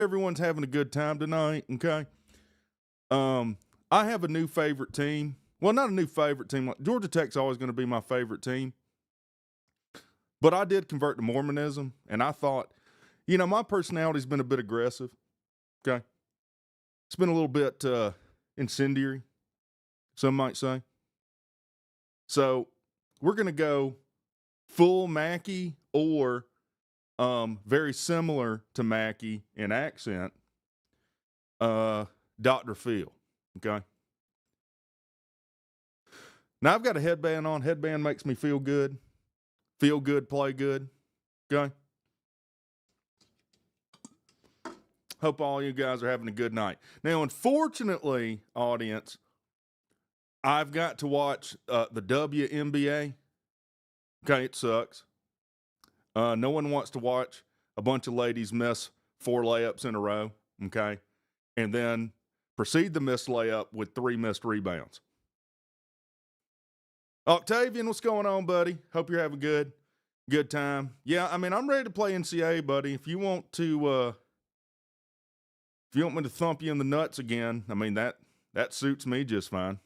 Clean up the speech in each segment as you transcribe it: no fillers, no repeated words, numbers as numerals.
everyone's having a good time tonight, okay? I have a new favorite team. Well, not a new favorite team. Like, Georgia Tech's always going to be my favorite team. But I did convert to Mormonism, and I thought, my personality's been a bit aggressive, okay? It's been a little bit incendiary, some might say. So we're going to go full Mackey or very similar to Mackey in accent, Dr. Phil, okay? Now, I've got a headband on. Headband makes me feel good, play good, okay? Hope all you guys are having a good night. Now, unfortunately, audience, I've got to watch the WNBA. Okay, it sucks. No one wants to watch a bunch of ladies miss 4 layups in a row, okay, and then proceed to miss layup with 3 missed rebounds. Octavian, what's going on, buddy? Hope you're having a good time. Yeah, I mean, I'm ready to play NCAA, buddy. If you want me to thump you in the nuts again, I mean, that suits me just fine.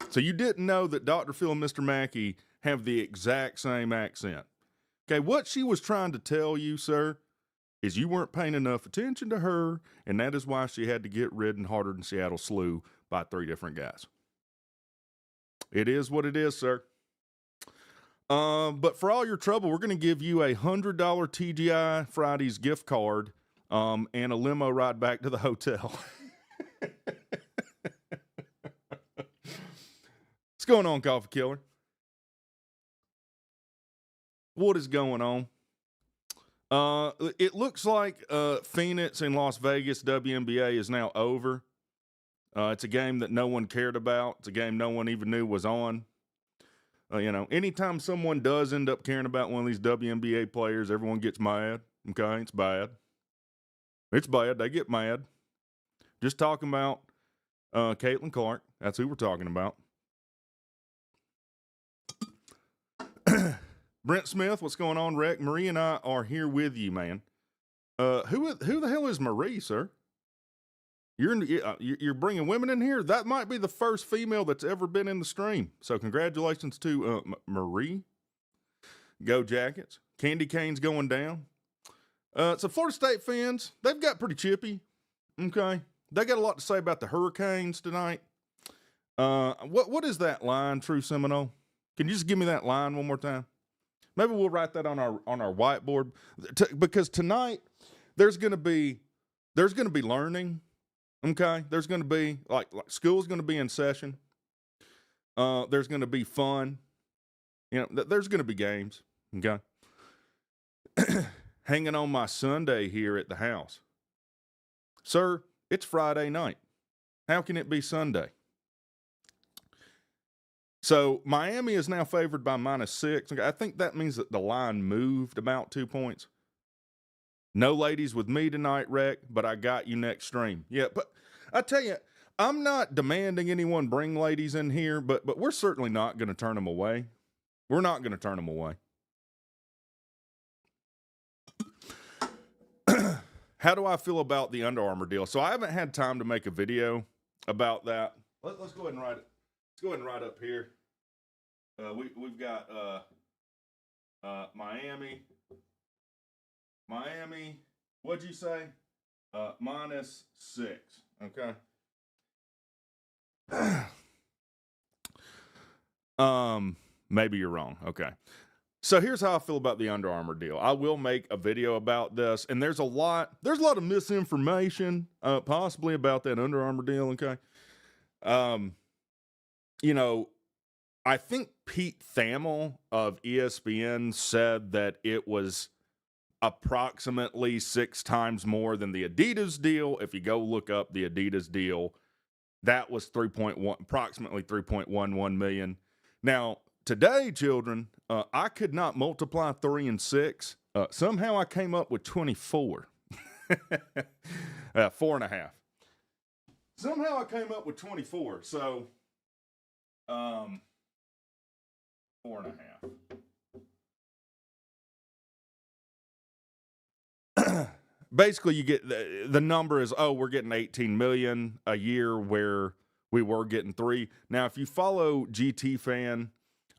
So you didn't know that Dr. Phil and Mr. Mackey have the exact same accent. Okay, what she was trying to tell you, sir, is you weren't paying enough attention to her, and that is why she had to get ridden harder than Seattle slew by 3 different guys. It is what it is, sir. But for all your trouble, we're going to give you a $100 TGI Fridays gift card and a limo ride back to the hotel. What's going on, Coffee Killer? What is going on? It looks like Phoenix and Las Vegas WNBA is now over. It's a game that no one cared about. It's a game no one even knew was on. Anytime someone does end up caring about one of these WNBA players, everyone gets mad. Okay, it's bad. It's bad. They get mad. Just talking about Caitlin Clark. That's who we're talking about. Brent Smith, what's going on, Reck? Marie and I are here with you, man. Who the hell is Marie, sir? You're bringing women in here? That might be the first female that's ever been in the stream. So congratulations to Marie. Go Jackets. Candy Cane's going down. So Florida State fans, they've got pretty chippy. Okay. They got a lot to say about the Hurricanes tonight. What is that line, True Seminole? Can you just give me that line one more time? Maybe we'll write that on our whiteboard because tonight there's going to be learning. Okay, there's going to be like school's going to be in session. There's going to be fun. There's going to be games. Okay, hanging on my Sunday here at the house, sir. It's Friday night. How can it be Sunday? So Miami is now favored by -6. Okay, I think that means that the line moved about 2 points. No ladies with me tonight, Reck, but I got you next stream. Yeah, but I tell you, I'm not demanding anyone bring ladies in here, but we're certainly not going to turn them away. We're not going to turn them away. How do I feel about the Under Armour deal? So I haven't had time to make a video about that. Let's go ahead and write it. Let's go ahead and write up here. We've got Miami. What'd you say? -6. Okay. Maybe you're wrong. Okay. So here's how I feel about the Under Armour deal. I will make a video about this, and there's a lot of misinformation, possibly about that Under Armour deal. Okay. I think Pete Thamel of ESPN said that it was approximately 6 times more than the Adidas deal. If you go look up the Adidas deal, that was approximately 3.11 million. Now, today, children, I could not multiply 3 and 6. Somehow I came up with 24. 4.5. Somehow I came up with 24. So, 4.5. basically you get the number is, we're getting 18 million a year where we were getting 3. Now, if you follow GT Fan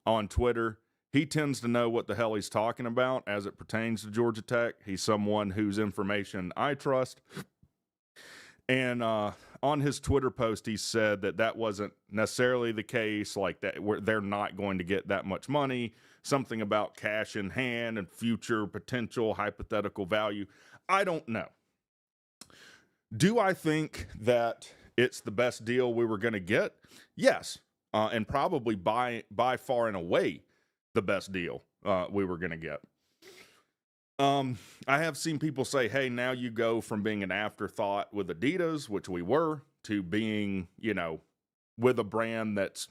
on Twitter, he tends to know what the hell he's talking about as it pertains to Georgia Tech. He's someone whose information I trust. And on his Twitter post, he said that wasn't necessarily the case, like that they're not going to get that much money, something about cash in hand and future potential hypothetical value. I don't know. Do I think that it's the best deal we were going to get? Yes, and probably by far and away the best deal we were going to get. I have seen people say, hey, now you go from being an afterthought with Adidas, which we were, to being, with a brand that's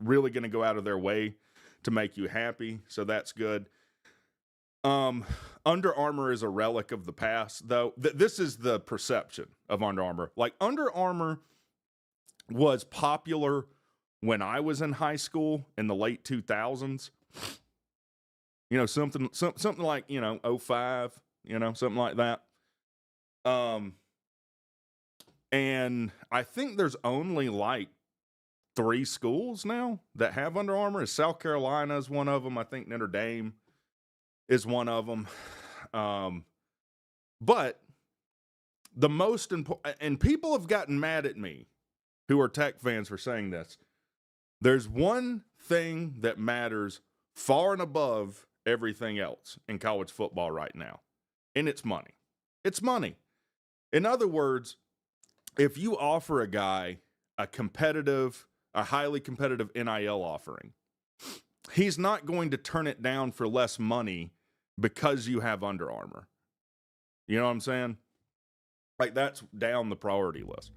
really going to go out of their way to make you happy. So that's good. Under Armour is a relic of the past, though. This is the perception of Under Armour. Like, Under Armour was popular when I was in high school in the late 2000s. Something like, 05, something like that. And I think there's only like 3 schools now that have Under Armour. South Carolina is one of them. I think Notre Dame is one of them. But the most important, and people have gotten mad at me who are Tech fans for saying this. There's one thing that matters far and above everything else in college football right now, and it's money. It's money. In other words, if you offer a guy a highly competitive NIL offering, he's not going to turn it down for less money because you have Under Armour. You know what I'm saying? Like, that's down the priority list.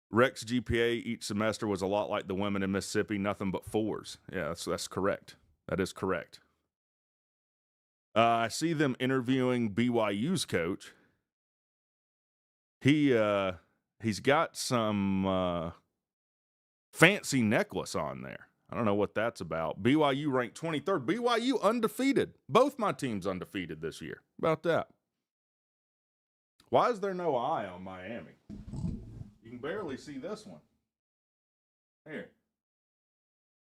Rex GPA each semester was a lot like the women in Mississippi, nothing but 4s. Yeah, that's correct. That is correct. I see them interviewing BYU's coach. He's got some fancy necklace on there. I don't know what that's about. BYU ranked 23rd. BYU undefeated. Both my teams undefeated this year. How about that? Why is there no eye on Miami? You can barely see this one. Here.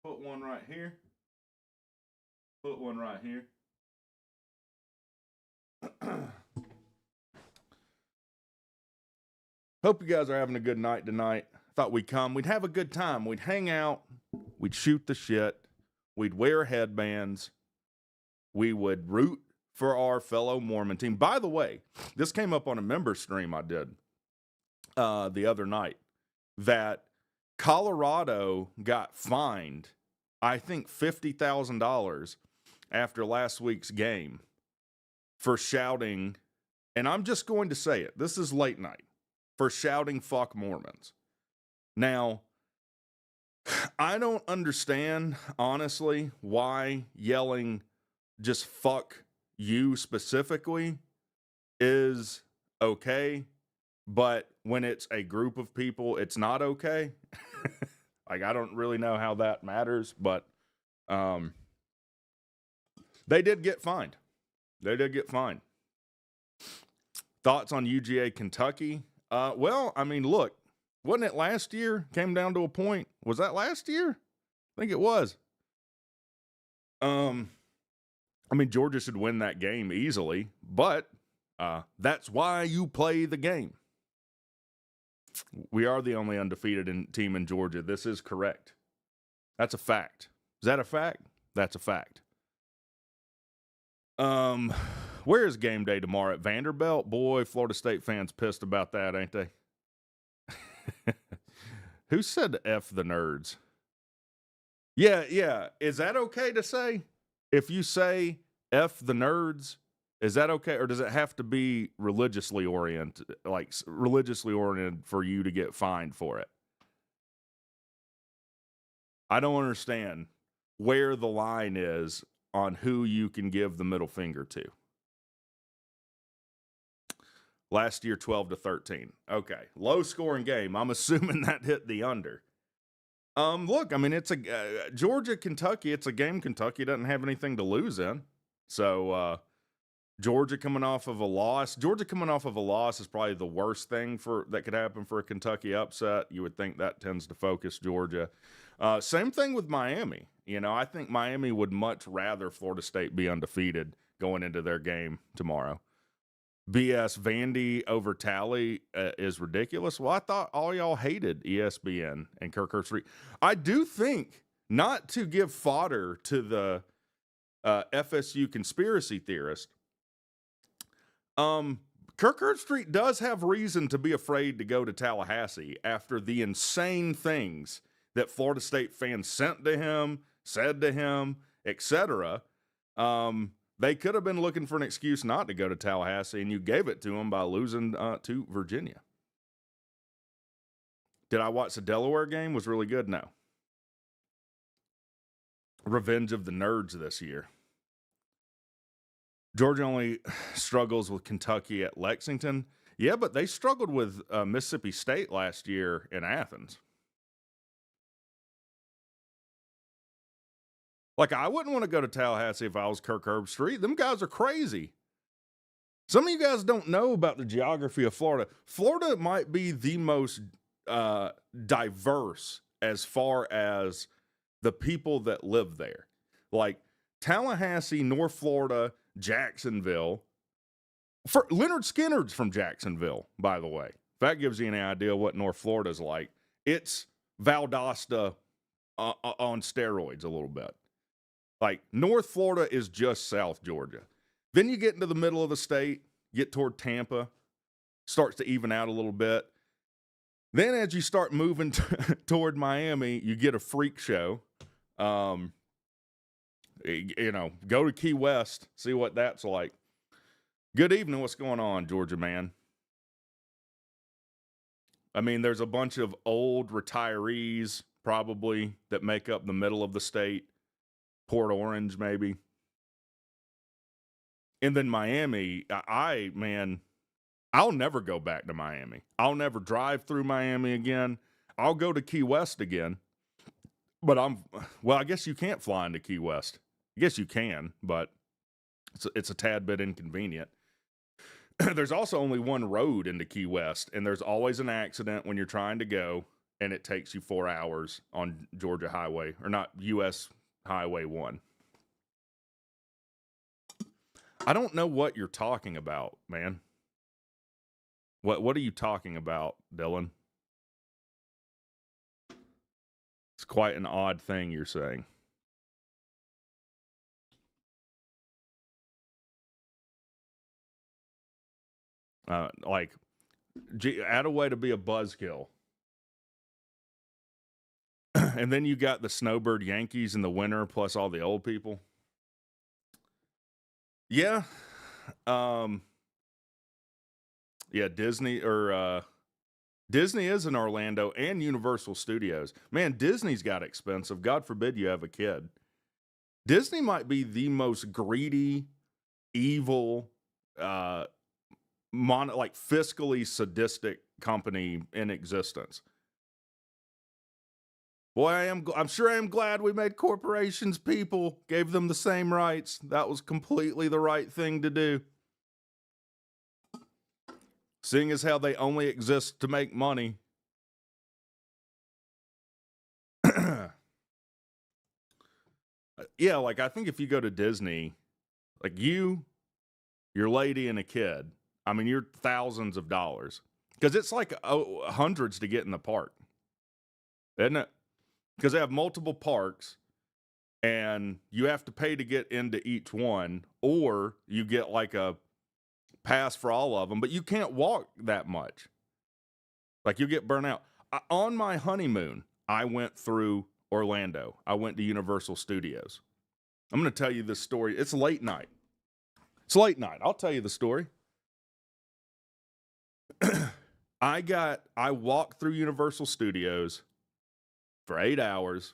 Put one right here. Put one right here. Hope you guys are having a good night tonight. Thought we'd come. We'd have a good time. We'd hang out. We'd shoot the shit. We'd wear headbands. We would root for our fellow Mormon team. By the way, this came up on a member stream I did the other night, that Colorado got fined, I think, $50,000 after last week's game for shouting, and I'm just going to say it, this is late night, for shouting "fuck Mormons." Now, I don't understand, honestly, why yelling just "fuck you" specifically is okay, but when it's a group of people, it's not okay. Like, I don't really know how that matters, but they did get fined. They did get fined. Thoughts on UGA Kentucky? Well, I mean, look, wasn't it last year? Came down to a point. Was that last year? I think it was. I mean, Georgia should win that game easily, but that's why you play the game. We are the only undefeated team in Georgia. This is correct. That's a fact. Is that a fact? That's a fact. Where is game day tomorrow? At Vanderbilt? Boy, Florida State fans pissed about that, ain't they? Who said F the nerds? Yeah. Is that okay to say? If you say F the nerds, is that okay? Or does it have to be religiously oriented, for you to get fined for it? I don't understand where the line is on who you can give the middle finger to. Last year, 12-13. Okay. Low scoring game. I'm assuming that hit the under. Look, I mean, it's a Georgia, Kentucky. It's a game Kentucky doesn't have anything to lose in. So, Georgia coming off of a loss. Georgia coming off of a loss is probably the worst thing that could happen for a Kentucky upset. You would think that tends to focus Georgia. Same thing with Miami. I think Miami would much rather Florida State be undefeated going into their game tomorrow. BS Vandy over Tally is ridiculous. Well, I thought all y'all hated ESPN and Kirk Herbstreit. I do think, not to give fodder to the FSU conspiracy theorist, Kirk Herbstreit does have reason to be afraid to go to Tallahassee after the insane things that Florida State fans said to him, etc. They could have been looking for an excuse not to go to Tallahassee, and you gave it to them by losing to Virginia. Did I watch the Delaware game? Was really good? No. Revenge of the nerds this year. Georgia only struggles with Kentucky at Lexington. Yeah, but they struggled with Mississippi State last year in Athens. Like, I wouldn't want to go to Tallahassee if I was Kirk Herbstreit. Them guys are crazy. Some of you guys don't know about the geography of Florida. Florida might be the most diverse as far as the people that live there. Like, Tallahassee, North Florida, Jacksonville. Leonard Skinner's from Jacksonville, by the way. If that gives you any idea what North Florida's like, it's Valdosta on steroids a little bit. Like, North Florida is just South Georgia. Then you get into the middle of the state, get toward Tampa, starts to even out a little bit. Then as you start moving toward Miami, you get a freak show. Go to Key West, see what that's like. Good evening. What's going on, Georgia man? I mean, there's a bunch of old retirees probably that make up the middle of the state. Port Orange, maybe. And then Miami, I'll never go back to Miami. I'll never drive through Miami again. I'll go to Key West again. But I guess you can't fly into Key West. I guess you can, but it's a tad bit inconvenient. There's also only one road into Key West, and there's always an accident when you're trying to go, and it takes you 4 hours on Georgia Highway, or not, U.S. Highway 1. I don't know what you're talking about, man. What are you talking about, Dylan? It's quite an odd thing you're saying. Add a way to be a buzzkill. And then you got the snowbird Yankees in the winter, plus all the old people. Yeah. Disney is in Orlando and Universal Studios. Man, Disney's got expensive. God forbid you have a kid. Disney might be the most greedy, evil, fiscally sadistic company in existence. Boy, I'm sure I am glad we made corporations people, gave them the same rights. That was completely the right thing to do. Seeing as how they only exist to make money. Yeah, I think if you go to Disney, your lady and a kid, I mean, you're thousands of dollars. Because it's hundreds to get in the park. Isn't it? Because they have multiple parks, and you have to pay to get into each one, or you get a pass for all of them, but you can't walk that much. You get burnt out. On my honeymoon, I went through Orlando. I went to Universal Studios. I'm going to tell you this story. It's late night. I'll tell you the story. I walked through Universal Studios for 8 hours,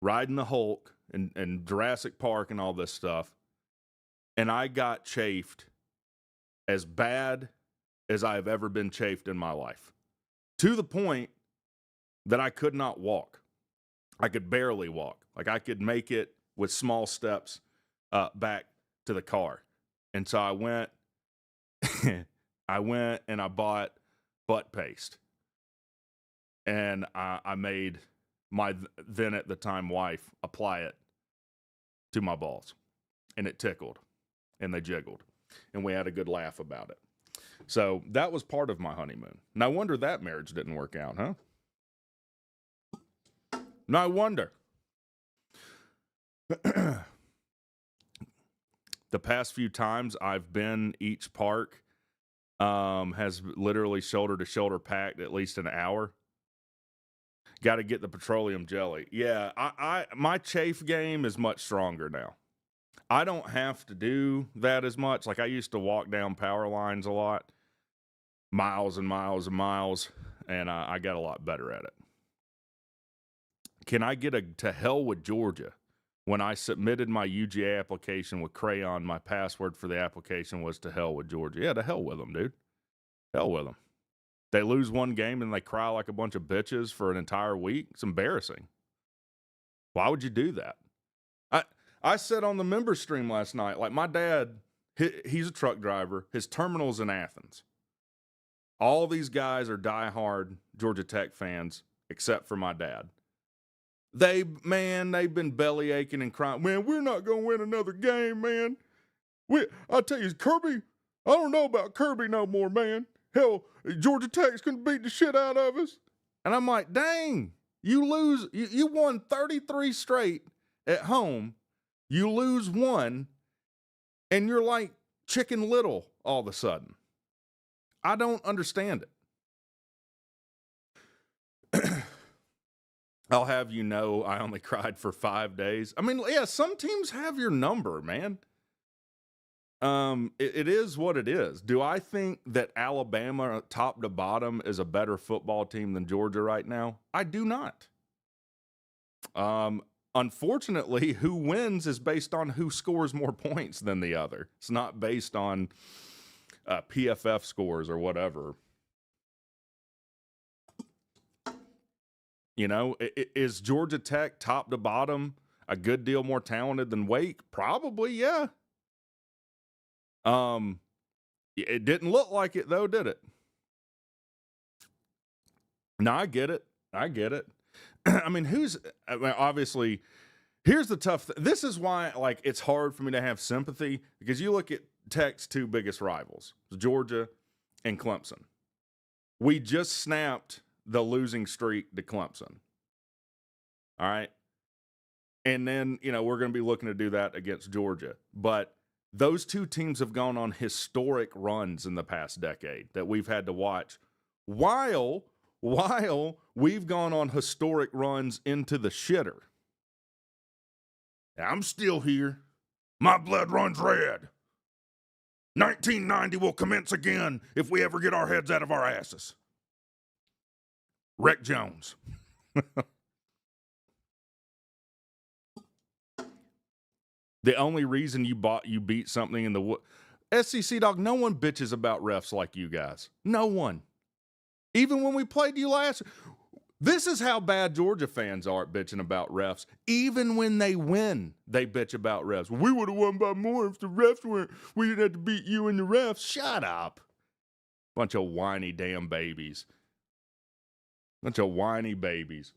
riding the Hulk and Jurassic Park and all this stuff, and I got chafed as bad as I have ever been chafed in my life, to the point that I could not walk. I could barely walk. I could make it with small steps back to the car. And so I went and I bought butt paste. And I made my then at the time wife apply it to my balls. And it tickled. And they jiggled. And we had a good laugh about it. So that was part of my honeymoon. No wonder that marriage didn't work out, huh? No wonder. The past few times I've been, each park has literally shoulder to shoulder packed at least an hour. Got to get the petroleum jelly. Yeah, my chafe game is much stronger now. I don't have to do that as much. Like I used to walk down power lines a lot, miles and miles and miles, and I got a lot better at it. Can I get a to hell with Georgia? When I submitted my UGA application with Crayon, my password for the application was to hell with Georgia. Yeah, to hell with them, dude. Hell with them. They lose one game and they cry like a bunch of bitches for an entire week. It's embarrassing. Why would you do that? I said on the member stream last night, like my dad, he's a truck driver. His terminal's in Athens. All these guys are diehard Georgia Tech fans, except for my dad. They've been belly aching and crying. Man, we're not going to win another game, man. I tell you, Kirby, I don't know about Kirby no more, man. Hell, Georgia Tech's going to beat the shit out of us. And I'm like, dang, you lose. You won 33 straight at home. You lose one, and you're like Chicken Little all of a sudden. I don't understand it. I'll have you know I only cried for 5 days. I mean, yeah, some teams have your number, man. It is what it is. Do I think that Alabama, top to bottom, is a better football team than Georgia right now? I do not. Unfortunately, who wins is based on who scores more points than the other. It's not based on PFF scores or whatever. You know, is Georgia Tech top to bottom a good deal more talented than Wake? Probably, yeah. It didn't look like it though, did it? No, I get it. I mean, obviously, here's the tough thing. This is why, like, it's hard for me to have sympathy, because you look at Tech's two biggest rivals, Georgia and Clemson. We just snapped the losing streak to Clemson. All right. And then, we're going to be looking to do that against Georgia. But those two teams have gone on historic runs in the past decade that we've had to watch while we've gone on historic runs into the shitter. I'm still here. My blood runs red. 1990 will commence again if we ever get our heads out of our asses. Wreck Jones. The only reason you beat something in the SEC, dog, no one bitches about refs like you guys. No one. Even when we played you last, this is how bad Georgia fans are at bitching about refs. Even when they win, they bitch about refs. We would have won by more if the refs weren't. We didn't have to beat you and the refs. Shut up. Bunch of whiny damn babies. Bunch of whiny babies.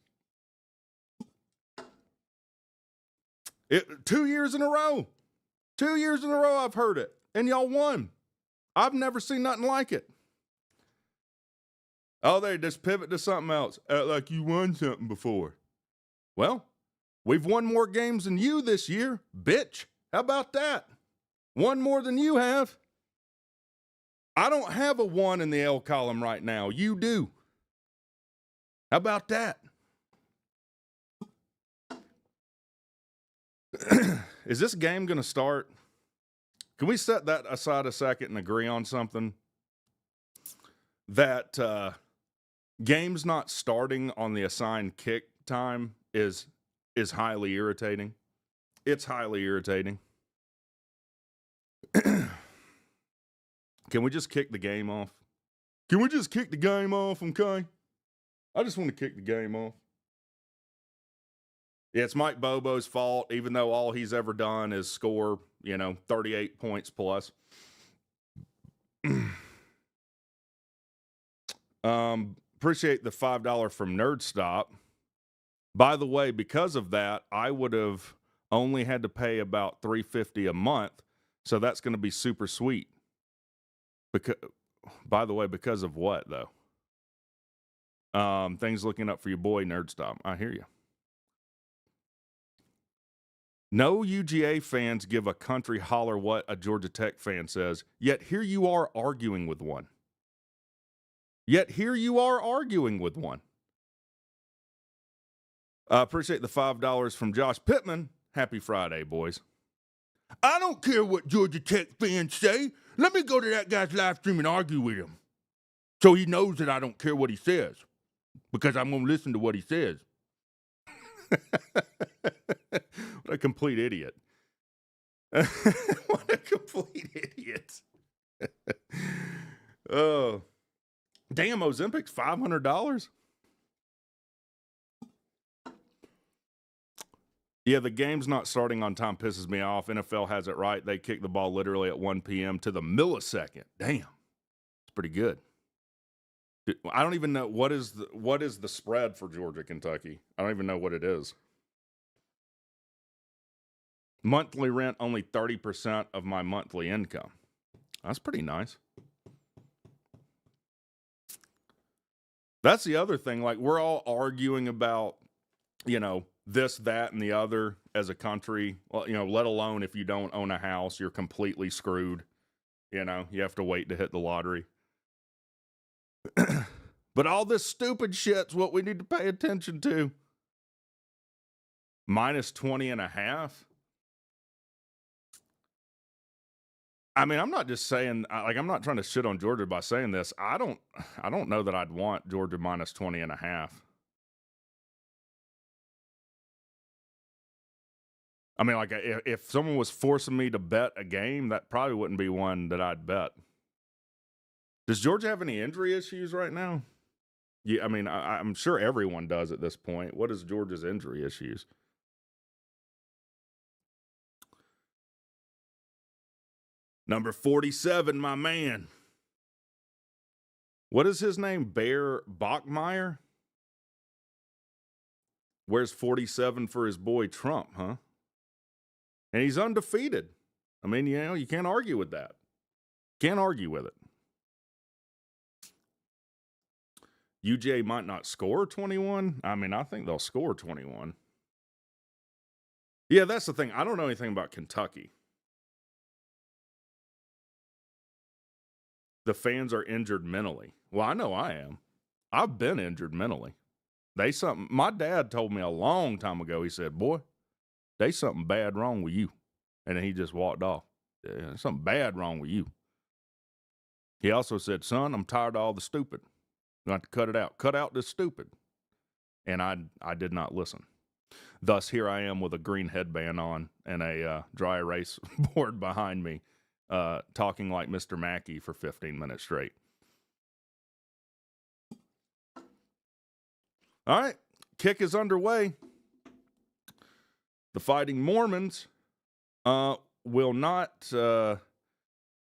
2 years in a row. 2 years in a row I've heard it. And y'all won. I've never seen nothing like it. Oh, they just pivot to something else. Like you won something before. Well, we've won more games than you this year, bitch. How about that? One more than you have. I don't have a 1 in the L column right now. You do. How about that? Is this game going to start? Can we set that aside a second and agree on something? That games not starting on the assigned kick time is highly irritating. It's highly irritating. Can we just kick the game off? Can we just kick the game off, okay? I just want to kick the game off. Yeah, it's Mike Bobo's fault, even though all he's ever done is score 38 points plus. Appreciate the $5 from NerdStop. By the way, because of that, I would have only had to pay about $350 a month, so that's going to be super sweet. By the way, because of what though? Things looking up for your boy NerdStop. I hear you. No UGA fans give a country holler what a Georgia Tech fan says, yet here you are arguing with one. Appreciate the $5 from Josh Pittman. Happy Friday, boys. I don't care what Georgia Tech fans say. Let me go to that guy's live stream and argue with him. So he knows that I don't care what he says. Because I'm going to listen to what he says. What a complete idiot. What a complete idiot. Oh. Damn, Ozempic's $500? Yeah, the game's not starting on time pisses me off. NFL has it right. They kick the ball literally at 1 p.m. to the millisecond. Damn. It's pretty good. I don't even know what is the spread for Georgia, Kentucky. I don't even know what it is. Monthly rent, only 30% of my monthly income. That's pretty nice. That's the other thing. Like, we're all arguing about, this, that, and the other as a country. Well, let alone if you don't own a house, you're completely screwed. You have to wait to hit the lottery. But all this stupid shit's what we need to pay attention to. Minus 20.5. I mean, I'm not just saying, I'm not trying to shit on Georgia by saying this. I don't know that I'd want Georgia minus 20.5. I mean, if someone was forcing me to bet a game, that probably wouldn't be one that I'd bet. Does Georgia have any injury issues right now? Yeah, I mean, I'm sure everyone does at this point. What is Georgia's injury issues? Number 47, my man. What is his name? Bear Bachmeier? Where's 47 for his boy Trump, huh? And he's undefeated. I mean, you can't argue with that. Can't argue with it. UGA might not score 21. I mean, I think they'll score 21. Yeah, that's the thing. I don't know anything about Kentucky. The fans are injured mentally. Well, I know I am. I've been injured mentally. My dad told me a long time ago, he said, boy, there's something bad wrong with you. And then he just walked off. There's something bad wrong with you. He also said, son, I'm tired of all the stupid. You have to cut it out. Cut out this stupid. And I did not listen. Thus, here I am with a green headband on and a dry erase board behind me, talking like Mr. Mackey for 15 minutes straight. All right, kick is underway. The Fighting Mormons will not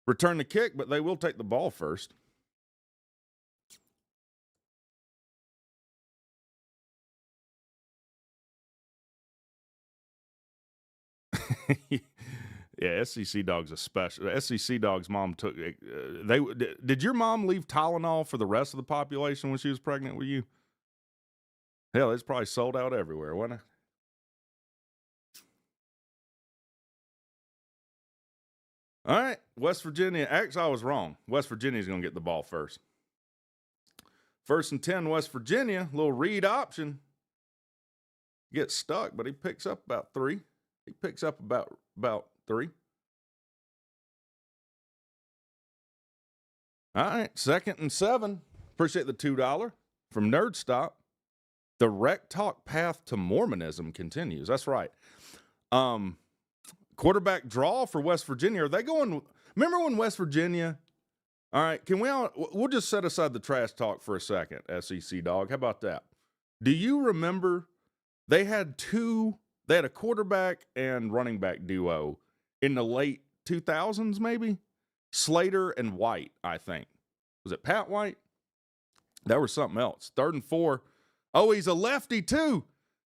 return the kick, but they will take the ball first. Yeah, SEC Dog's a special. SEC Dog's mom took. Did your mom leave Tylenol for the rest of the population when she was pregnant with you? Hell, it's probably sold out everywhere, wasn't it? All right, West Virginia. Actually, I was wrong. West Virginia's going to get the ball first. 1st and 10, West Virginia. Little read option. Gets stuck, but he picks up about 3. He picks up about 3. All right, 2nd and 7. Appreciate the $2 from NerdStop. The WreckTalk path to Mormonism continues. That's right. Quarterback draw for West Virginia. Are they going? Remember when West Virginia? All right, we'll just set aside the trash talk for a second, SEC Dog. How about that? Do you remember they had a quarterback and running back duo in the late 2000s, maybe. Slater and White, I think. Was it Pat White? That was something else. 3rd and 4. Oh, he's a lefty too.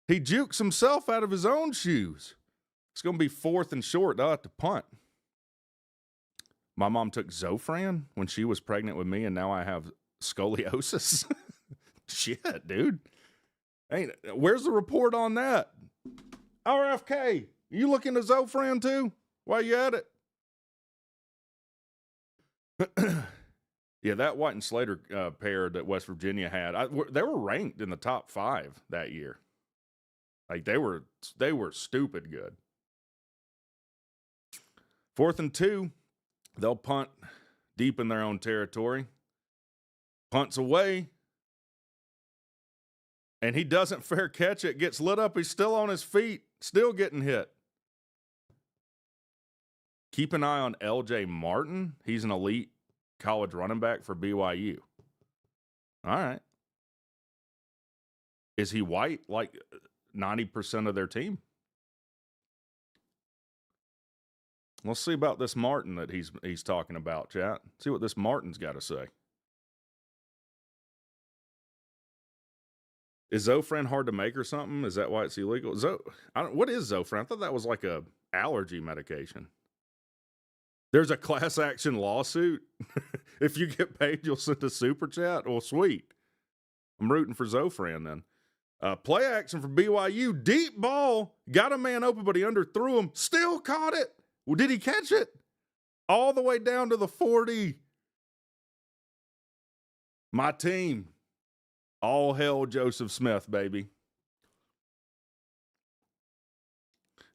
He jukes himself out of his own shoes. It's going to be 4th and short. They'll have to punt. My mom took Zofran when she was pregnant with me, and now I have scoliosis. Shit, dude. Where's the report on that? RFK, you looking at Zofran too? While you at it? Yeah, that White and Slater pair that West Virginia had, they were ranked in the top 5 that year. Like they were stupid good. 4th and 2, they'll punt deep in their own territory. Punts away. And he doesn't fair catch it, gets lit up. He's still on his feet, still getting hit. Keep an eye on L.J. Martin. He's an elite college running back for BYU. All right. Is he white like 90% of their team? Let's see about this Martin that he's talking about, chat. See what this Martin's got to say. Is Zofran hard to make or something? Is that why it's illegal? What is Zofran? I thought that was like a allergy medication. There's a class action lawsuit. If you get paid, you'll send a super chat. Well, sweet. I'm rooting for Zofran then. Play action for BYU. Deep ball. Got a man open, but he underthrew him. Still caught it. Well, did he catch it? All the way down to the 40. My team. All hail Joseph Smith, baby.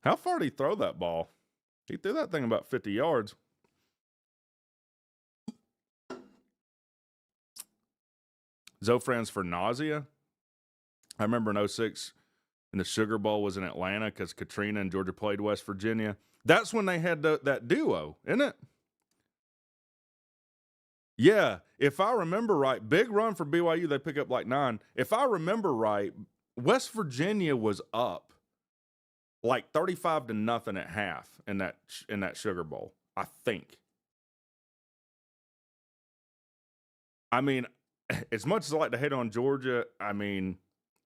How far did he throw that ball? He threw that thing about 50 yards. Zofran's for nausea. I remember in 06, and the Sugar Bowl was in Atlanta because Katrina and Georgia played West Virginia. That's when they had that duo, isn't it? Yeah, if I remember right, big run for BYU, they pick up like 9. If I remember right, West Virginia was up like 35-0 at half in that Sugar Bowl, I think. I mean, as much as I like to hate on Georgia, I mean,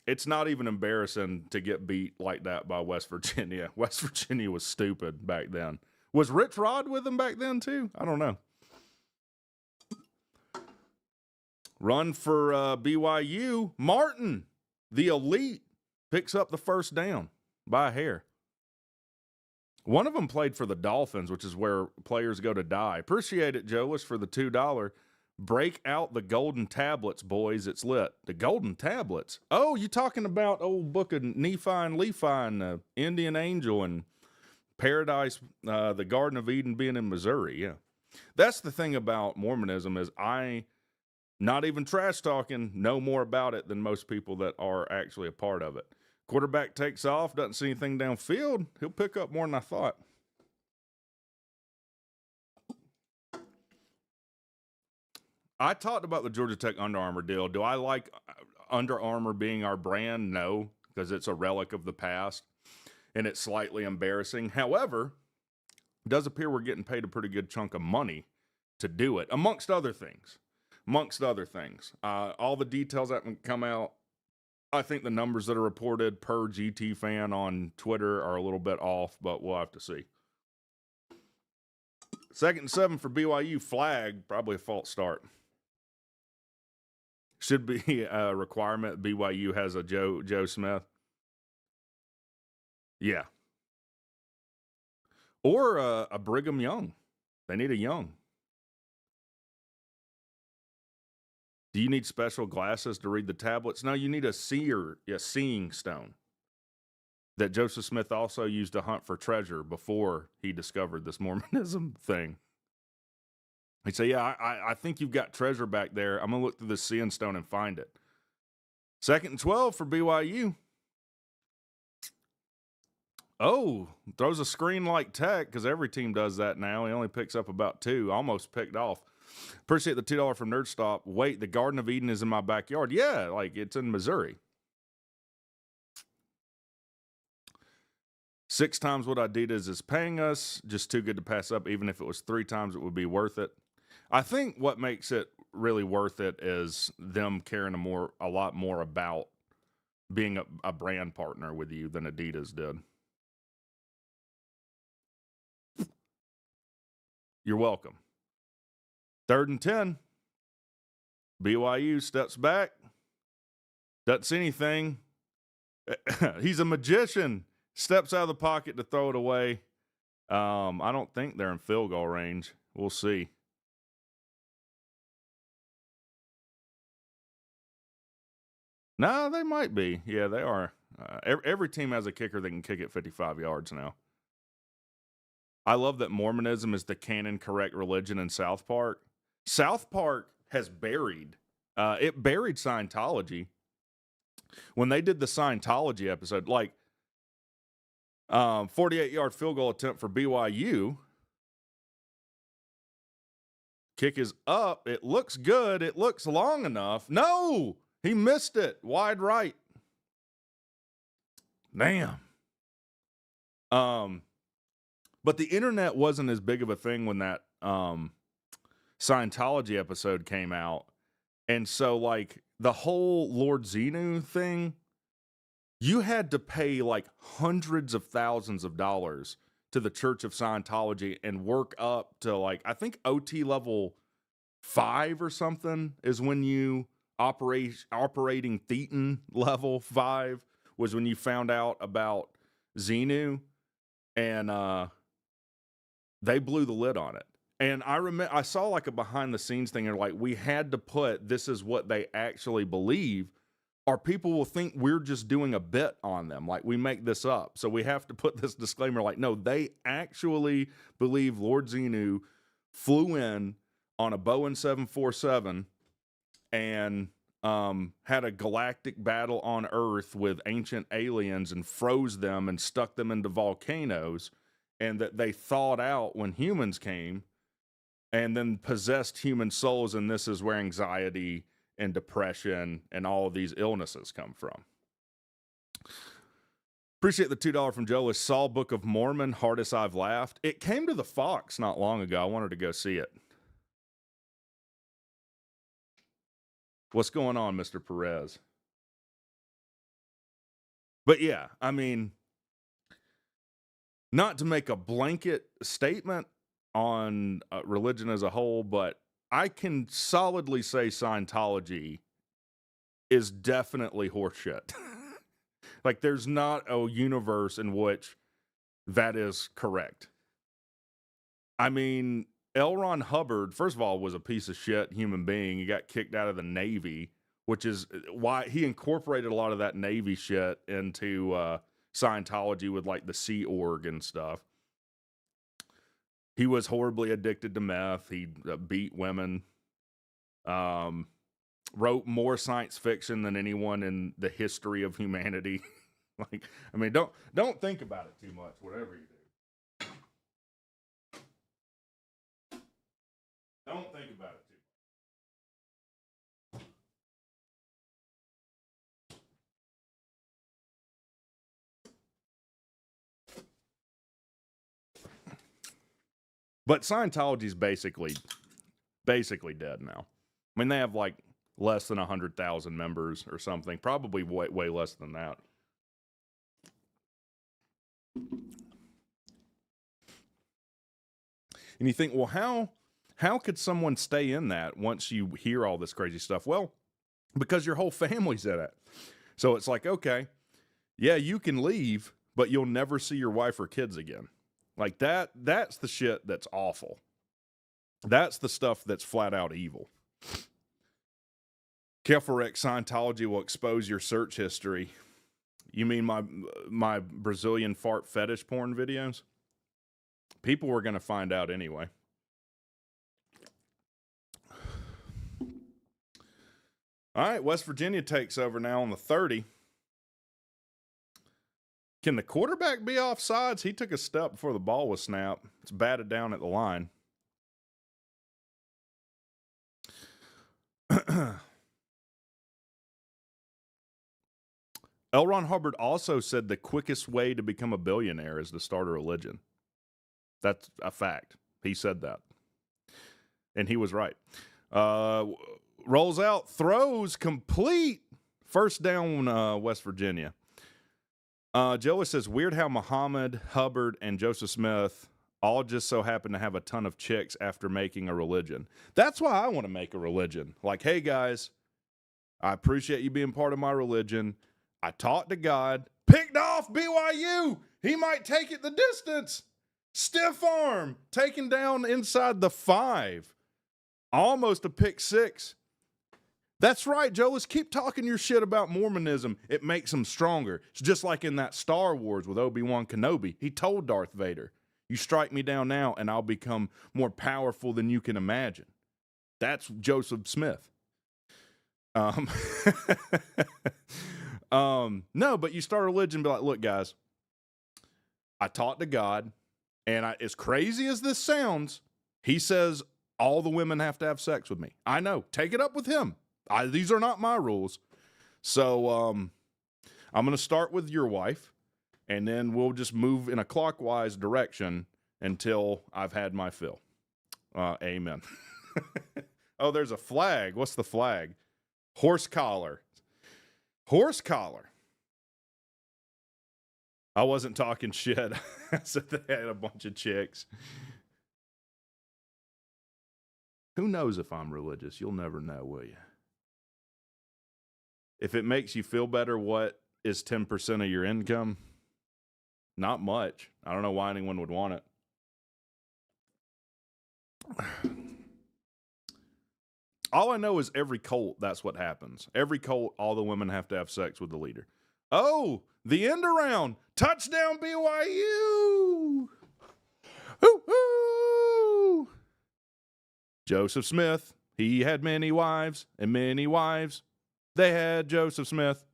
it's not even embarrassing to get beat like that by West Virginia. West Virginia was stupid back then. Was Rich Rod with them back then too? I don't know. Run for BYU. Martin, the elite, picks up the first down by a hair. One of them played for the Dolphins, which is where players go to die. Appreciate it, Joelis, for the $2. Break out the golden tablets, boys. It's lit. The golden tablets. Oh, you talking about old book of Nephi and Lehi and Indian Angel and Paradise, the Garden of Eden being in Missouri. Yeah. That's the thing about Mormonism is not even trash talking, know more about it than most people that are actually a part of it. Quarterback takes off, doesn't see anything downfield. He'll pick up more than I thought. I talked about the Georgia Tech Under Armour deal. Do I like Under Armour being our brand? No, because it's a relic of the past, and it's slightly embarrassing. However, it does appear we're getting paid a pretty good chunk of money to do it, amongst other things. All the details that haven't come out. I think the numbers that are reported per GT fan on Twitter are a little bit off, but we'll have to see. 2nd and 7 for BYU. Flag, probably a false start. Should be a requirement. BYU has a Joe Smith. Yeah. Or a Brigham Young. They need a Young. Do you need special glasses to read the tablets? No, you need a seeing stone that Joseph Smith also used to hunt for treasure before he discovered this Mormonism thing. He'd say, yeah, I think you've got treasure back there. I'm going to look through the seeing stone and find it. 2nd and 12 for BYU. Oh, throws a screen like Tech because every team does that now. He only picks up about 2. Almost picked off. Appreciate the $2 from Nerd Stop. Wait, the Garden of Eden is in my backyard. Yeah, like it's in Missouri. 6 times what Adidas is paying us, just too good to pass up. Even if it was 3 times, it would be worth it. I think what makes it really worth it is them caring a lot more about being a brand partner with you than Adidas did. You're welcome. 3rd and 10. BYU steps back. Doesn't see anything. He's a magician. Steps out of the pocket to throw it away. I don't think they're in field goal range. We'll see. No, they might be. Yeah, they are. Every team has a kicker that can kick it 55 yards now. I love that Mormonism is the canon correct religion in South Park. South Park has buried Scientology. When they did the Scientology episode, like 48-yard field goal attempt for BYU. Kick is up. It looks good. It looks long enough. No! He missed it. Wide right. Damn. But the internet wasn't as big of a thing when that Scientology episode came out. And so, like, the whole Lord Xenu thing, you had to pay, like, hundreds of thousands of dollars to the Church of Scientology and work up to, like, I think OT level 5 or something is when you operating Thetan level 5 was when you found out about Xenu, and they blew the lid on it. And I saw like a behind the scenes thing, and like, we had to put, this is what they actually believe, or people will think we're just doing a bit on them. Like, we make this up. So we have to put this disclaimer, like, no, they actually believe Lord Xenu flew in on a Boeing 747 and had a galactic battle on Earth with ancient aliens and froze them and stuck them into volcanoes, and that they thawed out when humans came and then possessed human souls, and this is where anxiety and depression and all of these illnesses come from. Appreciate the $2 from Joe. Is Saul Book of Mormon hardest I've laughed? It came to the Fox not long ago. I wanted to go see it. What's going on, Mr. Perez? But yeah, I mean, not to make a blanket statement on religion as a whole, but I can solidly say Scientology is definitely horseshit. Like, there's not a universe in which that is correct. I mean, L. Ron Hubbard, first of all, was a piece of shit human being. He got kicked out of the Navy, which is why he incorporated a lot of that Navy shit into Scientology with like the Sea Org and stuff. He was horribly addicted to meth. He beat women. Wrote more science fiction than anyone in the history of humanity. Like, I mean, don't think about it too much, whatever you do. Don't think about it too much. But Scientology's basically dead now. I mean, they have like less than 100,000 members or something. Probably way less than that. And you think, well, how could someone stay in that once you hear all this crazy stuff? Well, because your whole family's in it. So it's like, okay, yeah, you can leave, but you'll never see your wife or kids again. Like that's the shit that's awful. That's the stuff that's flat out evil. Careful, Rick, Scientology will expose your search history. You mean my Brazilian fart fetish porn videos? People were going to find out anyway. All right, West Virginia takes over now on the 30. Can the quarterback be offsides? He took a step before the ball was snapped. It's batted down at the line. L. Ron Hubbard also said the quickest way to become a billionaire is to start a religion. That's a fact. He said that. And he was right. Rolls out, throws, complete. First down, West Virginia. Joey says, weird how Muhammad, Hubbard, and Joseph Smith all just so happen to have a ton of chicks after making a religion. That's why I want to make a religion. Like, hey, guys, I appreciate you being part of my religion. I talked to God. Picked off BYU. He might take it the distance. Stiff arm. Taken down inside the 5. Almost a pick 6. That's right, Joe. Let's keep talking your shit about Mormonism. It makes them stronger. It's just like in that Star Wars with Obi-Wan Kenobi. He told Darth Vader, you strike me down now and I'll become more powerful than you can imagine. That's Joseph Smith. No, but you start a religion and be like, look, guys, I talked to God, and as crazy as this sounds, he says all the women have to have sex with me. I know. Take it up with him. These are not my rules. So I'm going to start with your wife, and then we'll just move in a clockwise direction until I've had my fill. Amen. Oh, there's a flag. What's the flag? Horse collar. Horse collar. I wasn't talking shit. I said they had a bunch of chicks. Who knows if I'm religious? You'll never know, will you? If it makes you feel better, what is 10% of your income? Not much. I don't know why anyone would want it. All I know is every cult, that's what happens. Every cult, all the women have to have sex with the leader. Oh, the end around. Touchdown BYU. Hoo-hoo. Joseph Smith, he had many wives, and many wives. They had Joseph Smith.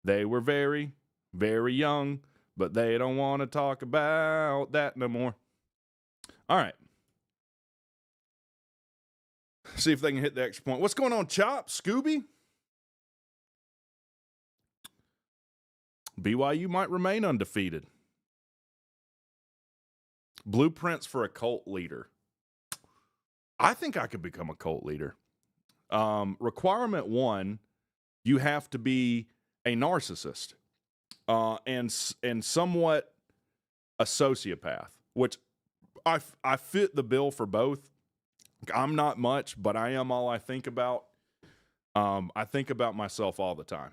They were very, very young, but they don't want to talk about that no more. All right. See if they can hit the extra point. What's going on, Chop? Scooby? BYU might remain undefeated. Blueprints for a cult leader. I think I could become a cult leader. Requirement 1, you have to be a narcissist and somewhat a sociopath, which I fit the bill for both. I'm not much, but I am all I think about. I think about myself all the time.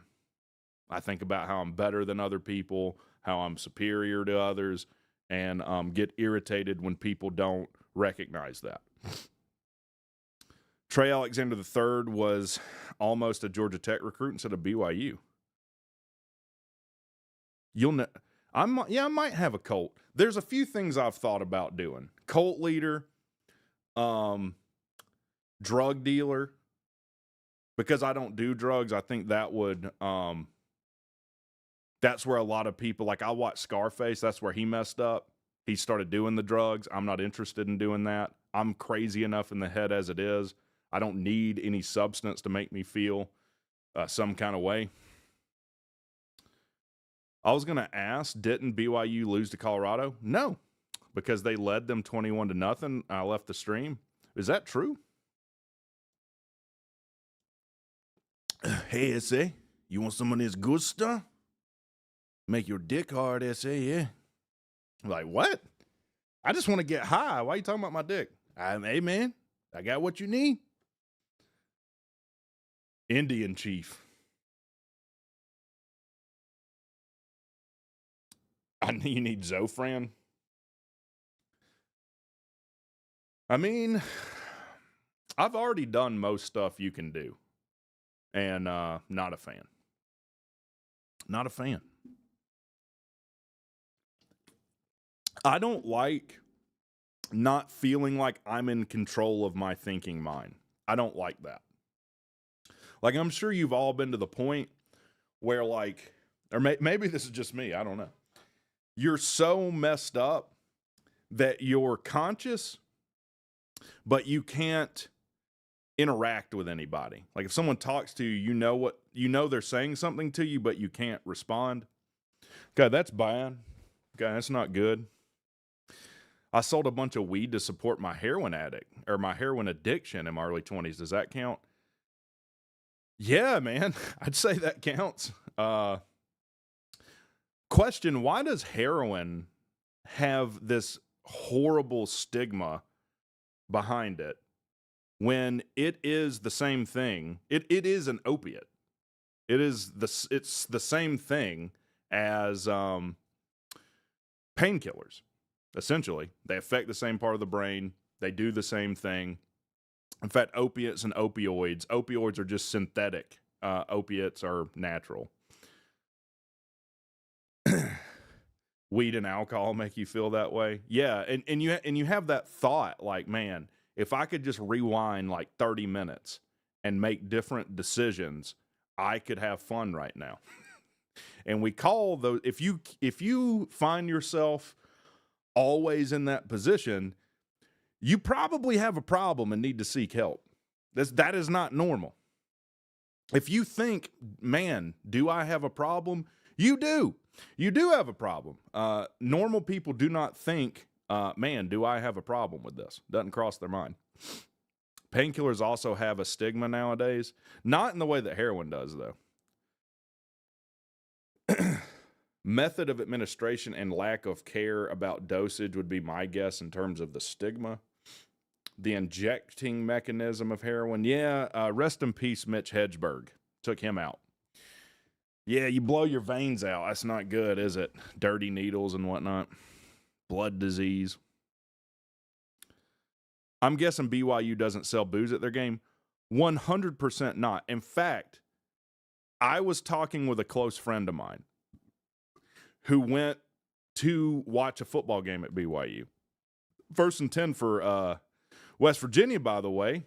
I think about how I'm better than other people, how I'm superior to others, and get irritated when people don't recognize that. Trey Alexander III was almost a Georgia Tech recruit instead of BYU. I might have a cult. There's a few things I've thought about doing. Cult leader, drug dealer, because I don't do drugs. I think that would, that's where a lot of people, like I watch Scarface, that's where he messed up. He started doing the drugs. I'm not interested in doing that. I'm crazy enough in the head as it is. I don't need any substance to make me feel some kind of way. I was going to ask, didn't BYU lose to Colorado? No, because they led them 21-0. I left the stream. Is that true? Hey, S.A., you want some of this good stuff? Make your dick hard, S.A., yeah. I'm like, what? I just want to get high. Why are you talking about my dick? Hey, man, I got what you need. Indian chief. You need Zofran. I mean, I've already done most stuff you can do. And not a fan. Not a fan. I don't like not feeling like I'm in control of my thinking mind. I don't like that. Like, I'm sure you've all been to the point where, like, or maybe this is just me, I don't know. You're so messed up that you're conscious, but you can't interact with anybody. Like if someone talks to you, you know they're saying something to you, but you can't respond. Okay, that's bad. Okay, that's not good. I sold a bunch of weed to support my heroin addiction in my early 20s. Does that count? Yeah, man. I'd say that counts. Question, why does heroin have this horrible stigma behind it when it is the same thing? It is an opiate. It's the same thing as painkillers. Essentially, they affect the same part of the brain. They do the same thing. In fact, opiates and opioids are just synthetic. Opiates are natural. Weed and alcohol make you feel that way. Yeah, and you have that thought like, man, if I could just rewind like 30 minutes and make different decisions, I could have fun right now. And we call those, if you find yourself always in that position, you probably have a problem and need to seek help. That is not normal. If you think, man, do I have a problem? You do. You do have a problem. Normal people do not think, man, do I have a problem with this? Doesn't cross their mind. Painkillers also have a stigma nowadays. Not in the way that heroin does, though. Method of administration and lack of care about dosage would be my guess in terms of the stigma. The injecting mechanism of heroin. Yeah, rest in peace, Mitch Hedgeberg. Took him out. Yeah, you blow your veins out. That's not good, is it? Dirty needles and whatnot. Blood disease. I'm guessing BYU doesn't sell booze at their game. 100% not. In fact, I was talking with a close friend of mine who went to watch a football game at BYU. 1st and 10 for West Virginia, by the way.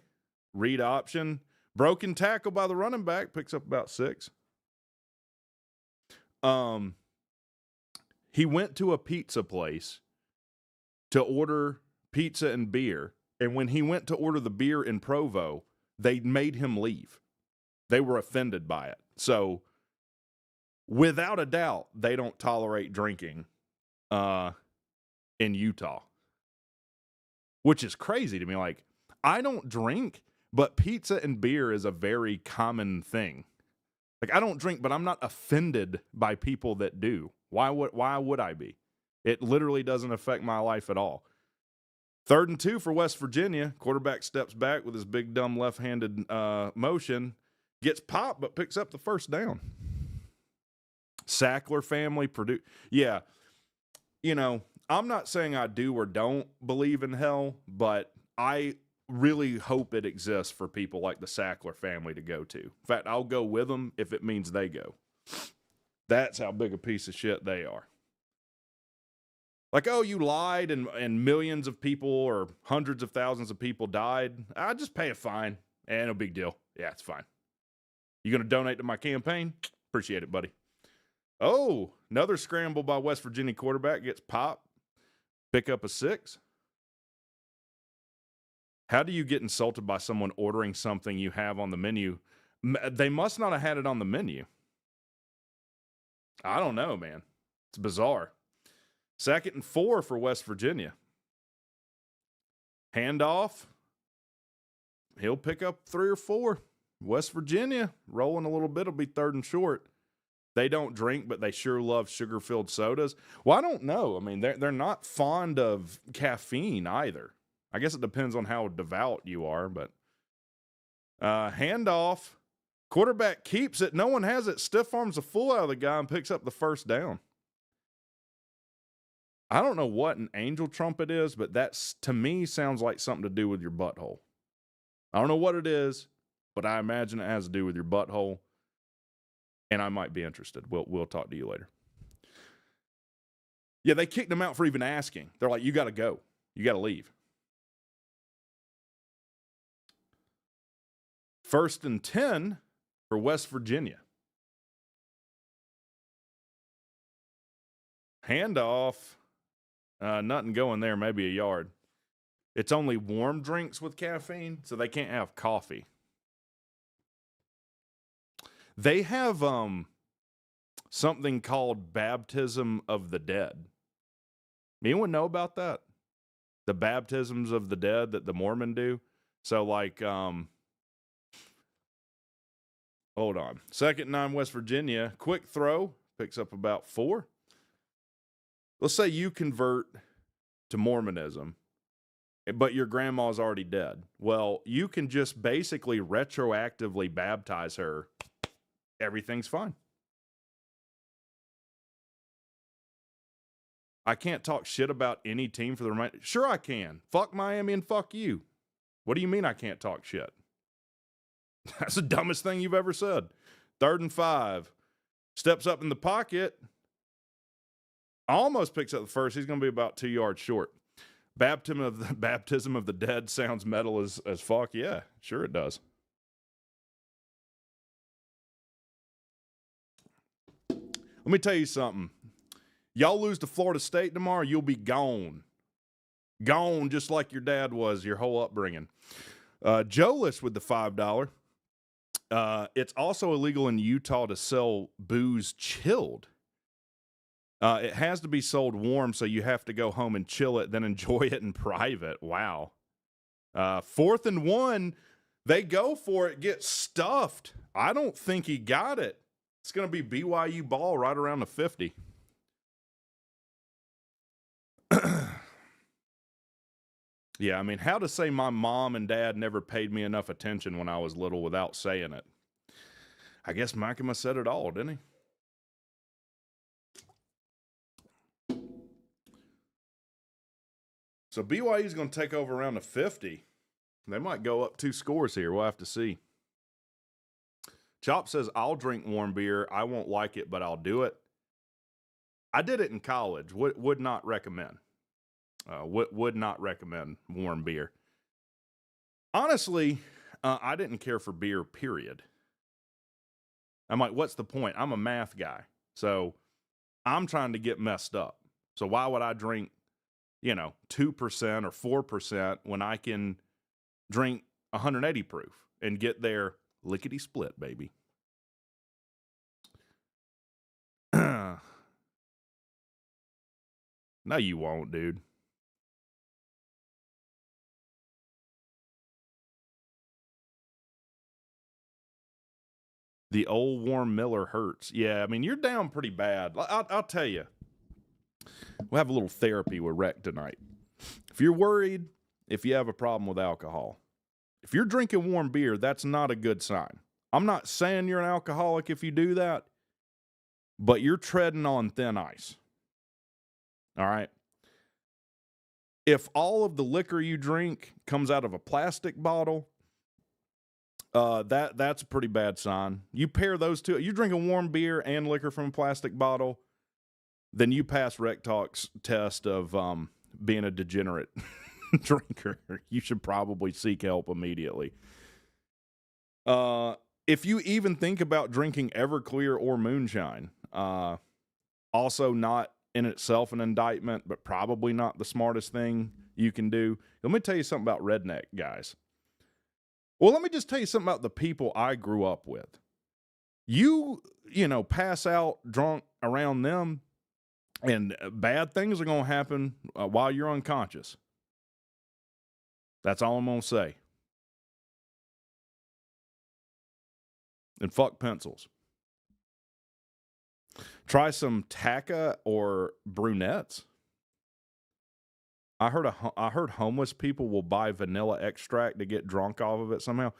Read option. Broken tackle by the running back. Picks up about 6. He went to a pizza place to order pizza and beer. And when he went to order the beer in Provo, they made him leave. They were offended by it. So, without a doubt, they don't tolerate drinking in Utah. Which is crazy to me. Like, I don't drink, but pizza and beer is a very common thing. Like, I don't drink, but I'm not offended by people that do. Why would I be? It literally doesn't affect my life at all. 3rd and 2 for West Virginia. Quarterback steps back with his big, dumb left-handed motion. Gets popped, but picks up the 1st down. Sackler family, Purdue. Yeah, I'm not saying I do or don't believe in hell, but I really hope it exists for people like the Sackler family to go to. In fact, I'll go with them if it means they go. That's how big a piece of shit they are. Like, oh, you lied and millions of people or hundreds of thousands of people died. I just pay a fine. No big deal. Yeah, it's fine. You going to donate to my campaign? Appreciate it, buddy. Oh, another scramble by West Virginia quarterback gets popped. Pick up a 6. How do you get insulted by someone ordering something you have on the menu? They must not have had it on the menu. I don't know, man. It's bizarre. 2nd and 4 for West Virginia. Handoff. He'll pick up 3 or 4. West Virginia rolling a little bit. It'll be 3rd and short. They don't drink, but they sure love sugar-filled sodas. Well, I don't know. I mean, they're not fond of caffeine either. I guess it depends on how devout you are, but handoff. Quarterback keeps it. No one has it. Stiff arms the fool out of the guy and picks up the 1st down. I don't know what an angel trumpet is, but that's, to me, sounds like something to do with your butthole. I don't know what it is, but I imagine it has to do with your butthole, and I might be interested. We'll talk to you later. Yeah, they kicked him out for even asking. They're like, you got to go. You got to leave. 1st and 10 for West Virginia. Handoff. Nothing going there, maybe a yard. It's only warm drinks with caffeine, so they can't have coffee. They have something called baptism of the dead. Anyone know about that? The baptisms of the dead that the Mormon do. So like, hold on. 2nd and 9 West Virginia, quick throw, picks up about 4. Let's say you convert to Mormonism, but your grandma's already dead. Well, you can just basically retroactively baptize her. Everything's fine. I can't talk shit about any team for the remainder. Sure I can. Fuck Miami and fuck you. What do you mean I can't talk shit? That's the dumbest thing you've ever said. 3rd and 5. Steps up in the pocket. Almost picks up the first. He's going to be about 2 yards short. Baptism of the dead sounds metal as fuck. Yeah, sure it does. Let me tell you something. Y'all lose to Florida State tomorrow, you'll be gone. Gone just like your dad was your whole upbringing. Joelus with the $5. It's also illegal in Utah to sell booze chilled. It has to be sold warm, so you have to go home and chill it, then enjoy it in private. Wow. 4th and 1, they go for it, get stuffed. I don't think he got it. It's going to be BYU ball right around the 50. Yeah, I mean, how to say my mom and dad never paid me enough attention when I was little without saying it? I guess Makima said it all, didn't he? So BYU's going to take over around the 50. They might go up 2 scores here. We'll have to see. Chop says, I'll drink warm beer. I won't like it, but I'll do it. I did it in college. Would not recommend. Would not recommend warm beer. Honestly, I didn't care for beer, period. I'm like, what's the point? I'm a math guy. So I'm trying to get messed up. So why would I drink, 2% or 4% when I can drink 180 proof and get there lickety split, baby? No, you won't, dude. The old warm Miller hurts. Yeah, I mean, you're down pretty bad. I'll tell you. We'll have a little therapy with Rec tonight. If you're worried, if you have a problem with alcohol, if you're drinking warm beer, that's not a good sign. I'm not saying you're an alcoholic if you do that, but you're treading on thin ice. All right? If all of the liquor you drink comes out of a plastic bottle, that's a pretty bad sign. You pair those two. You drink a warm beer and liquor from a plastic bottle, then you pass WreckTalk's test of being a degenerate drinker. You should probably seek help immediately. If you even think about drinking Everclear or moonshine, also not in itself an indictment, but probably not the smartest thing you can do. Let me tell you something about redneck guys. Well, let me just tell you something about the people I grew up with. You pass out drunk around them, and bad things are going to happen while you're unconscious. That's all I'm going to say. And fuck pencils. Try some Taka or brunettes. I heard homeless people will buy vanilla extract to get drunk off of it somehow.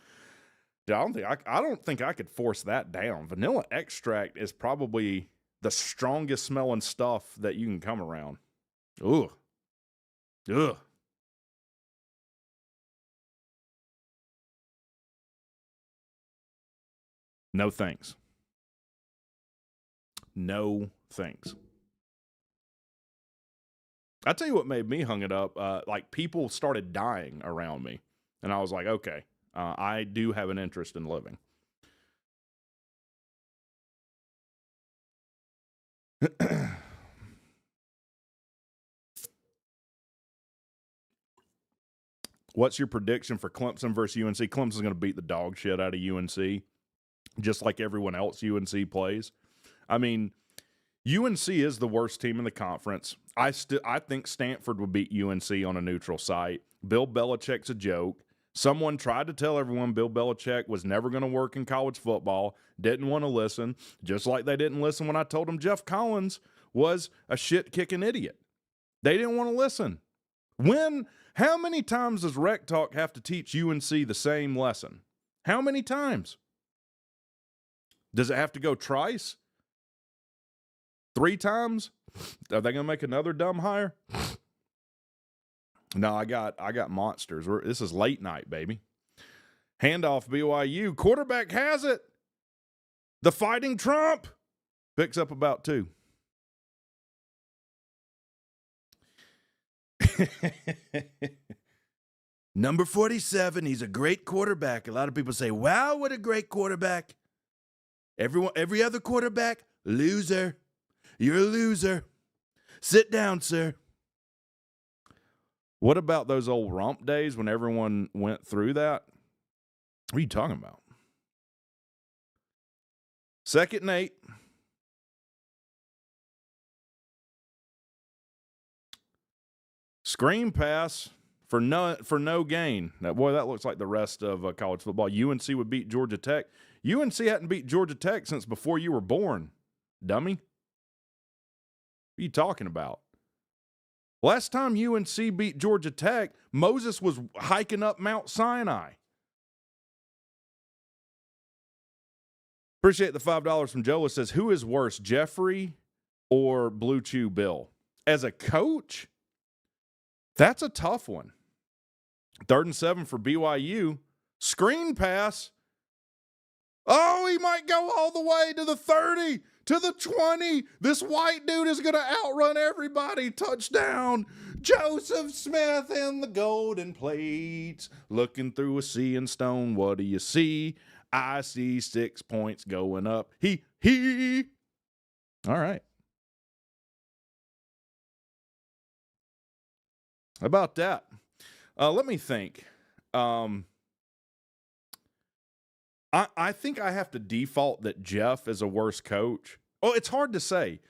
Dude, I don't think I could force that down. Vanilla extract is probably the strongest smelling stuff that you can come around. Ugh. No thanks. No thanks. I tell you what made me hung it up. Like people started dying around me, and I was like, okay, I do have an interest in living. What's your prediction for Clemson versus UNC? Clemson's going to beat the dog shit out of UNC, just like everyone else UNC plays. I mean, UNC is the worst team in the conference. I think Stanford would beat UNC on a neutral site. Bill Belichick's a joke. Someone tried to tell everyone Bill Belichick was never going to work in college football, didn't want to listen, just like they didn't listen when I told them Jeff Collins was a shit-kicking idiot. They didn't want to listen. How many times does WreckTalk have to teach UNC the same lesson? How many times? Does it have to go twice? 3 times? Are they going to make another dumb hire? No, I got monsters. This is late night, baby. Handoff BYU. Quarterback has it. The Fighting Trump picks up about 2. Number 47, he's a great quarterback. A lot of people say, wow, what a great quarterback. Every other quarterback, loser. You're a loser. Sit down, sir. What about those old romp days when everyone went through that? What are you talking about? 2nd and 8. Screen pass for no gain. That looks like the rest of college football. UNC would beat Georgia Tech. UNC hadn't beat Georgia Tech since before you were born, dummy. What are you talking about? Last time UNC beat Georgia Tech, Moses was hiking up Mount Sinai. Appreciate the $5 from Joe. It says, who is worse, Jeffrey or Blue Chew Bill? As a coach, that's a tough one. 3rd and 7 for BYU. Screen pass. Oh, he might go all the way to the 30, to the 20. This white dude is going to outrun everybody. Touchdown. Joseph Smith in the golden plates. Looking through a sea and stone, what do you see? I see 6 points going up. He. All right. How about that? Let me think. I think I have to default that Jeff is a worse coach. Oh, it's hard to say.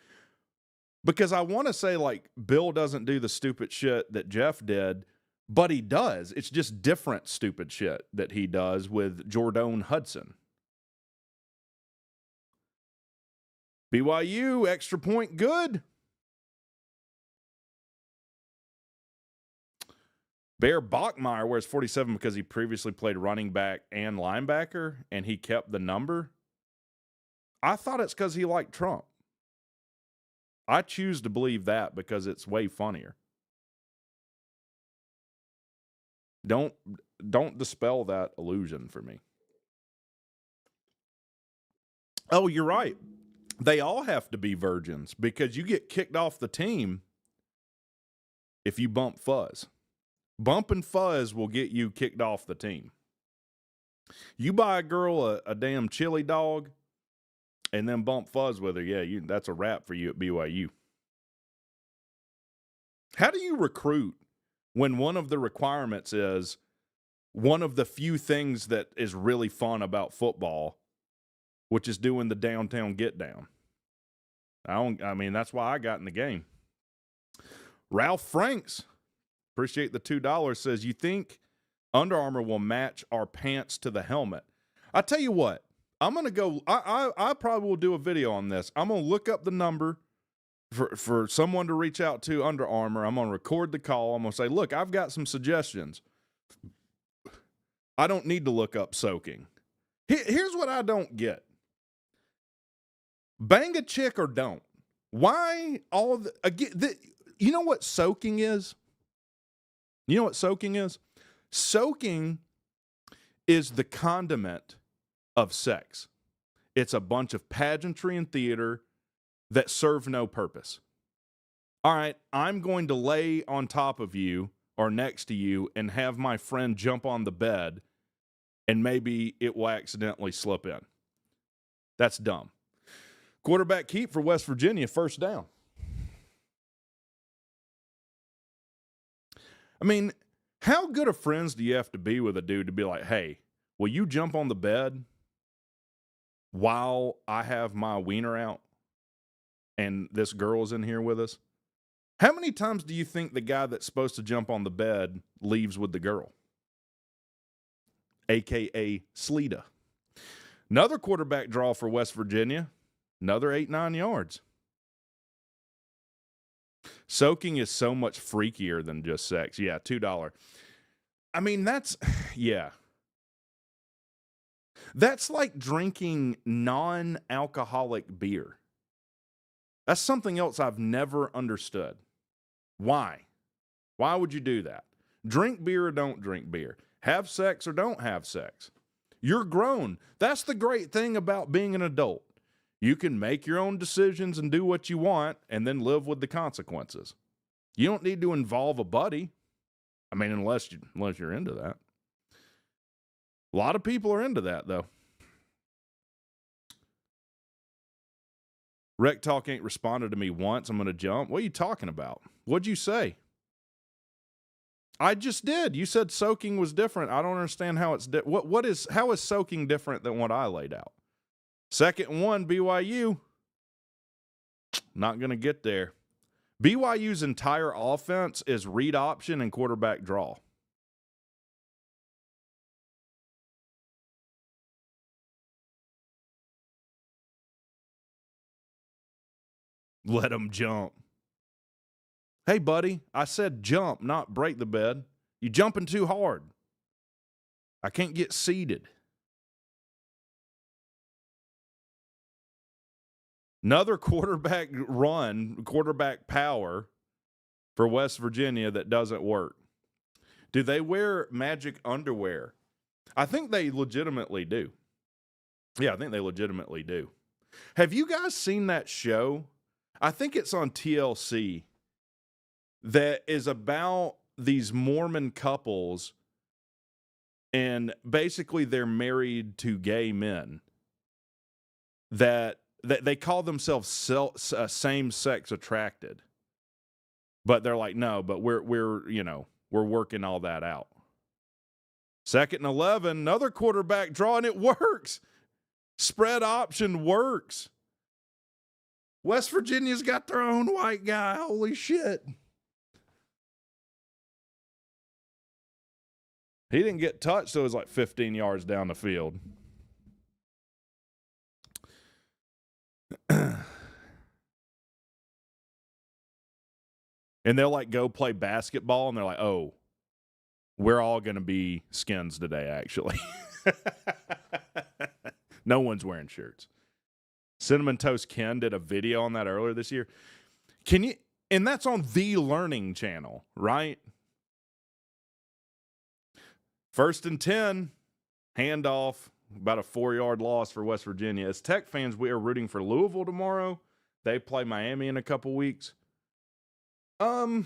Because I want to say, like, Bill doesn't do the stupid shit that Jeff did, but he does. It's just different stupid shit that he does with Jordan Hudson. BYU, extra point, good. Bear Bachmeyer wears 47 because he previously played running back and linebacker, and he kept the number. I thought it's because he liked Trump. I choose to believe that because it's way funnier. Don't dispel that illusion for me. Oh, you're right. They all have to be virgins because you get kicked off the team if you bump fuzz. Bumping fuzz will get you kicked off the team. You buy a girl a damn chili dog and then bump fuzz with her, yeah, that's a wrap for you at BYU. How do you recruit when one of the requirements is one of the few things that is really fun about football, which is doing the downtown get down? I mean, that's why I got in the game. Ralph Franks, appreciate the $2, says, you think Under Armour will match our pants to the helmet? I tell you what, I'm going to go, I probably will do a video on this. I'm going to look up the number for someone to reach out to Under Armour. I'm going to record the call. I'm going to say, look, I've got some suggestions. I don't need to look up soaking. Here's what I don't get. Bang a chick or don't. Why all you know what soaking is? You know what soaking is? Soaking is the condiment of sex. It's a bunch of pageantry and theater that serve no purpose. All right, I'm going to lay on top of you or next to you and have my friend jump on the bed and maybe it will accidentally slip in. That's dumb. Quarterback keep for West Virginia, 1st down. I mean, How good of friends do you have to be with a dude to be like, hey, will you jump on the bed while I have my wiener out and this girl's in here with us? How many times do you think the guy that's supposed to jump on the bed leaves with the girl? AKA Sleeta. Another quarterback draw for West Virginia. Another 8-9 yards. Soaking is so much freakier than just sex. Yeah, $2. I mean, that's like drinking non-alcoholic beer. That's something else I've never understood. Why? Why would you do that? Drink beer or don't drink beer. Have sex or don't have sex. You're grown. That's the great thing about being an adult. You can make your own decisions and do what you want and then live with the consequences. You don't need to involve a buddy. I mean, unless you're into that. A lot of people are into that, though. WreckTalk ain't responded to me once. I'm going to jump. What are you talking about? What'd you say? I just did. You said soaking was different. I don't understand how it's how is soaking different than what I laid out? Second and 1, BYU. Not going to get there. BYU's entire offense is read option and quarterback draw. Let them jump. Hey, buddy, I said jump, not break the bed. You jumping too hard. I can't get seated. Another quarterback run, quarterback power for West Virginia that doesn't work. Do they wear magic underwear? I think they legitimately do. Yeah, I think they legitimately do. Have you guys seen that show? I think it's on TLC. That is about these Mormon couples, and basically they're married to gay men that they call themselves same-sex attracted, but they're like, no, but we're working all that out. Second and 11, another quarterback draw, and it works. Spread option works. West Virginia's got their own white guy. Holy shit. He didn't get touched, so it was like 15 yards down the field. And they'll like go play basketball, and they're like, oh, we're all going to be skins today, actually. No one's wearing shirts. Cinnamon Toast Ken did a video on that earlier this year. And that's on the Learning Channel, right? First and 10, handoff, about a 4-yard loss for West Virginia. As Tech fans, we are rooting for Louisville tomorrow. They play Miami in a couple weeks. I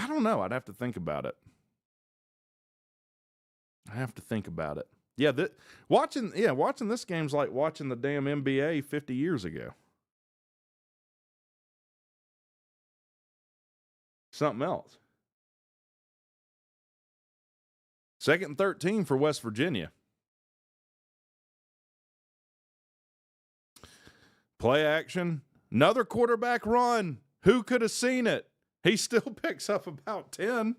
don't know. I'd have to think about it. Yeah, watching this game's like watching the damn NBA 50 years ago. Something else. Second and 13 for West Virginia. Play action. Another quarterback run. Who could have seen it? He still picks up about 10.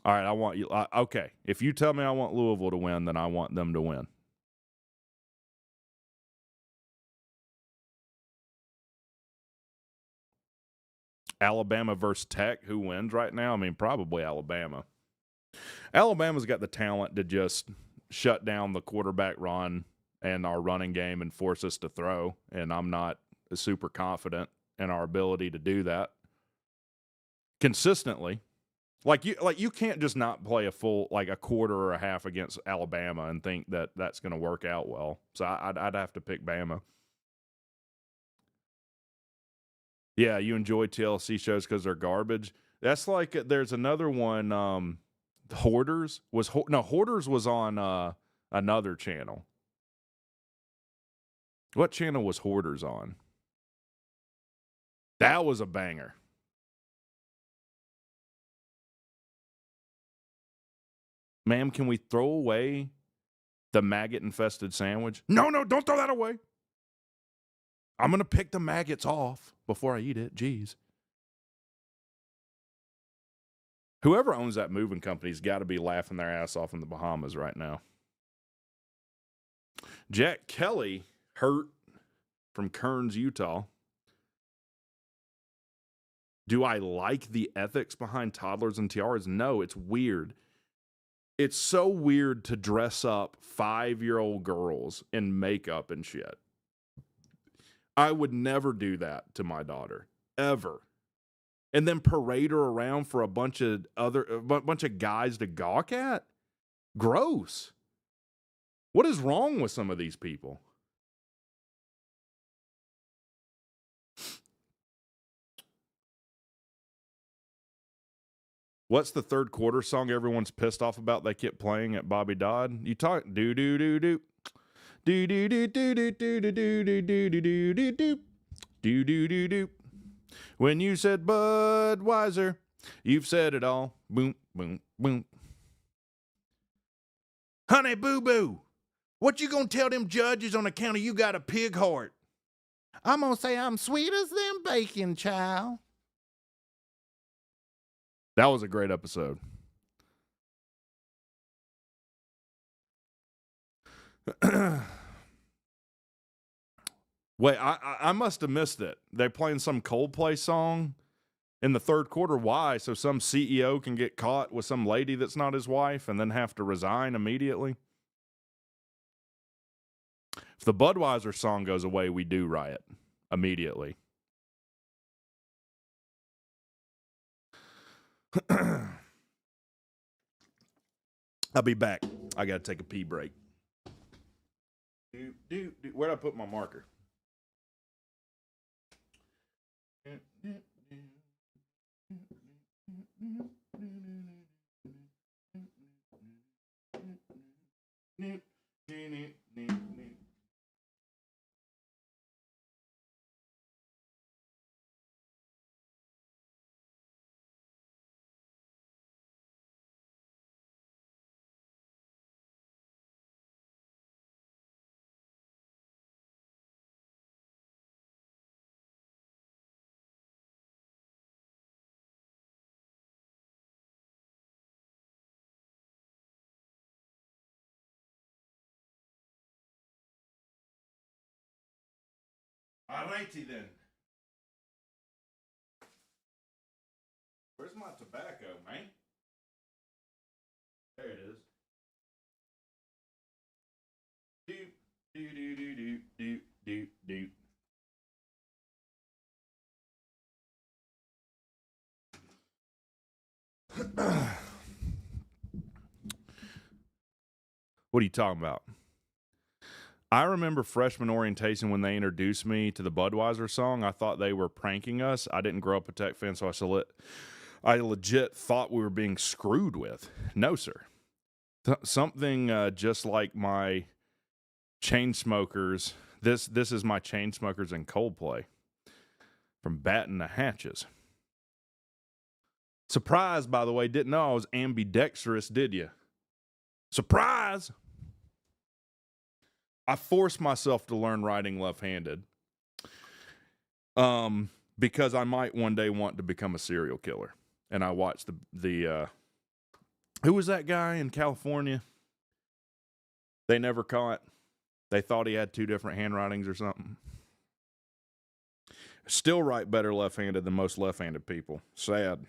All right, I want you. Okay, if you tell me I want Louisville to win, then I want them to win. Alabama versus Tech, who wins right now? I mean, probably Alabama. Alabama's got the talent to just shut down the quarterback run and our running game and force us to throw, and I'm not super confident in our ability to do that consistently. Like you can't just not play a full, like a quarter or a half against Alabama and think that that's going to work out well. So I'd have to pick Bama. Yeah, you enjoy TLC shows because they're garbage. That's like there's another one. Hoarders was on another channel. What channel was Hoarders on? That was a banger. Ma'am, can we throw away the maggot-infested sandwich? No, don't throw that away. I'm going to pick the maggots off before I eat it. Jeez. Whoever owns that moving company's got to be laughing their ass off in the Bahamas right now. Jack Kelly hurt from Kearns, Utah. Do I like the ethics behind toddlers and tiaras? No, it's weird. It's so weird to dress up 5-year-old girls in makeup and shit. I would never do that to my daughter, ever. And then parade her around for a bunch of guys to gawk at? Gross. What is wrong with some of these people? What's the third quarter song everyone's pissed off about they kept playing at Bobby Dodd? You talk do do do do. Do do do do do do do do do do do do do do do do do. When you said Budweiser, you've said it all. Boom, boom, boom. Honey Boo Boo, what you gonna tell them judges on account of you got a pig heart? I'm gonna say I'm sweet as them bacon, child. That was a great episode. Wait, I must have missed it. They playing some Coldplay song in the third quarter. Why? So some CEO can get caught with some lady that's not his wife and then have to resign immediately? If the Budweiser song goes away, we do riot immediately. I'll be back. I got to take a pee break. Where'd I put my marker? Alrighty then. Where's my tobacco, man? There it is. Doop, doop, doop, doop, doop, doop, doop. What are you talking about? I remember freshman orientation when they introduced me to the Budweiser song. I thought they were pranking us. I didn't grow up a Tech fan, so I legit thought we were being screwed with. No, sir. Something just like my Chainsmokers. This is my Chainsmokers and Coldplay from Batting the Hatches. Surprise, by the way. Didn't know I was ambidextrous, did you? Surprise! I forced myself to learn writing left-handed because I might one day want to become a serial killer. And I watched the who was that guy in California? They never caught. They thought he had 2 different handwritings or something. Still write better left-handed than most left-handed people. Sad.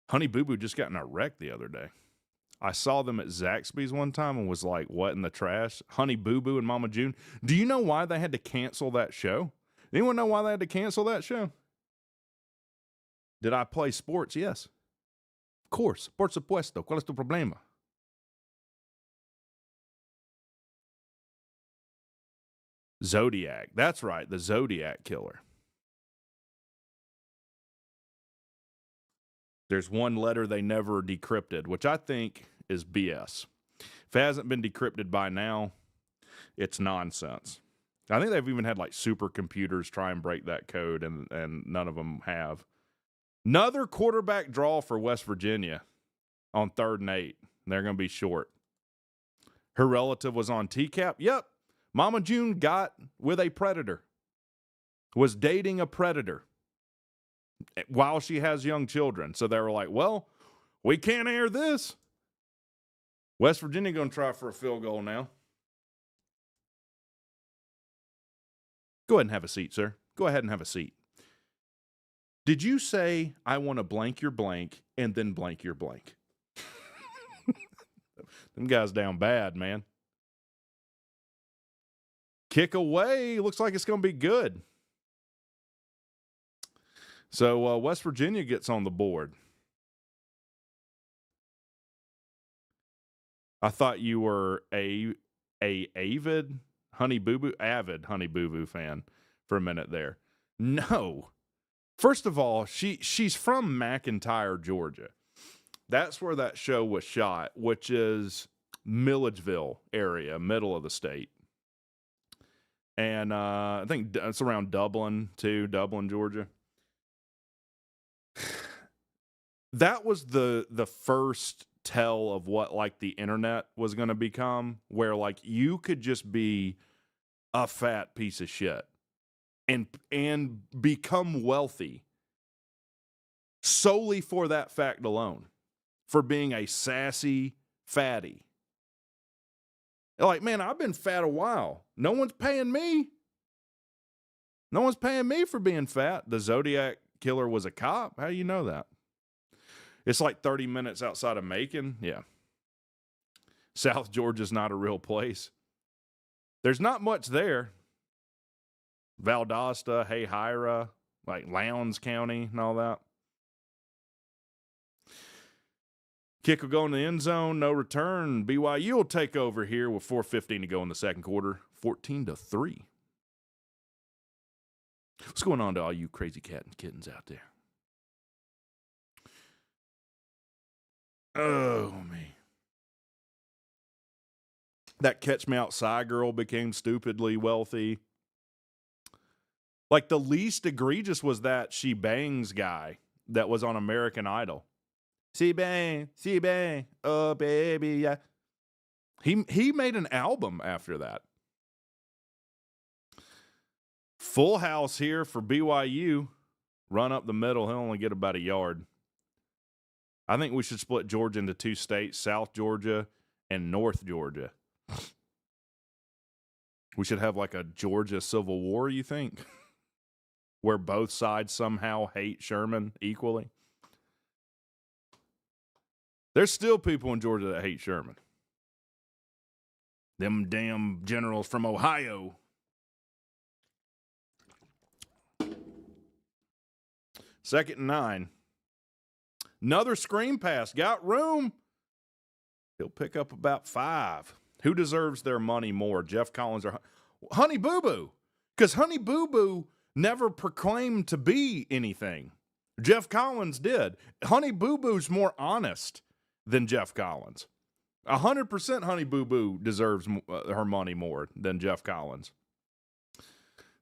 Honey Boo Boo just got in a wreck the other day. I saw them at Zaxby's one time and was like, what in the trash? Honey Boo Boo and Mama June. Do you know why they had to cancel that show? Anyone know why they had to cancel that show? Did I play sports? Yes. Of course. Por supuesto. ¿Cuál es tu problema? Zodiac. That's right. The Zodiac Killer. There's one letter they never decrypted, which I think is BS. If it hasn't been decrypted by now, it's nonsense. I think they've even had like supercomputers try and break that code, and none of them have. Another quarterback draw for West Virginia on 3rd and 8. They're going to be short. Her relative was on TCAP. Yep. Mama June got with a predator. Was dating a predator while she has young children. So they were like, well, we can't air this. West Virginia going to try for a field goal now. Go ahead and have a seat, sir. Go ahead and have a seat. Did you say I want to blank your blank and then blank your blank? Them guys down bad, man. Kick away. Looks like it's going to be good. So West Virginia gets on the board. I thought you were a avid Honey Boo Boo fan for a minute there. No. First of all, she's from McIntyre, Georgia. That's where that show was shot, which is Milledgeville area, middle of the state. And I think it's around Dublin, too, Dublin, Georgia. That was the first tell of what, like, the internet was going to become, where, like, you could just be a fat piece of shit and become wealthy solely for that fact alone, for being a sassy fatty. Like, man, I've been fat a while. No one's paying me. No one's paying me for being fat. The Zodiac Killer was a cop. How do you know that? It's like 30 minutes outside of Macon. Yeah. South Georgia's not a real place. There's not much there. Valdosta, Hayhira, like Lowndes County and all that. Kick will go in the end zone, no return. BYU will take over here with 4:15 to go in the second quarter, 14-3. What's going on to all you crazy cat and kittens out there? Oh, man. That Catch Me Outside girl became stupidly wealthy. Like, the least egregious was that She Bangs guy that was on American Idol. She bang, oh baby, yeah. He made an album after that. Full house here for BYU. Run up the middle, he'll only get about a yard. I think we should split Georgia into 2 states, South Georgia and North Georgia. We should have like a Georgia Civil War, you think? Where both sides somehow hate Sherman equally. There's still people in Georgia that hate Sherman. Them damn generals from Ohio. Second and 9. Another screen pass. Got room. He'll pick up about 5. Who deserves their money more, Jeff Collins or Honey Boo Boo? Because Honey Boo Boo never proclaimed to be anything. Jeff Collins did. Honey Boo Boo's more honest than Jeff Collins. 100% Honey Boo Boo deserves her money more than Jeff Collins.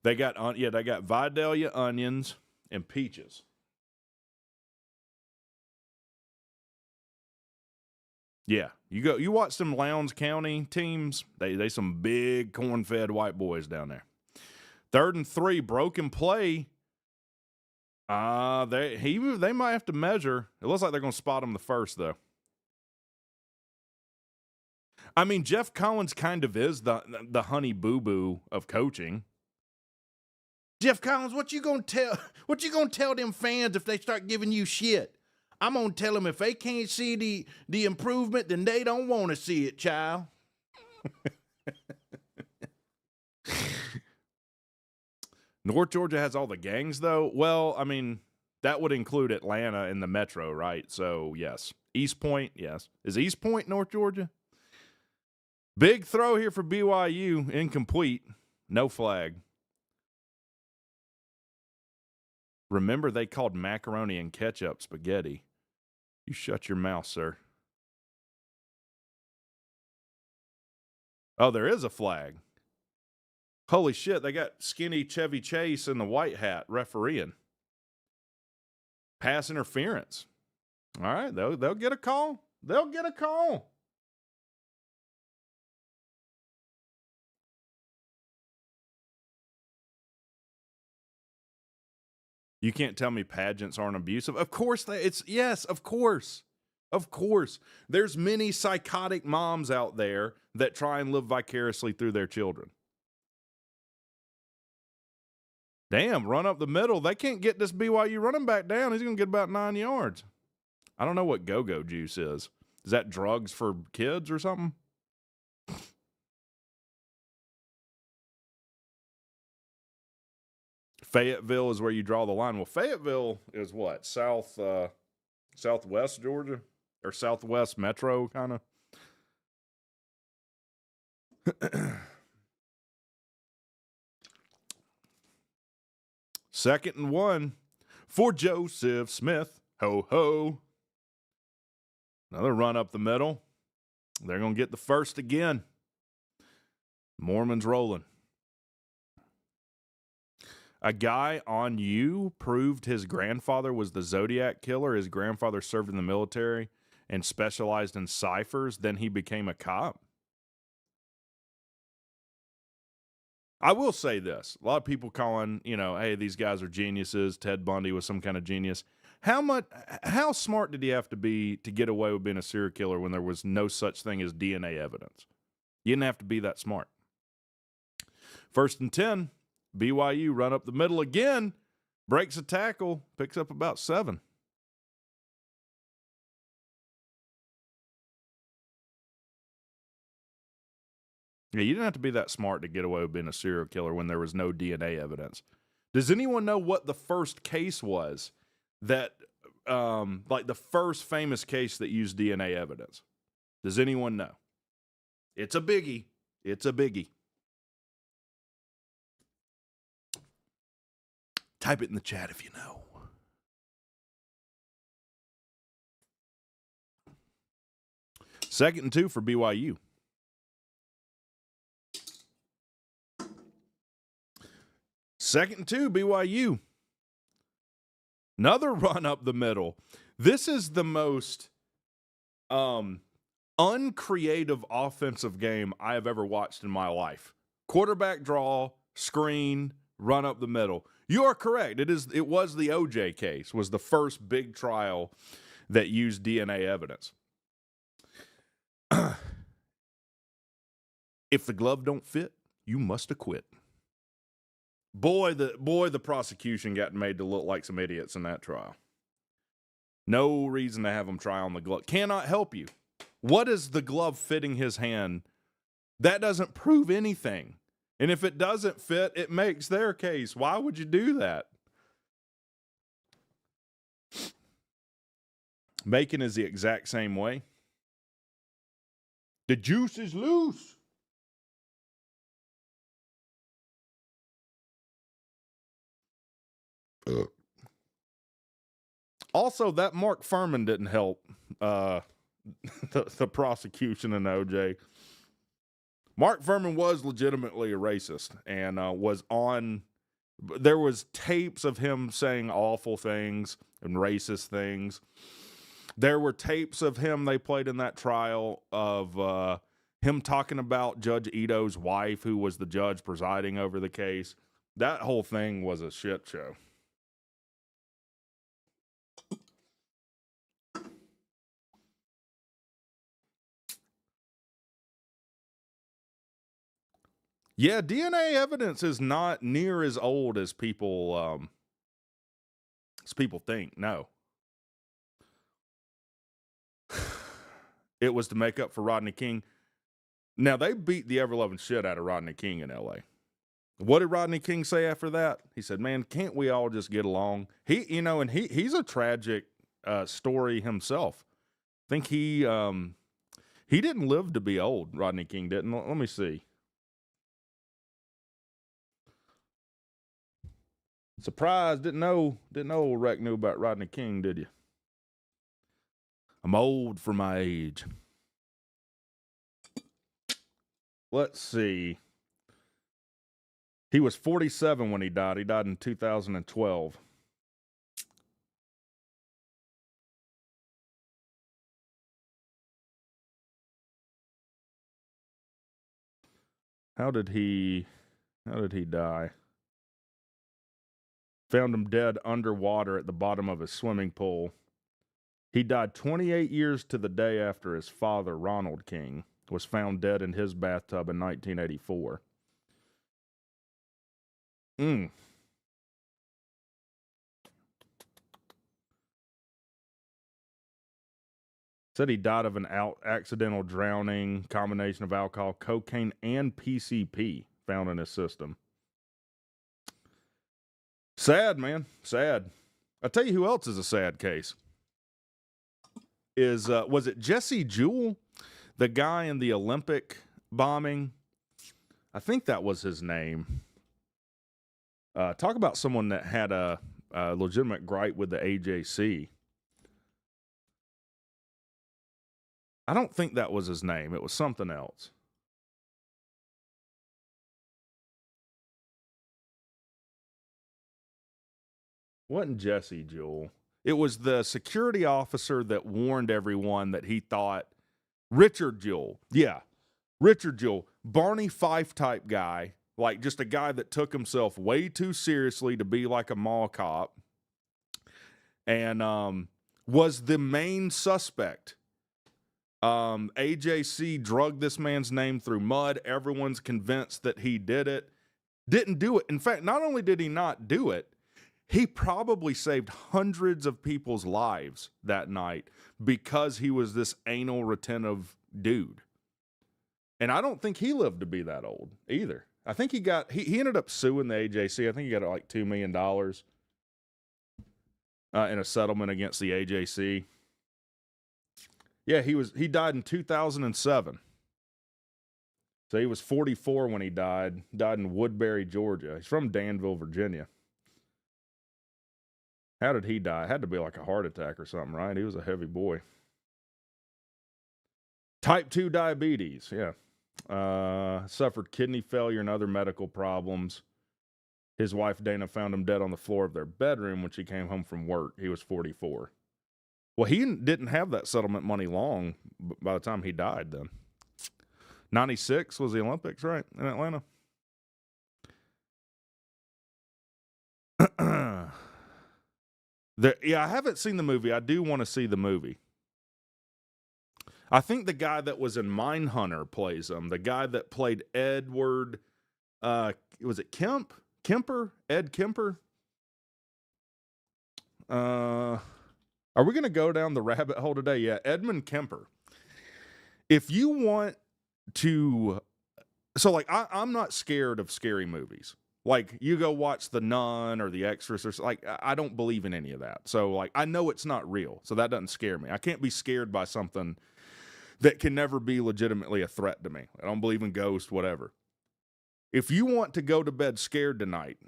They got Vidalia onions and peaches. Yeah, you watch some Lowndes County teams. They some big corn-fed white boys down there. 3rd and 3, broken play. They might have to measure. It looks like they're going to spot him the first though. I mean, Jeff Collins kind of is the Honey Boo Boo of coaching. Jeff Collins, what you gonna tell them fans if they start giving you shit? I'm gonna tell them if they can't see the improvement, then they don't want to see it, child. North Georgia has all the gangs, though. Well, I mean, that would include Atlanta in the metro, right? So, yes. East Point, yes. Is East Point North Georgia? Big throw here for BYU. Incomplete. No flag. Remember, they called macaroni and ketchup spaghetti. You shut your mouth, sir. Oh, there is a flag. Holy shit, they got skinny Chevy Chase in the white hat refereeing. Pass interference. All right, they'll get a call. They'll get a call. You can't tell me pageants aren't abusive. Of course yes, of course. Of course. There's many psychotic moms out there that try and live vicariously through their children. Damn, run up the middle. They can't get this BYU running back down. He's going to get about 9 yards. I don't know what go-go juice is. Is that drugs for kids or something? Fayetteville is where you draw the line. Well, Fayetteville is what? Southwest Georgia? Or Southwest Metro, kind of? 2nd and 1 for Joseph Smith. Ho, ho. Another run up the middle. They're going to get the first again. Mormon's rolling. A guy on you proved his grandfather was the Zodiac killer. His grandfather served in the military and specialized in ciphers. Then he became a cop. I will say this. A lot of people calling, hey, these guys are geniuses. Ted Bundy was some kind of genius. How smart did he have to be to get away with being a serial killer when there was no such thing as DNA evidence? You didn't have to be that smart. 1st and 10, BYU run up the middle again, breaks a tackle, picks up about 7. Yeah, you didn't have to be that smart to get away with being a serial killer when there was no DNA evidence. Does anyone know what the first case was that, like the first famous case that used DNA evidence? Does anyone know? It's a biggie. It's a biggie. Type it in the chat if you know. Second and 2 for BYU. Second and 2, BYU. Another run up the middle. This is the most uncreative offensive game I have ever watched in my life. Quarterback draw, screen, run up the middle. You are correct. It was the OJ case, was the first big trial that used DNA evidence. If the glove don't fit, you must acquit. Boy, the prosecution got made to look like some idiots in that trial. No reason to have them try on the glove. Cannot help you. What is the glove fitting his hand? That doesn't prove anything. And if it doesn't fit, it makes their case. Why would you do that? Bacon is the exact same way. The juice is loose. Also, that Mark Furman didn't help the prosecution in OJ. Mark Furman was legitimately a racist and there was tapes of him saying awful things and racist things. There were tapes of him they played in that trial of him talking about Judge Ito's wife, who was the judge presiding over the case. That whole thing was a shit show. Yeah, DNA evidence is not near as old as people think. No. It was to make up for Rodney King. Now, they beat the ever-loving shit out of Rodney King in L.A. What did Rodney King say after that? He said, man, can't we all just get along? He's a tragic story himself. I think he didn't live to be old, Rodney King didn't. Let me see. Surprised, didn't know old Wreck knew about Rodney King, did you? I'm old for my age. Let's see. He was 47 when he died. He died in 2012. How did he die? Found him dead underwater at the bottom of his swimming pool. He died 28 years to the day after his father, Ronald King, was found dead in his bathtub in 1984. Said he died of an accidental drowning, combination of alcohol, cocaine, and PCP found in his system. Sad, man. Sad. I'll tell you who else is a sad case. Was it Jesse Jewell, the guy in the Olympic bombing? I think that was his name. Talk about someone that had a legitimate gripe with the AJC. I don't think that was his name. It was something else. Wasn't Jesse Jewell. It was the security officer that warned everyone that he thought Richard Jewell. Yeah, Richard Jewell. Barney Fife type guy. Like just a guy that took himself way too seriously to be like a mall cop. And was the main suspect. AJC drugged this man's name through mud. Everyone's convinced that he did it. Didn't do it. In fact, not only did he not do it, he probably saved hundreds of people's lives that night because he was this anal retentive dude. And I don't think he lived to be that old either. I think he ended up suing the AJC. I think he got like $2 million in a settlement against the AJC. Yeah, he died in 2007. So he was 44 when he died. Died in Woodbury, Georgia. He's from Danville, Virginia. How did he die? It had to be like a heart attack or something, right? He was a heavy boy. Type 2 diabetes, yeah. Suffered kidney failure and other medical problems. His wife, Dana, found him dead on the floor of their bedroom when she came home from work. He was 44. Well, he didn't have that settlement money long by the time he died then. 96 was the Olympics, right, in Atlanta? Yeah, I haven't seen the movie. I do want to see the movie. I think the guy that was in Mindhunter plays him. The guy that played Edward, was it Kemper? Ed Kemper? Are we going to go down the rabbit hole today? Yeah, Edmund Kemper. If you want to... So, like, I'm not scared of scary movies. Like, you go watch The Nun or The Exorcist, or like, I don't believe in any of that. So, like, I know it's not real, so that doesn't scare me. I can't be scared by something that can never be legitimately a threat to me. I don't believe in ghosts, whatever. If you want to go to bed scared tonight,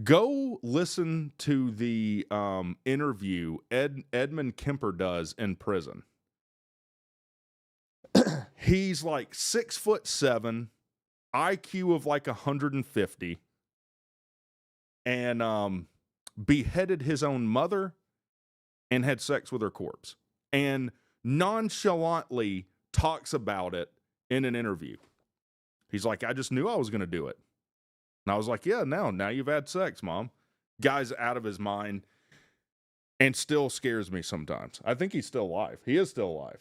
go listen to the interview Edmund Kemper does in prison. He's like 6'7", IQ of like 150, and beheaded his own mother and had sex with her corpse, and nonchalantly talks about it in an interview. He's like, I just knew I was going to do it. And I was like, yeah, now you've had sex, Mom. Guy's out of his mind and still scares me sometimes. I think he's still alive. He is still alive.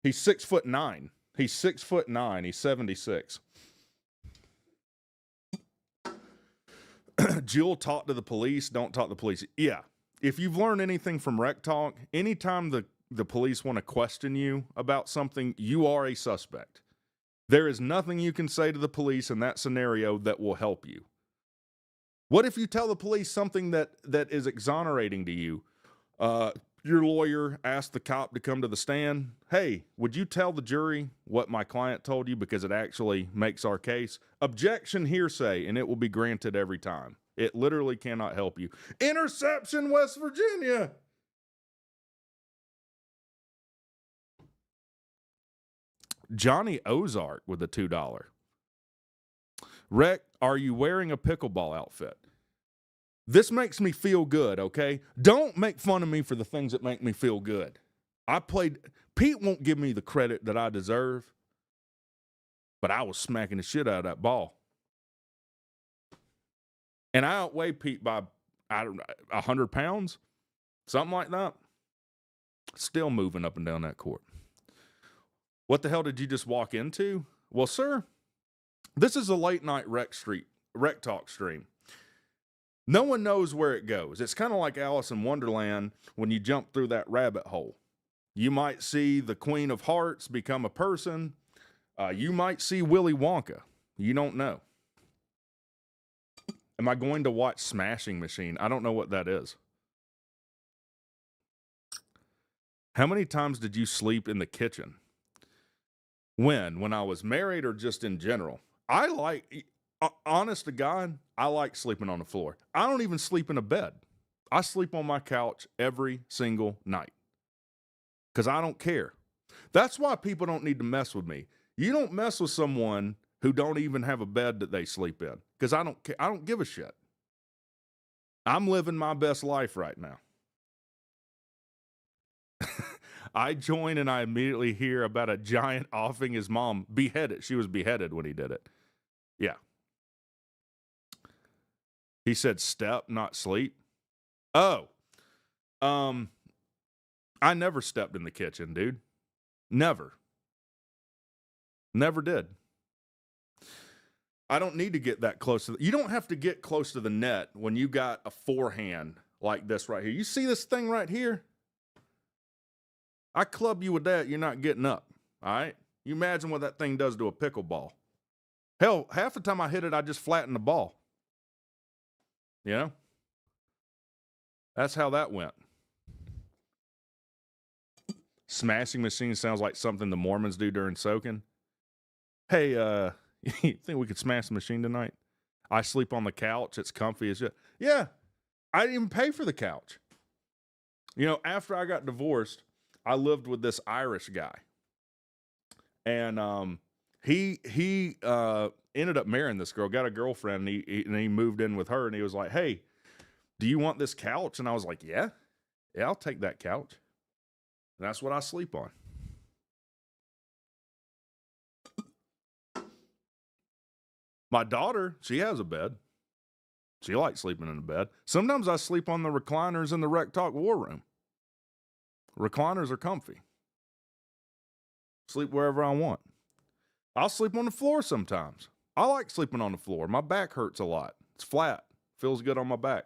He's 6'9". He's 6'9". He's 76. Jill, talk to the police. Don't talk to the police. Yeah. If you've learned anything from WreckTalk, anytime the police want to question you about something, you are a suspect. There is nothing you can say to the police in that scenario that will help you. What if you tell the police something that is exonerating to you? Your lawyer asked the cop to come to the stand. Hey, would you tell the jury what my client told you because it actually makes our case? Objection, hearsay, and it will be granted every time. It literally cannot help you. Interception, West Virginia. Johnny Ozark with a $2. Rec, are you wearing a pickleball outfit? This makes me feel good, okay? Don't make fun of me for the things that make me feel good. Pete won't give me the credit that I deserve, but I was smacking the shit out of that ball. And I outweigh Pete by, I don't know, 100 pounds, something like that. Still moving up and down that court. What the hell did you just walk into? Well, sir, this is a late night WreckTalk stream. No one knows where it goes. It's kind of like Alice in Wonderland when you jump through that rabbit hole. You might see the Queen of Hearts become a person. You might see Willy Wonka. You don't know. Am I going to watch Smashing Machine? I don't know what that is. How many times did you sleep in the kitchen? When I was married or just in general? I like, honest to God, I like sleeping on the floor. I don't even sleep in a bed. I sleep on my couch every single night because I don't care. That's why people don't need to mess with me. You don't mess with someone who don't even have a bed that they sleep in because I don't care. I don't give a shit. I'm living my best life right now. I join and I immediately hear about a giant offing his mom beheaded. She was beheaded when he did it. Yeah. He said step, not sleep. Oh. I never stepped in the kitchen, dude. Never. Never did. I don't need to get that close to you don't have to get close to the net when you got a forehand like this right here. You see this thing right here? I club you with that, you're not getting up. All right? You imagine what that thing does to a pickleball. Hell, half the time I hit it, I just flatten the ball. You know? That's how that went. Smashing Machine sounds like something the Mormons do during soaking. Hey, you think we could smash the machine tonight? I sleep on the couch. It's comfy as shit. Yeah, I didn't even pay for the couch. You know, after I got divorced, I lived with this Irish guy. And he ended up marrying this girl, got a girlfriend, and he moved in with her, and he was like, hey, do you want this couch? And I was like, yeah, I'll take that couch. And that's what I sleep on. My daughter, she has a bed. She likes sleeping in the bed. Sometimes I sleep on the recliners in the WreckTalk war room. Recliners are comfy. Sleep wherever I want. I'll sleep on the floor sometimes. I like sleeping on the floor. My back hurts a lot. It's flat. Feels good on my back.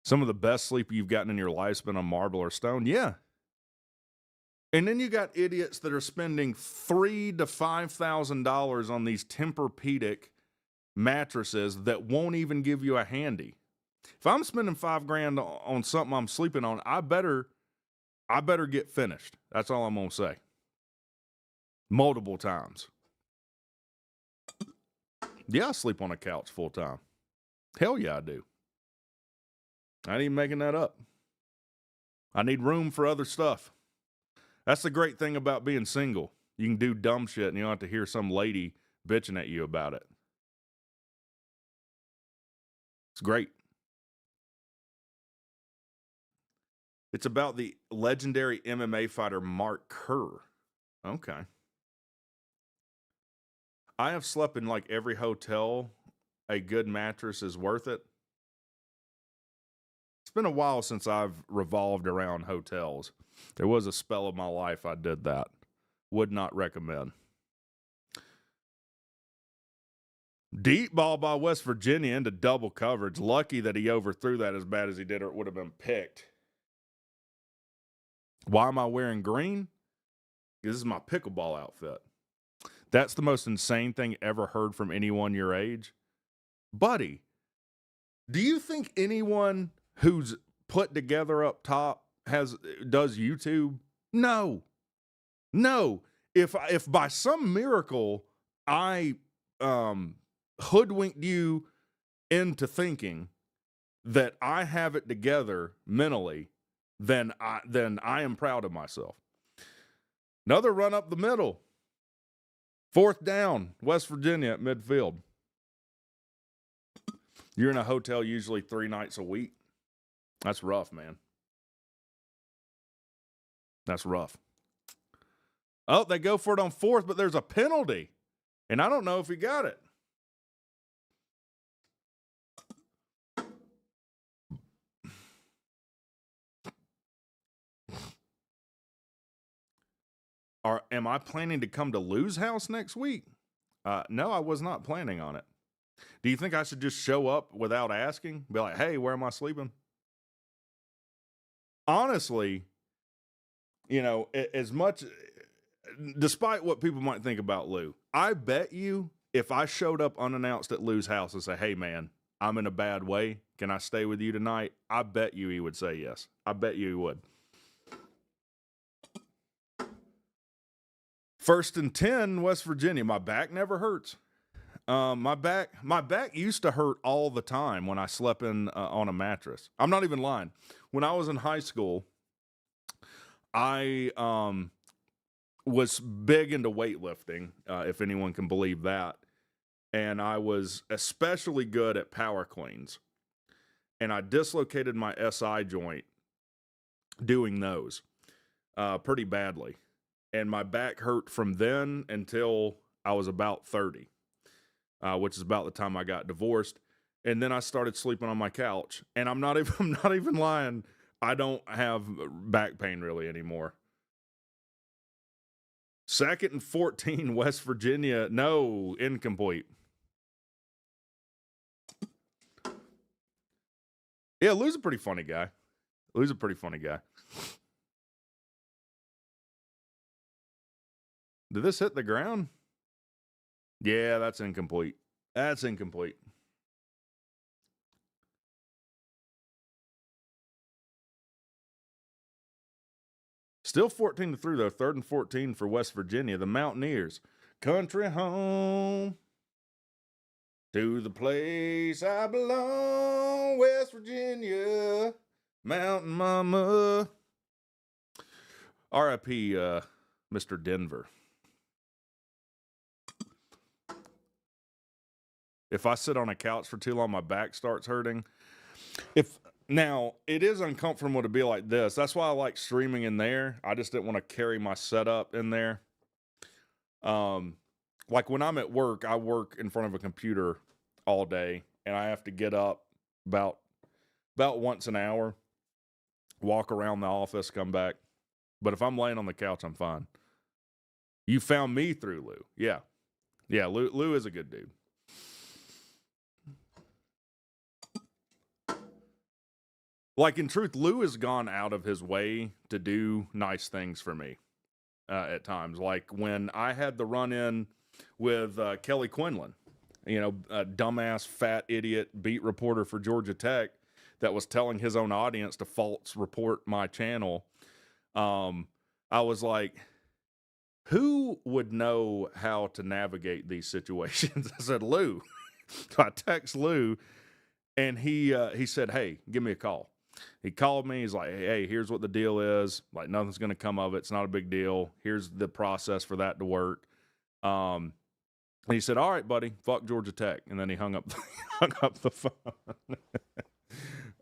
Some of the best sleep you've gotten in your life's been on marble or stone. Yeah. And then you got idiots that are spending $3,000 to $5,000 on these Tempur-Pedic mattresses that won't even give you a handy. If I'm spending $5,000 on something I'm sleeping on, I better get finished. That's all I'm gonna say. Multiple times. Yeah, I sleep on a couch full time. Hell yeah, I do. I ain't even making that up. I need room for other stuff. That's the great thing about being single. You can do dumb shit and you don't have to hear some lady bitching at you about it. It's great. It's about the legendary MMA fighter Mark Kerr. Okay. I have slept in like every hotel. A good mattress is worth it. It's been a while since I've revolved around hotels. There was a spell of my life I did that. Would not recommend. Deep ball by West Virginia into double coverage. Lucky that he overthrew that as bad as he did, or it would have been picked. Why am I wearing green? Because this is my pickleball outfit. That's the most insane thing ever heard from anyone your age. Buddy, do you think anyone who's put together up top does YouTube? No. If by some miracle I hoodwinked you into thinking that I have it together mentally, then I am proud of myself. Another run up the middle. 4th down, West Virginia at midfield. You're in a hotel usually 3 nights a week. That's rough, man. That's rough. Oh, they go for it on fourth, but there's a penalty. And I don't know if he got it. Am I planning to come to Lou's house next week? No, I was not planning on it. Do you think I should just show up without asking? Be like, hey, where am I sleeping? Honestly, you know, as much, despite what people might think about Lou, I bet you if I showed up unannounced at Lou's house and say, hey, man, I'm in a bad way. Can I stay with you tonight? I bet you he would say yes. I bet you he would. 1st and 10, West Virginia. My back never hurts. My back used to hurt all the time when I slept on a mattress. I'm not even lying. When I was in high school, I was big into weightlifting, if anyone can believe that. And I was especially good at power cleans. And I dislocated my SI joint doing those pretty badly. And my back hurt from then until I was about 30. Which is about the time I got divorced. And then I started sleeping on my couch. And I'm not even lying. I don't have back pain really anymore. 2nd and 14, West Virginia. No, incomplete. Yeah, Lou's a pretty funny guy. Did this hit the ground? Yeah, that's incomplete. Still 14-3 though. 3rd and 14 for West Virginia. The Mountaineers. Country home to the place I belong, West Virginia, Mountain Mama. R.I.P. Mr. Denver. If I sit on a couch for too long, my back starts hurting. Now, it is uncomfortable to be like this. That's why I like streaming in there. I just didn't want to carry my setup in there. Like when I'm at work, I work in front of a computer all day, and I have to get up about once an hour, walk around the office, come back. But if I'm laying on the couch, I'm fine. You found me through Lou. Yeah. Yeah, Lou is a good dude. Like, in truth, Lou has gone out of his way to do nice things for me at times. Like when I had the run-in with Kelly Quinlan, you know, a dumbass, fat, idiot beat reporter for Georgia Tech that was telling his own audience to false report my channel. I was like, who would know how to navigate these situations? I said, Lou. So I text Lou, and he said, hey, give me a call. He called me. He's like, hey, here's what the deal is. Like, nothing's going to come of it. It's not a big deal. Here's the process for that to work. And he said, all right, buddy, fuck Georgia Tech. And then he hung up the phone.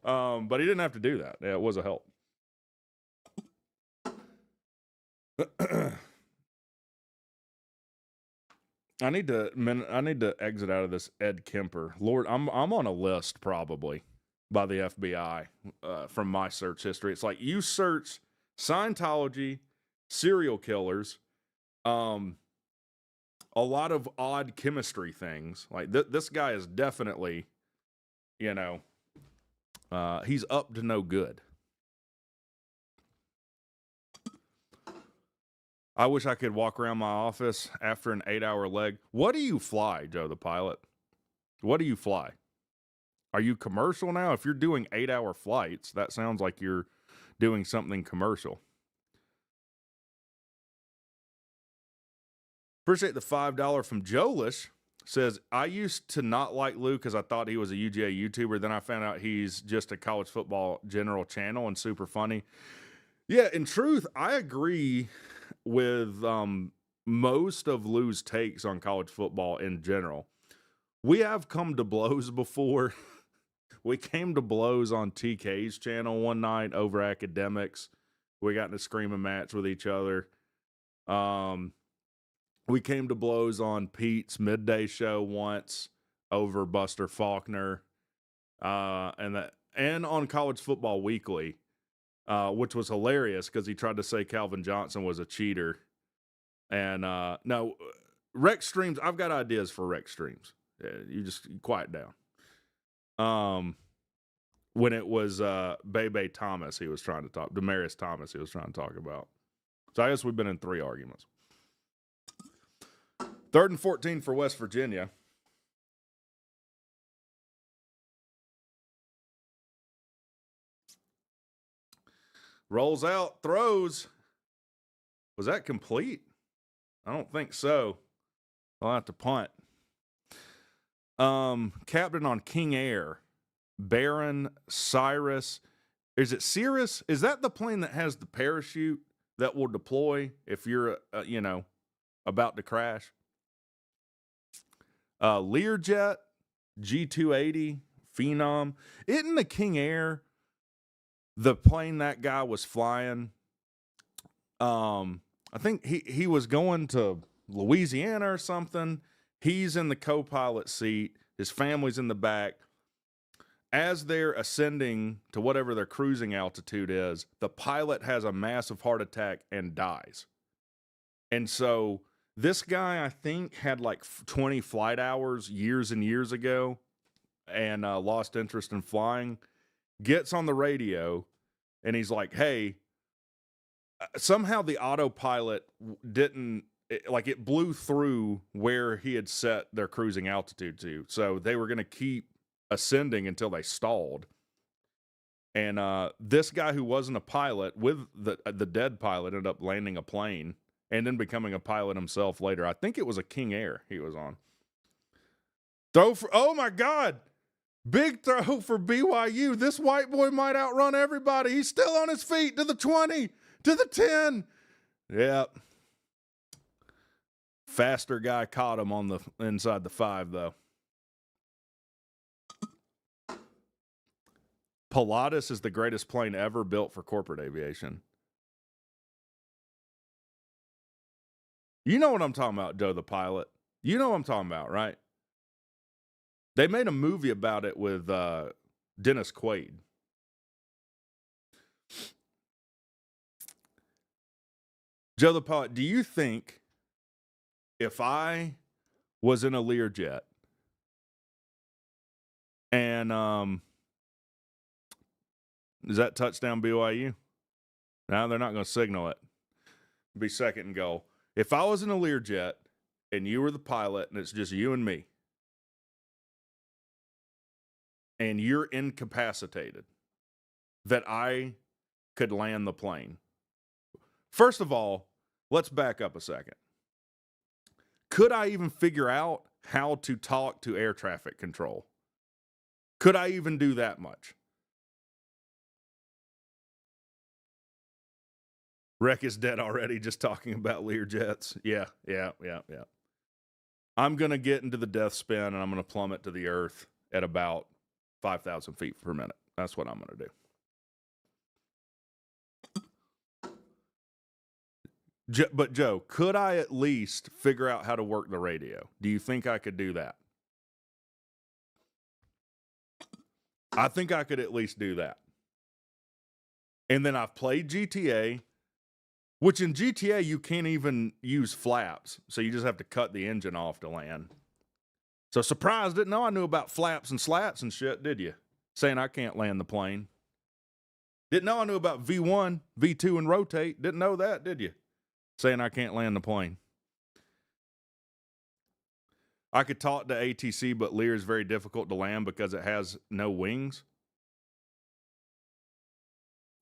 But he didn't have to do that. Yeah, it was a help. I need to exit out of this Ed Kemper. Lord, I'm on a list probably by the FBI from my search history. It's like you search Scientology, serial killers, a lot of odd chemistry things. Like this guy is definitely, you know, he's up to no good. I wish I could walk around my office after an 8-hour leg. What do you fly, Joe the pilot? What do you fly? Are you commercial now? If you're doing 8-hour flights, that sounds like you're doing something commercial. Appreciate the $5 from Jolish. Says, I used to not like Lou because I thought he was a UGA YouTuber. Then I found out he's just a college football general channel and super funny. Yeah, in truth, I agree with most of Lou's takes on college football in general. We have come to blows before. We came to blows on TK's channel one night over academics. We got in a screaming match with each other. We came to blows on Pete's midday show once over Buster Faulkner, and on College Football Weekly, which was hilarious because he tried to say Calvin Johnson was a cheater. And no, rec streams. I've got ideas for rec streams. You just quiet down. When it was Bebe Thomas, he was trying to talk. Demarius Thomas, he was trying to talk about. So I guess we've been in 3 arguments. 3rd and 14 for West Virginia. Rolls out, throws. Was that complete? I don't think so. I'll have to punt. Captain on King Air, Baron Cyrus. Is it Cirrus? Is that the plane that has the parachute that will deploy if you're, about to crash? Learjet, G280, Phenom. Isn't the King Air the plane that guy was flying? I think he was going to Louisiana or something. He's in the co-pilot seat. His family's in the back. As they're ascending to whatever their cruising altitude is, the pilot has a massive heart attack and dies. And so this guy, I think, had like 20 flight hours years and years ago and lost interest in flying. Gets on the radio and he's like, hey, somehow the autopilot it blew through where he had set their cruising altitude to. So they were going to keep ascending until they stalled. And this guy who wasn't a pilot with the dead pilot ended up landing a plane and then becoming a pilot himself later. I think it was a King Air he was on. Oh my God. Big throw for BYU. This white boy might outrun everybody. He's still on his feet to the 20, to the 10. Yep. Faster guy caught him on the inside the 5, though. Pilatus is the greatest plane ever built for corporate aviation. You know what I'm talking about, Joe the pilot. You know what I'm talking about, right? They made a movie about it with Dennis Quaid. Joe the pilot, do you think if I was in a Learjet and is that touchdown BYU? No, they're not going to signal it. It'd be 2nd and goal. If I was in a Learjet and you were the pilot and it's just you and me and you're incapacitated, that I could land the plane. First of all, let's back up a second. Could I even figure out how to talk to air traffic control? Could I even do that much? Wreck is dead already, just talking about Learjets. Yeah. I'm going to get into the death spin and I'm going to plummet to the earth at about 5,000 feet per minute. That's what I'm going to do. But Joe, could I at least figure out how to work the radio? Do you think I could do that? I think I could at least do that. And then I've played GTA, which in GTA you can't even use flaps. So you just have to cut the engine off to land. So surprised, didn't know I knew about flaps and slats and shit, did you? Saying I can't land the plane. Didn't know I knew about V1, V2, and rotate. Didn't know that, did you? Saying I can't land the plane. I could talk to ATC, but Lear is very difficult to land because it has no wings.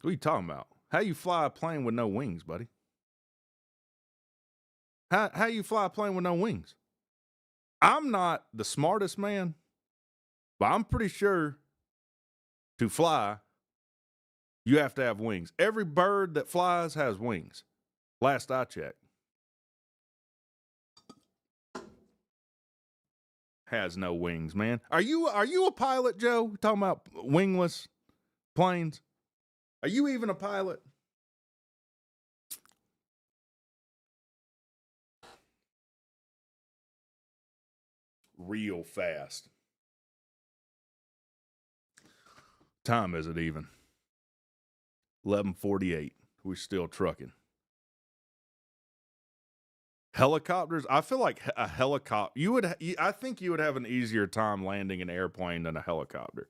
What are you talking about? How you fly a plane with no wings, buddy? How you fly a plane with no wings? I'm not the smartest man, but I'm pretty sure to fly, you have to have wings. Every bird that flies has wings. Last I checked. Has no wings, man. Are you a pilot, Joe? We're talking about wingless planes. Are you even a pilot? real fast. Time is it even? 11:48. We're still trucking. Helicopters. I feel like a helicopter. I think you would have an easier time landing an airplane than a helicopter.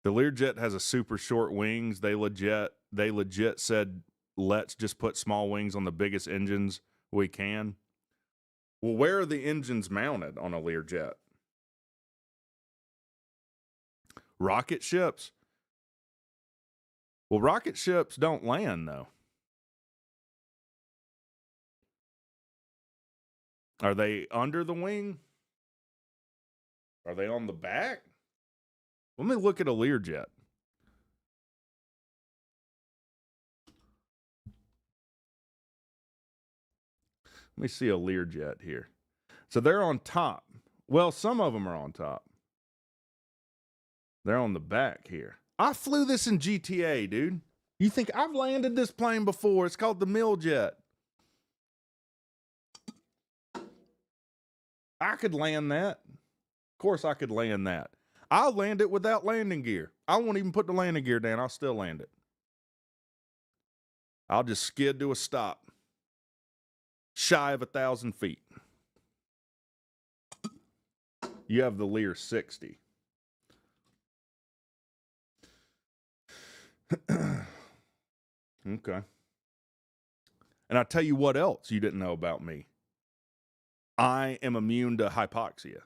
The Learjet has a super short wings. They legit said, let's just put small wings on the biggest engines we can. Well, where are the engines mounted on a Learjet? Rocket ships. Well, rocket ships don't land, though. Are they under the wing? Are they on the back? Let me look at a Learjet. Let me see a Learjet here. So they're on top. Well, some of them are on top. They're on the back here. I flew this in GTA, dude. You think I've landed this plane before? It's called the Milljet. I could land that. Of course I could land that. I'll land it without landing gear. I won't even put the landing gear down. I'll still land it. I'll just skid to a stop. Shy of 1,000 feet. You have the Lear 60. Okay. And I tell you what else you didn't know about me. I am immune to hypoxia.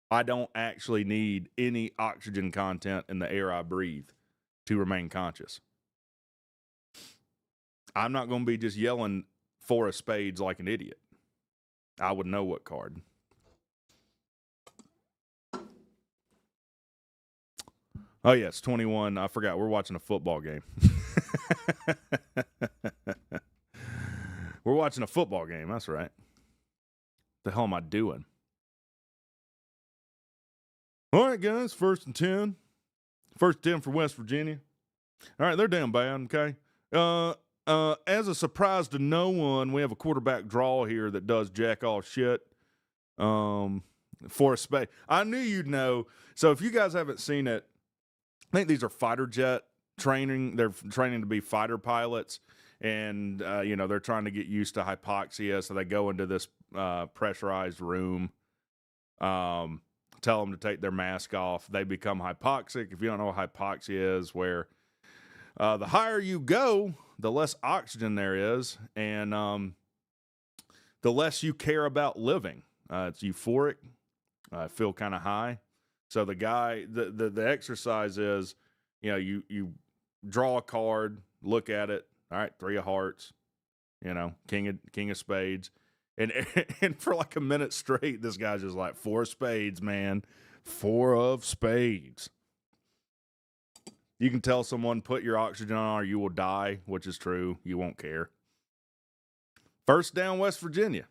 I don't actually need any oxygen content in the air I breathe to remain conscious. I'm not going to be just yelling 4 of spades like an idiot. I would know what card. Oh, yeah, it's 21. I forgot. We're watching a football game. We're watching a football game. That's right. The hell am I doing? All right, guys. 1st and 10. 1st and 10 for West Virginia. All right, they're down bad, okay? As a surprise to no one, we have a quarterback draw here that does jack off shit. For a spade. I knew you'd know. So if you guys haven't seen it, I think these are fighter jet training. They're training to be fighter pilots. And, they're trying to get used to hypoxia. So they go into this pressurized room, tell them to take their mask off. They become hypoxic. If you don't know what hypoxia is, where the higher you go, the less oxygen there is. And the less you care about living. It's euphoric. Feel kind of high. So the guy, the exercise is, you draw a card, look at it. All right, 3 of hearts, king of spades. And for like a minute straight, this guy's just like, 4 of spades, man. 4 of spades. You can tell someone, put your oxygen on or you will die, which is true. You won't care. 1st down, West Virginia.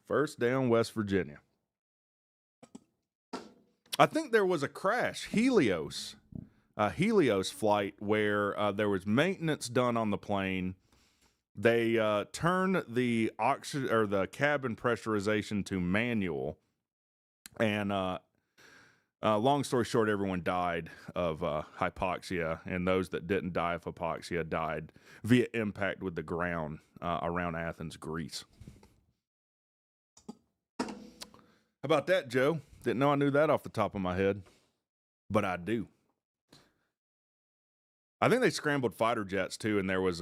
1st down, West Virginia. I think there was a crash, Helios flight, where there was maintenance done on the plane. They turned the oxygen or the cabin pressurization to manual, and long story short, everyone died of hypoxia, and those that didn't die of hypoxia died via impact with the ground around Athens, Greece. How about that, Joe? Didn't know I knew that off the top of my head, but I do. I think they scrambled fighter jets too, and there was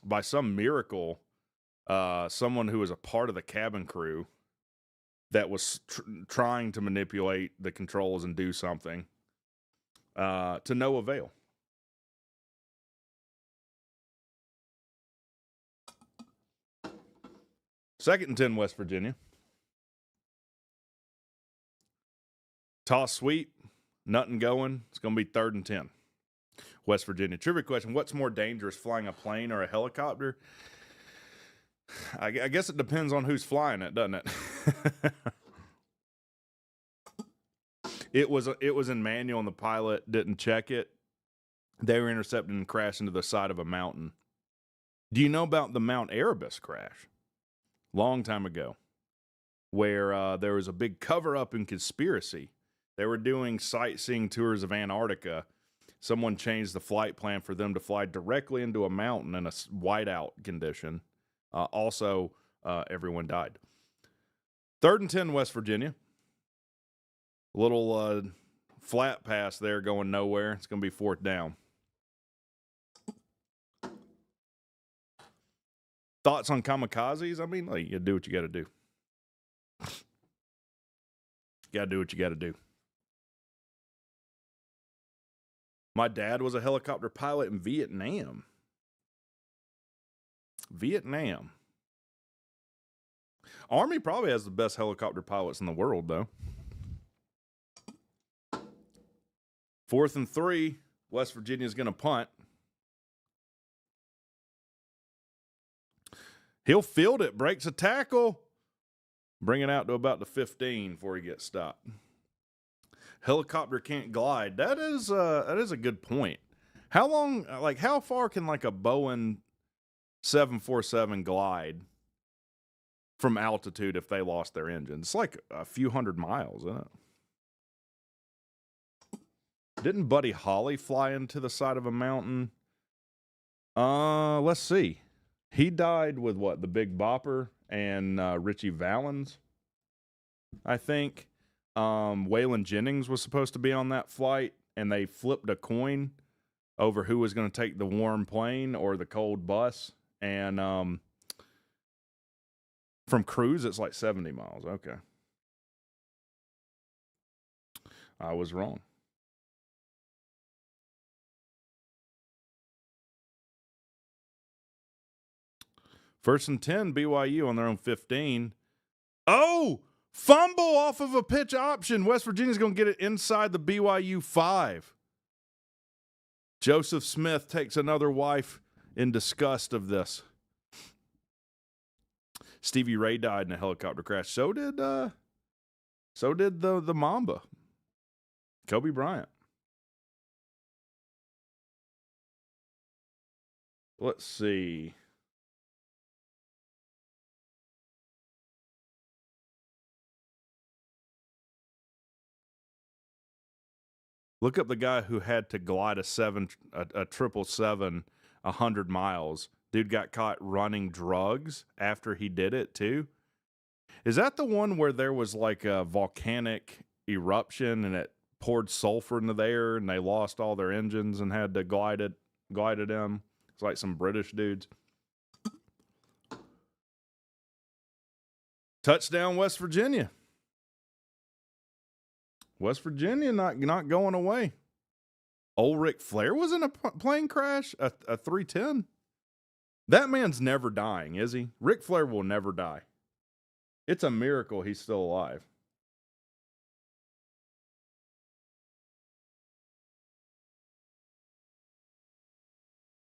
by some miracle, someone who was a part of the cabin crew that was trying to manipulate the controls and do something to no avail. Second and 10, West Virginia. Toss sweep, nothing going. It's going to be 3rd and 10. West Virginia. Trivia question, what's more dangerous, flying a plane or a helicopter? I guess it depends on who's flying it, doesn't it? It was in manual and the pilot didn't check it. They were intercepted and crashed into the side of a mountain Do you know about the Mount Erebus crash? Long time ago, where there was a big cover-up and conspiracy. They were doing sightseeing tours of Antarctica. Someone changed the flight plan for them to fly directly into a mountain in a whiteout condition. Everyone died. 3rd and 10, West Virginia. Little flat pass there going nowhere. It's going to be 4th down. Thoughts on kamikazes? I mean, like, you do what you got to do. You got to do what you got to do. My dad was a helicopter pilot in Vietnam. Army probably has the best helicopter pilots in the world, though. 4th and 3, West Virginia's going to punt. He'll field it, breaks a tackle, bring it out to about the 15 before he gets stopped. Helicopter can't glide. That is a good point. How far can like a Boeing 747 glide from altitude if they lost their engine? It's like a few hundred miles, isn't it? Didn't Buddy Holly fly into the side of a mountain? Let's see. He died with what? The Big Bopper and Richie Valens, I think. Waylon Jennings was supposed to be on that flight, and they flipped a coin over who was going to take the warm plane or the cold bus. And from cruise, it's like 70 miles. Okay. I was wrong. First and 10, BYU on their own 15. Oh, fumble off of a pitch option. West Virginia's going to get it inside the BYU 5. Joseph Smith takes another wife in disgust of this. Stevie Ray died in a helicopter crash. So did the Mamba, Kobe Bryant. Let's see. Look up the guy who had to glide a 777 100 miles. Dude got caught running drugs after he did it too. Is that the one where there was like a volcanic eruption and it poured sulfur into the air and they lost all their engines and had to glide it in? It's like some British dudes. Touchdown, West Virginia. West Virginia not going away. Old Ric Flair was in a plane crash, a 310. That man's never dying, is he? Ric Flair will never die. It's a miracle he's still alive.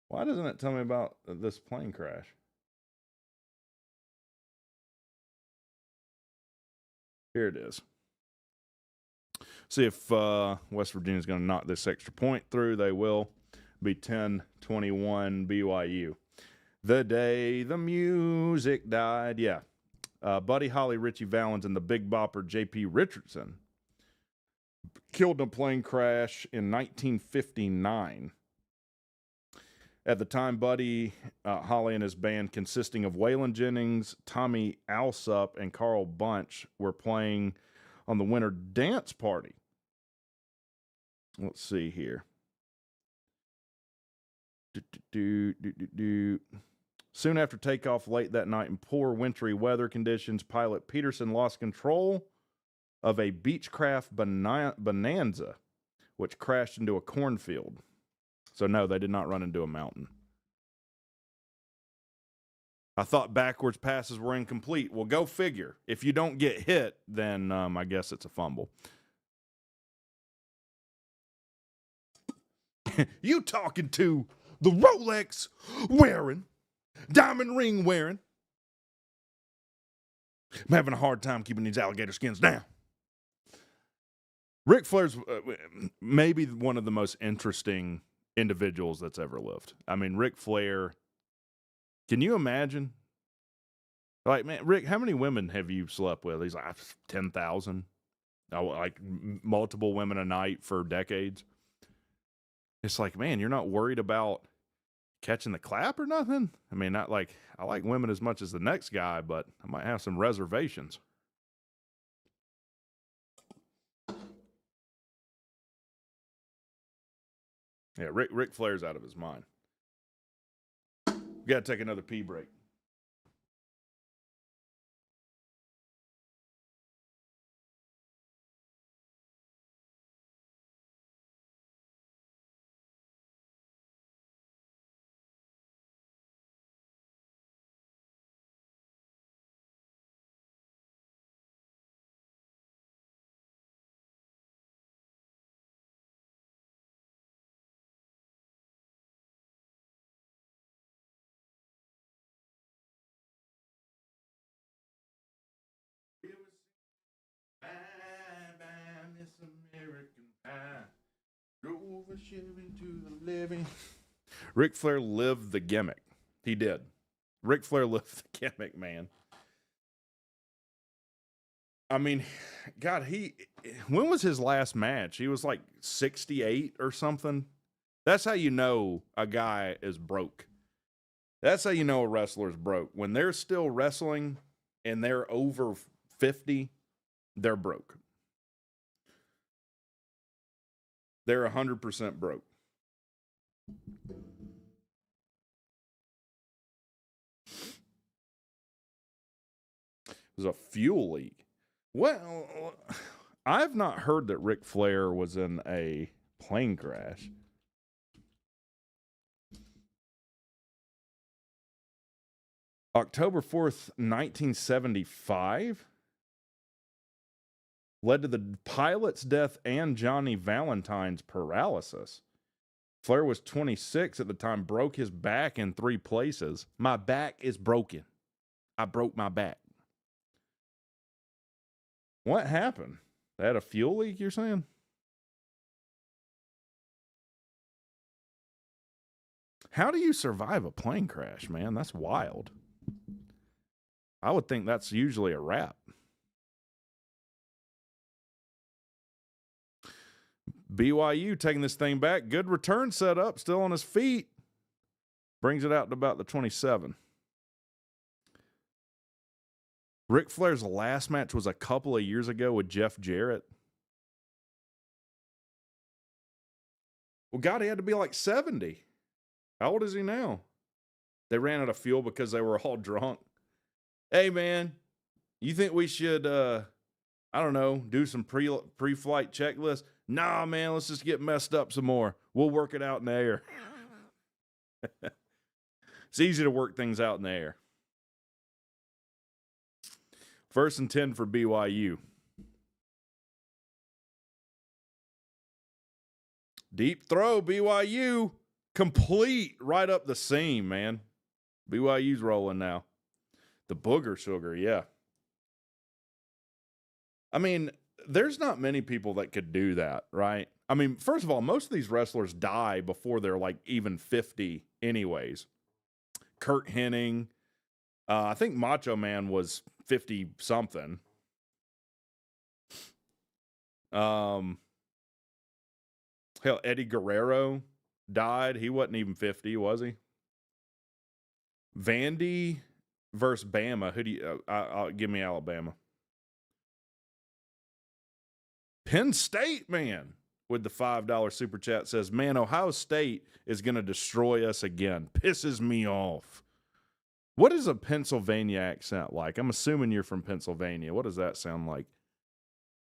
Why doesn't it tell me about this plane crash? Here it is. See if West Virginia's going to knock this extra point through. They will. Be 10-21 BYU. The day the music died. Yeah. Buddy Holly, Richie Valens, and the Big Bopper J.P. Richardson killed in a plane crash in 1959. At the time, Buddy Holly and his band, consisting of Waylon Jennings, Tommy Alsup, and Carl Bunch, were playing on the Winter Dance Party. Let's see here. Soon after takeoff late that night in poor wintry weather conditions, pilot Peterson lost control of a Beechcraft Bonanza, which crashed into a cornfield. So no, they did not run into a mountain. I thought backwards passes were incomplete. Well, go figure. If you don't get hit, then I guess it's a fumble. You talking to the Rolex wearing, diamond ring wearing. I'm having a hard time keeping these alligator skins down. Ric Flair's maybe one of the most interesting individuals that's ever lived. I mean, Ric Flair Can you imagine? Like, man, Rick, how many women have you slept with? He's like, 10,000. Like multiple women a night for decades. It's like, man, you're not worried about catching the clap or nothing? I mean, not like I like women as much as the next guy, but I might have some reservations. Yeah, Ric Flair's out of his mind. We got to take another pee break. Bye, Miss American Pie. Drove a Chevy to the living. Ric Flair lived the gimmick. He did. Ric Flair lived the gimmick, man. I mean, God, when was his last match? He was like 68 or something. That's how you know a guy is broke. That's how you know a wrestler's broke. When they're still wrestling and they're over 50, they're broke. They're 100% broke. It was a fuel leak. Well, I've not heard that Ric Flair was in a plane crash. October 4th, 1975 led to the pilot's death and Johnny Valentine's paralysis. Flair was 26 at the time, broke his back in 3 places. My back is broken. I broke my back. What happened? They had a fuel leak, you're saying? How do you survive a plane crash, man? That's wild. I would think that's usually a wrap. BYU taking this thing back. Good return setup. Still on his feet. Brings it out to about the 27. Ric Flair's last match was a couple of years ago with Jeff Jarrett. Well, God, he had to be like 70. How old is he now? They ran out of fuel because they were all drunk. Hey, man, you think we should, I don't know, do some pre-flight checklist? Nah, man, let's just get messed up some more. We'll work it out in the air. It's easy to work things out in the air. 1st and 10 for BYU. Deep throw, BYU. Complete right up the seam, man. BYU's rolling now. The booger sugar, yeah. I mean, there's not many people that could do that, right? I mean, first of all, most of these wrestlers die before they're like even 50 anyways. Kurt Hennig. I think Macho Man was 50-something. Hell, Eddie Guerrero died. He wasn't even 50, was he? Vandy versus Bama. Who do you... give me Alabama. Penn State, man, with the $5 super chat says, man, Ohio State is going to destroy us again. Pisses me off. What is a Pennsylvania accent like? I'm assuming you're from Pennsylvania. What does that sound like?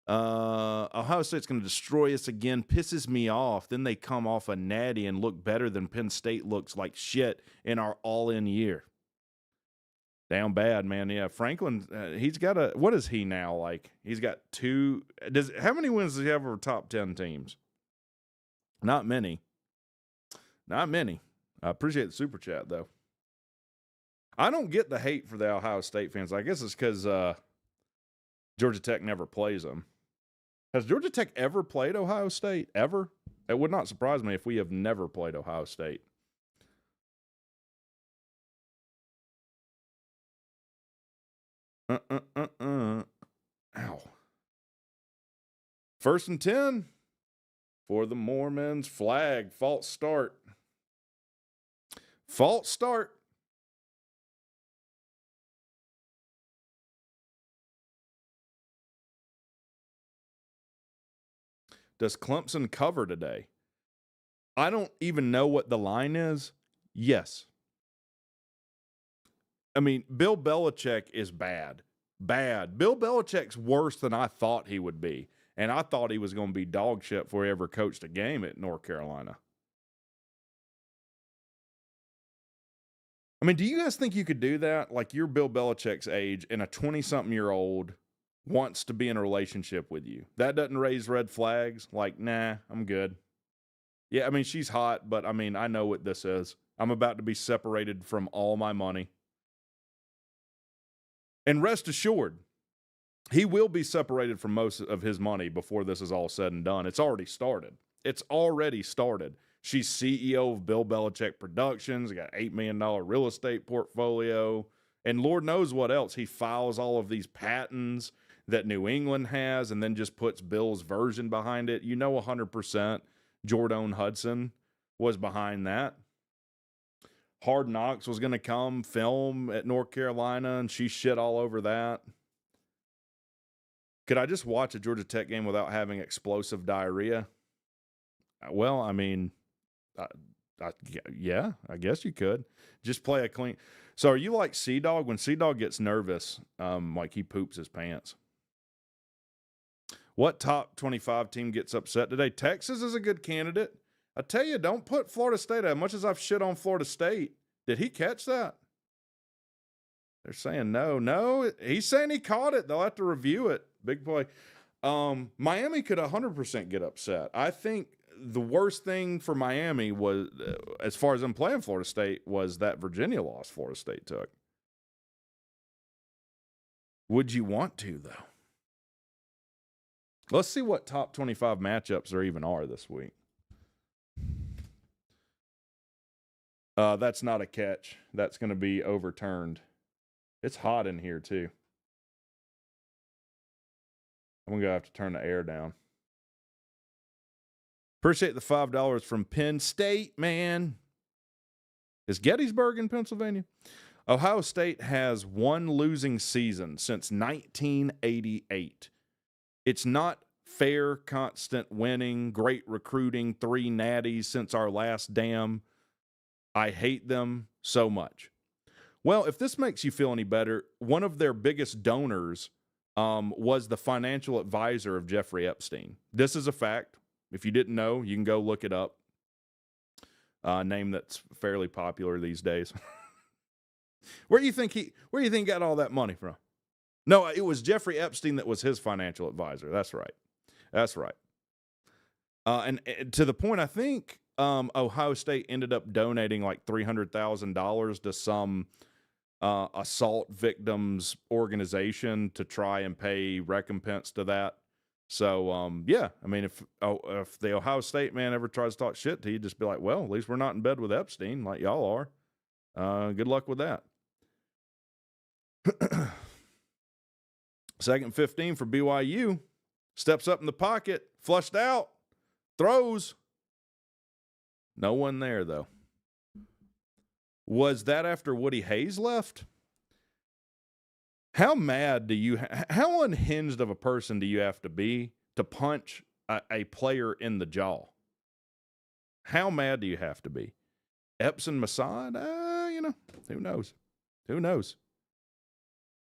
Ohio State's going to destroy us again. Pisses me off. Then they come off a natty and look better than Penn State looks like shit in our all-in year. Down bad, man. Yeah, Franklin, he's got a, what is he now like? He's got 2. How many wins does he have over top 10 teams? Not many. Not many. I appreciate the super chat, though. I don't get the hate for the Ohio State fans. I guess it's because Georgia Tech never plays them. Has Georgia Tech ever played Ohio State? Ever? It would not surprise me if we have never played Ohio State. Ow. 1st and 10 for the Mormons. Flag. False start. False start. Does Clemson cover today? I don't even know what the line is. Yes. I mean, Bill Belichick is bad. Bad. Bill Belichick's worse than I thought he would be. And I thought he was going to be dog shit before he ever coached a game at North Carolina. I mean, do you guys think you could do that? Like, you're Bill Belichick's age and a 20-something-year-old wants to be in a relationship with you. That doesn't raise red flags? Like, nah, I'm good. Yeah, I mean, she's hot, but I mean, I know what this is. I'm about to be separated from all my money. And rest assured, he will be separated from most of his money before this is all said and done. It's already started. It's already started. She's CEO of Bill Belichick Productions. He got $8 million real estate portfolio. And Lord knows what else. He files all of these patents that New England has and then just puts Bill's version behind it. You know 100% Jordan Hudson was behind that. Hard Knocks was going to come film at North Carolina, and she shit all over that. Could I just watch a Georgia Tech game without having explosive diarrhea? Well, I mean, yeah, I guess you could. Just play a clean. So are you like Sea-Dog? When Sea-Dog gets nervous, like he poops his pants. What top 25 team gets upset today? Texas is a good candidate. I tell you, don't put Florida State as much as I've shit on Florida State. Did he catch that? They're saying no. No, he's saying he caught it. They'll have to review it. Big play. Miami could 100% get upset. I think the worst thing for Miami was, as far as them playing Florida State, was that Virginia loss Florida State took. Would you want to, though? Let's see what top 25 matchups there even are this week. That's not a catch. That's going to be overturned. It's hot in here, too. I'm going to have to turn the air down. Appreciate the $5 from Penn State, man. Is Gettysburg in Pennsylvania? Ohio State has one losing season since 1988. It's not fair, constant winning, great recruiting, 3 natties since our last dam. I hate them so much. Well, if this makes you feel any better, one of their biggest donors was the financial advisor of Jeffrey Epstein. This is a fact. If you didn't know, you can go look it up. Name that's fairly popular these days. Where do you think he got all that money from? No, it was Jeffrey Epstein that was his financial advisor. That's right. That's right. And to the point, I think Ohio State ended up donating like $300,000 to some assault victims organization to try and pay recompense to that. So, yeah, I mean, if the Ohio State man ever tries to talk shit to you, just be like, well, at least we're not in bed with Epstein like y'all are. Good luck with that. 2nd 15 for BYU. Steps up in the pocket, flushed out, throws. No one there, though. Was that after Woody Hayes left? How mad do you how unhinged of a person do you have to be to punch a player in the jaw? How mad do you have to be? Epps and Masad? Who knows? Who knows?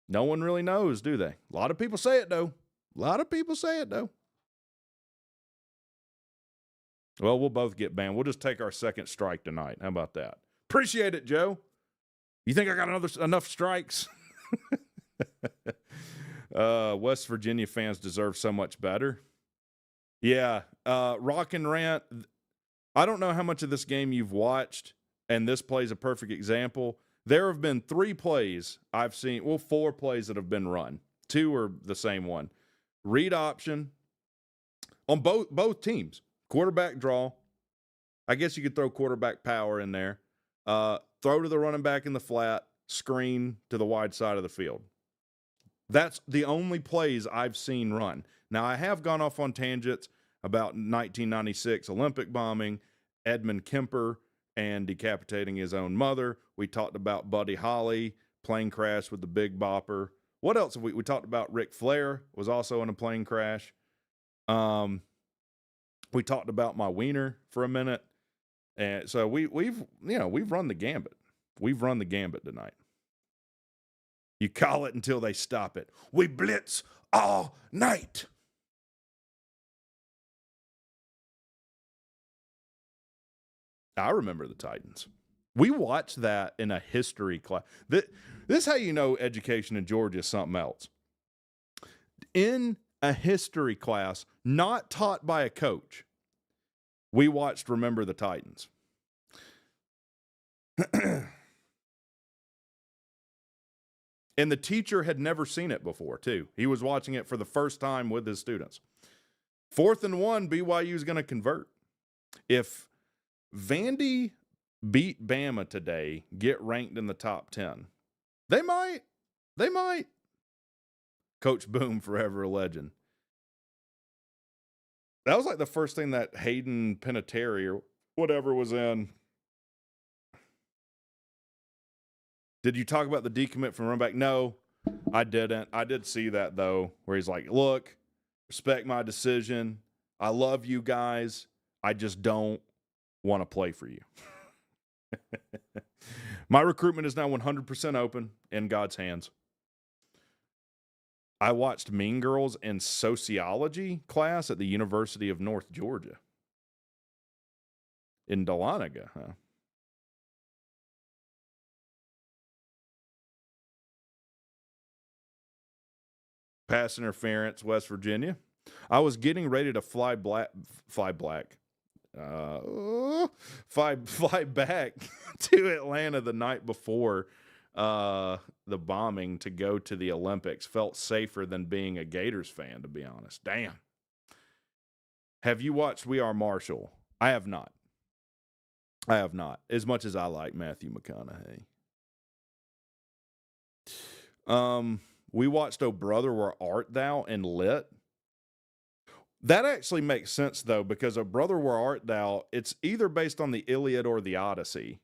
No one really knows, do they? A lot of people say it, though. Well, we'll both get banned. We'll just take our second strike tonight. How about that? Appreciate it, Joe. You think I got enough strikes? West Virginia fans deserve so much better. Yeah. Rock and Rant. I don't know how much of this game you've watched, and this play is a perfect example. There have been 3 plays I've seen, 4 plays that have been run. 2 are the same one. Read option on both teams. Quarterback draw. I guess you could throw quarterback power in there. Throw to the running back in the flat. Screen to the wide side of the field. That's the only plays I've seen run. Now, I have gone off on tangents about 1996 Olympic bombing, Edmund Kemper, and decapitating his own mother. We talked about Buddy Holly, plane crash with the Big Bopper. What else have we talked about? Ric Flair was also in a plane crash. We talked about my wiener for a minute. And so we've run the gambit. We've run the gambit tonight. You call it until they stop it. We blitz all night. I remember the Titans. We watched that in a history class. This is how you know education in Georgia is something else. In a history class, not taught by a coach, we watched Remember the Titans. And the teacher had never seen it before, too. He was watching it for the first time with his students. 4th and 1, BYU is going to convert. If Vandy beat Bama today, get ranked in the top 10, they might. Coach Boom, forever a legend. That was like the first thing that Hayden Panettiere or whatever was in. Did you talk about the decommit from running back? No, I didn't. I did see that, though, where he's like, look, respect my decision. I love you guys. I just don't want to play for you. My recruitment is now 100% open in God's hands. I watched Mean Girls in sociology class at the University of North Georgia. In Dahlonega, huh? Pass interference, West Virginia. I was getting ready to fly back to Atlanta the night before the bombing to go to the Olympics. Felt safer than being a Gators fan, to be honest. Damn. Have you watched We Are Marshall? I have not. As much as I like Matthew McConaughey. We watched Oh Brother, Where Art Thou and Lit. That actually makes sense, though, because Oh Brother, Where Art Thou, it's either based on the Iliad or the Odyssey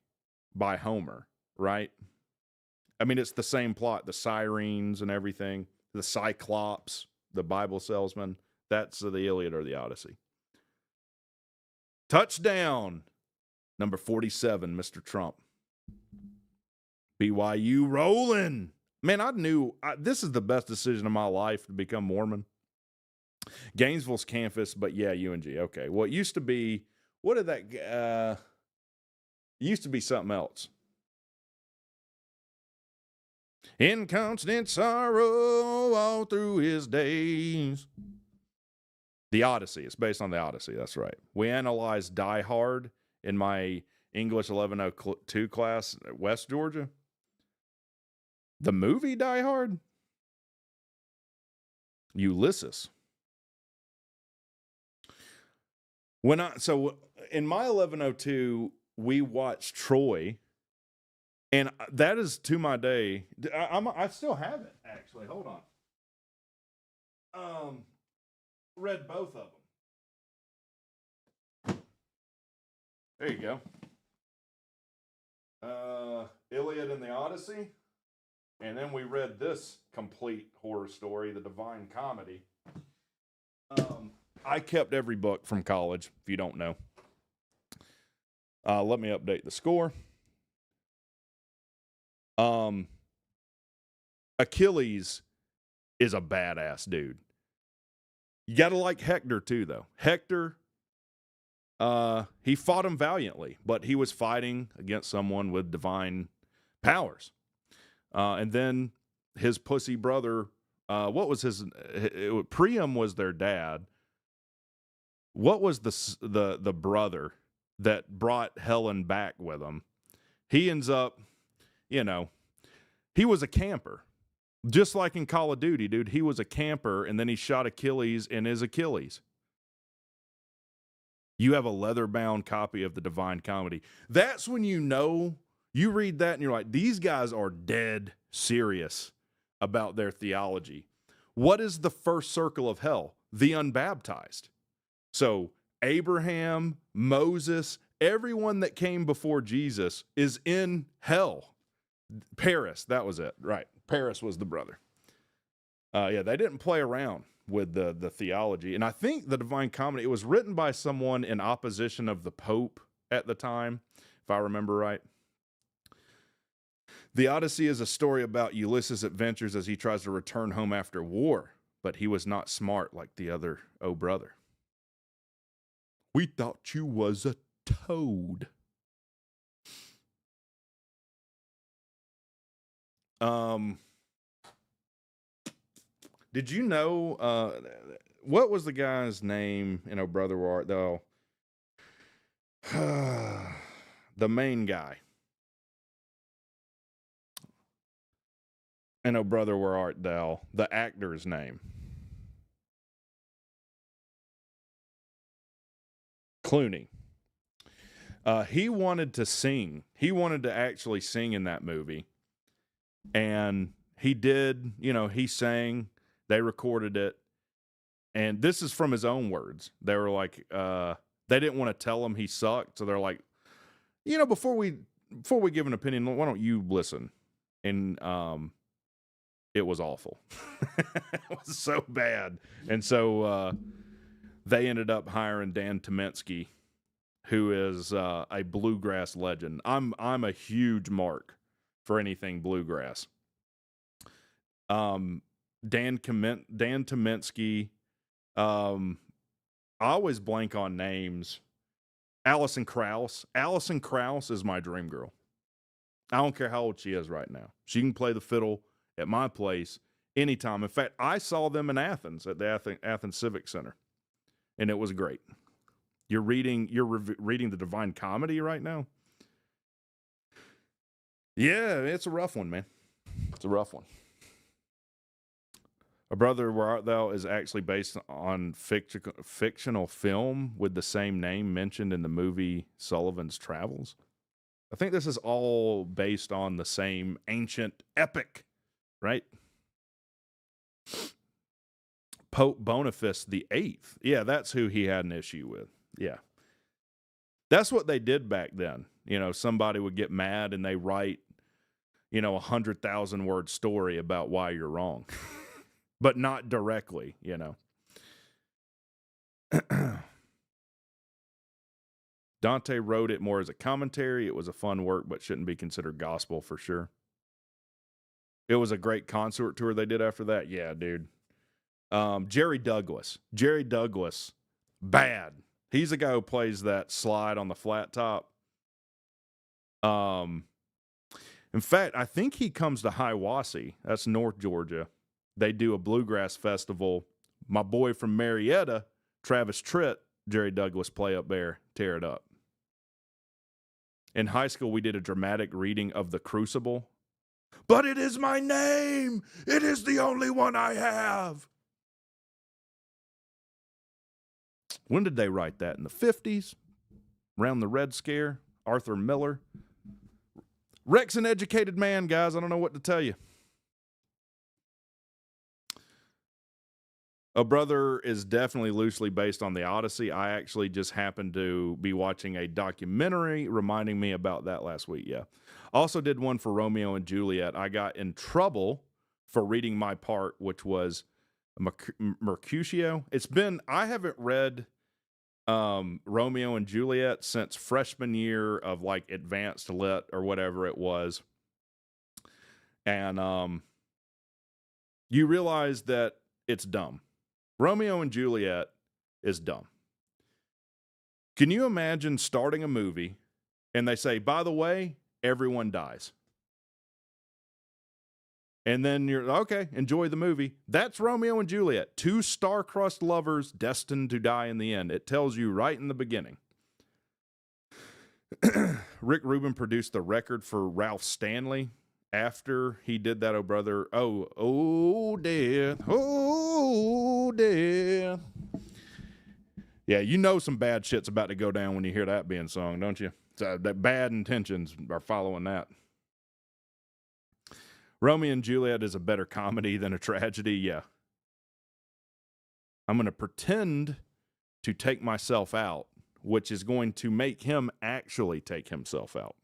by Homer, right? I mean, it's the same plot, the sirens and everything, the Cyclops, the Bible salesman. That's the Iliad or the Odyssey. Touchdown, number 47, Mr. Trump. BYU rolling. Man, I knew this is the best decision of my life to become Mormon. Gainesville's campus, but yeah, UNG. Okay. Well, it used to be, what did that, it used to be something else. In constant sorrow all through his days. The Odyssey. It's based on the Odyssey. That's right. We analyzed Die Hard in my English 1102 class at West Georgia. The movie Die Hard? Ulysses. So in my 1102, we watched Troy, and that is to my day. I still have it, actually. Hold on. Read both of them. There you go. Iliad and the Odyssey. And then we read this complete horror story, The Divine Comedy. I kept every book from college, if you don't know. Let me update the score. Achilles is a badass dude. You got to like Hector, too, though. Hector, he fought him valiantly, but he was fighting against someone with divine powers. And then his pussy brother, what was his? Priam was their dad. What was the brother that brought Helen back with him? He ends up, he was a camper. Just like in Call of Duty, dude. He was a camper, and then he shot Achilles in his Achilles. You have a leather-bound copy of The Divine Comedy. That's when you know, you read that and you're like, these guys are dead serious about their theology. What is the first circle of hell? The unbaptized. So Abraham, Moses, everyone that came before Jesus is in hell. Paris, that was it, right? Paris was the brother. Yeah, they didn't play around with the theology. And I think the Divine Comedy, it was written by someone in opposition of the Pope at the time, if I remember right. The Odyssey is a story about Ulysses' adventures as he tries to return home after war, but he was not smart like the other Oh Brother. We thought you was a toad. Did you know, what was the guy's name in Oh Brother Where Art Thou? The main guy. And Oh Brother Where Art Thou? The actor's name. Clooney. He wanted to sing. He wanted to actually sing in that movie. And he did, he sang. They recorded it. And this is from his own words. They were like, they didn't want to tell him he sucked. So they're like, before we give an opinion, why don't you listen? And it was awful. It was so bad. And so they ended up hiring Dan Tyminski, who is a bluegrass legend. I'm a huge mark for anything bluegrass. Dan Tyminski. I always blank on names. Alison Krauss. Alison Krauss is my dream girl. I don't care how old she is right now. She can play the fiddle at my place anytime. In fact, I saw them in Athens at the Athens Civic Center, and it was great. You're reading the Divine Comedy right now? Yeah, it's a rough one, man. It's a rough one. A Brother Where Art Thou is actually based on fictional film with the same name mentioned in the movie Sullivan's Travels. I think this is all based on the same ancient epic, right? Pope Boniface VIII. Yeah, that's who he had an issue with. Yeah. That's what they did back then. Somebody would get mad and they write, 100,000 word story about why you're wrong. But not directly, Dante wrote it more as a commentary. It was a fun work, but shouldn't be considered gospel for sure. It was a great concert tour they did after that. Yeah, dude. Jerry Douglas, bad. He's the guy who plays that slide on the flat top. In fact, I think he comes to Hiawassee. That's North Georgia. They do a bluegrass festival. My boy from Marietta, Travis Tritt, Jerry Douglas play up there, tear it up. In high school, we did a dramatic reading of The Crucible. But it is my name. It is the only one I have. When did they write that? In the 50s? Around the Red Scare? Arthur Miller? Rex an educated man, guys. I don't know what to tell you. A Brother is definitely loosely based on the Odyssey. I actually just happened to be watching a documentary reminding me about that last week. Yeah. Also did one for Romeo and Juliet. I got in trouble for reading my part, which was Mercutio. I haven't read Romeo and Juliet since freshman year of like advanced lit or whatever it was. And you realize that it's dumb. Romeo and Juliet is dumb. Can you imagine starting a movie and they say, by the way, everyone dies? And then you're, okay, enjoy the movie. That's Romeo and Juliet. Two star-crossed lovers destined to die in the end. It tells you right in the beginning. Rick Rubin produced the record for Ralph Stanley after he did that, Oh Brother. Oh, death. Oh, death. Yeah, some bad shit's about to go down when you hear that being sung, don't you? So that bad intentions are following that. Romeo and Juliet is a better comedy than a tragedy, yeah. I'm going to pretend to take myself out, which is going to make him actually take himself out.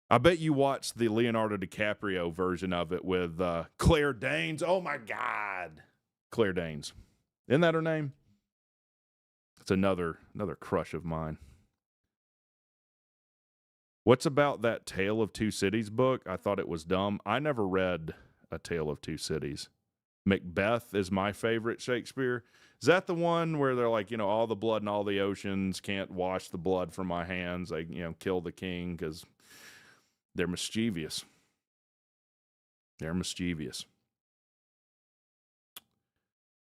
I bet you watched the Leonardo DiCaprio version of it with Claire Danes. Oh, my God. Claire Danes. Isn't that her name? It's another crush of mine. What's about that Tale of Two Cities book? I thought it was dumb. I never read A Tale of Two Cities. Macbeth is my favorite Shakespeare. Is that the one where they're like, all the blood in all the oceans can't wash the blood from my hands? They, kill the king because they're mischievous. They're mischievous.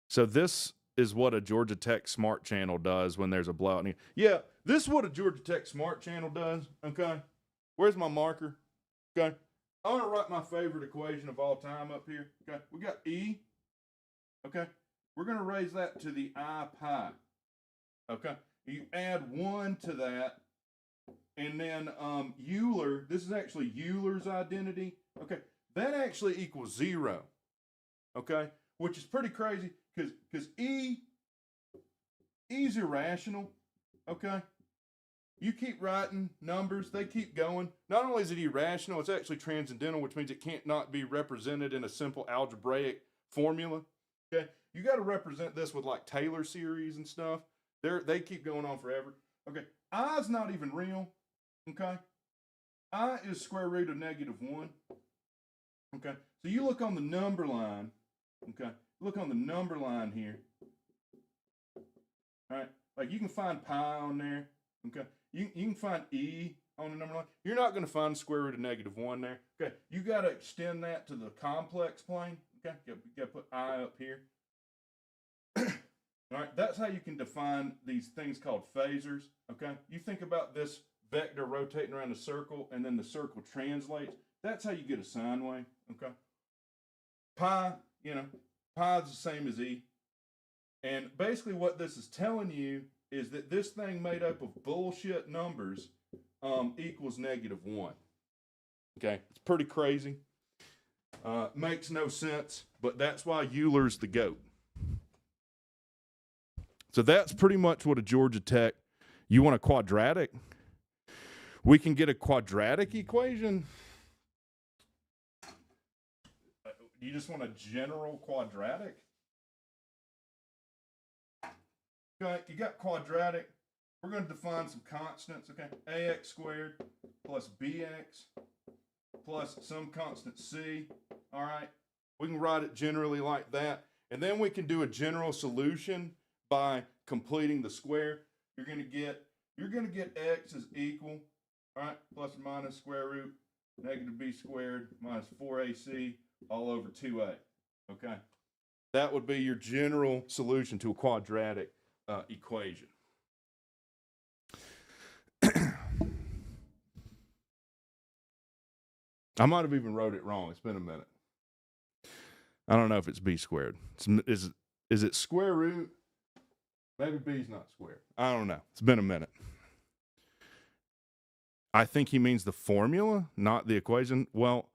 So this is what a Georgia Tech Smart Channel does when there's a blowout. Yeah, this is what a Georgia Tech Smart Channel does, okay? Where's my marker? Okay. I want to write my favorite equation of all time up here. Okay, we got E. Okay, we're going to raise that to the I pi. Okay, you add 1 to that, and then Euler, this is actually Euler's identity. Okay, that actually equals 0. Okay, which is pretty crazy because E's irrational. Okay. You keep writing numbers, they keep going. Not only is it irrational, it's actually transcendental, which means it can't not be represented in a simple algebraic formula. Okay, you got to represent this with like Taylor series and stuff. They keep going on forever. Okay, I's not even real. Okay, I is square root of -1. Okay, so you look on the number line. Okay, look on the number line here. All right, like you can find pi on there. Okay. You can find E on the number line. You're not going to find the square root of -1 there. Okay. You got to extend that to the complex plane. Okay. You got to put I up here. All right. That's how you can define these things called phasors. Okay. You think about this vector rotating around a circle and then the circle translates. That's how you get a sine wave. Okay. Pi, pi is the same as E. And basically what this is telling you is that this thing made up of bullshit numbers equals -1. Okay, it's pretty crazy. Makes no sense, but that's why Euler's the GOAT. So that's pretty much what a Georgia Tech, you want a quadratic? We can get a quadratic equation. You just want a general quadratic? Okay, you got quadratic. We're going to define some constants, okay? Ax squared plus bx plus some constant c, all right? We can write it generally like that. And then we can do a general solution by completing the square. You're going to get x is equal, all right, plus or minus square root -b squared minus 4ac all over 2a, okay? That would be your general solution to a quadratic equation. I might have even wrote it wrong. It's been a minute. I don't know if it's b squared. Is it square root? Maybe b's not squared. I don't know. It's been a minute. I think he means the formula, not the equation. Well,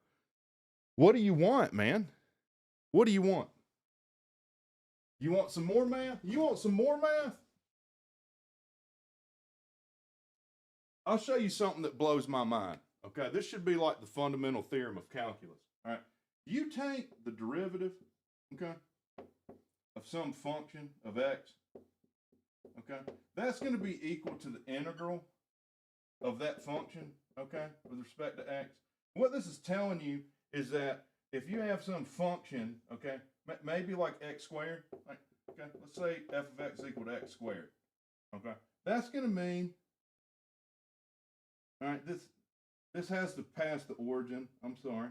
what do you want, man? What do you want? You want some more math? You want some more math? I'll show you something that blows my mind. Okay, this should be like the fundamental theorem of calculus. All right, you take the derivative, okay, of some function of x. Okay, that's going to be equal to the integral of that function. Okay, with respect to x. What this is telling you is that if you have some function, okay, maybe like x squared, like, okay, let's say f of x is equal to x squared, okay, that's going to mean, all right, this has to pass the origin, I'm sorry.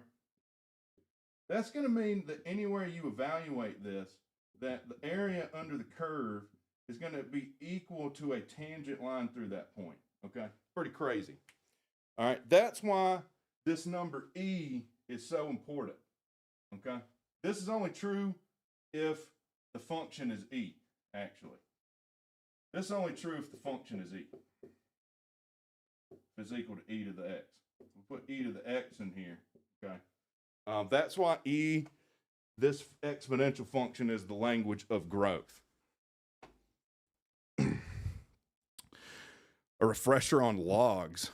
That's going to mean that anywhere you evaluate this, that the area under the curve is going to be equal to a tangent line through that point, okay? Pretty crazy. All right, that's why this number E is so important, okay? This is only true if the function is E, actually. This is only true if the function is E. If it's equal to e to the x. We'll put e to the x in here, okay? That's why this exponential function is the language of growth. A refresher on logs.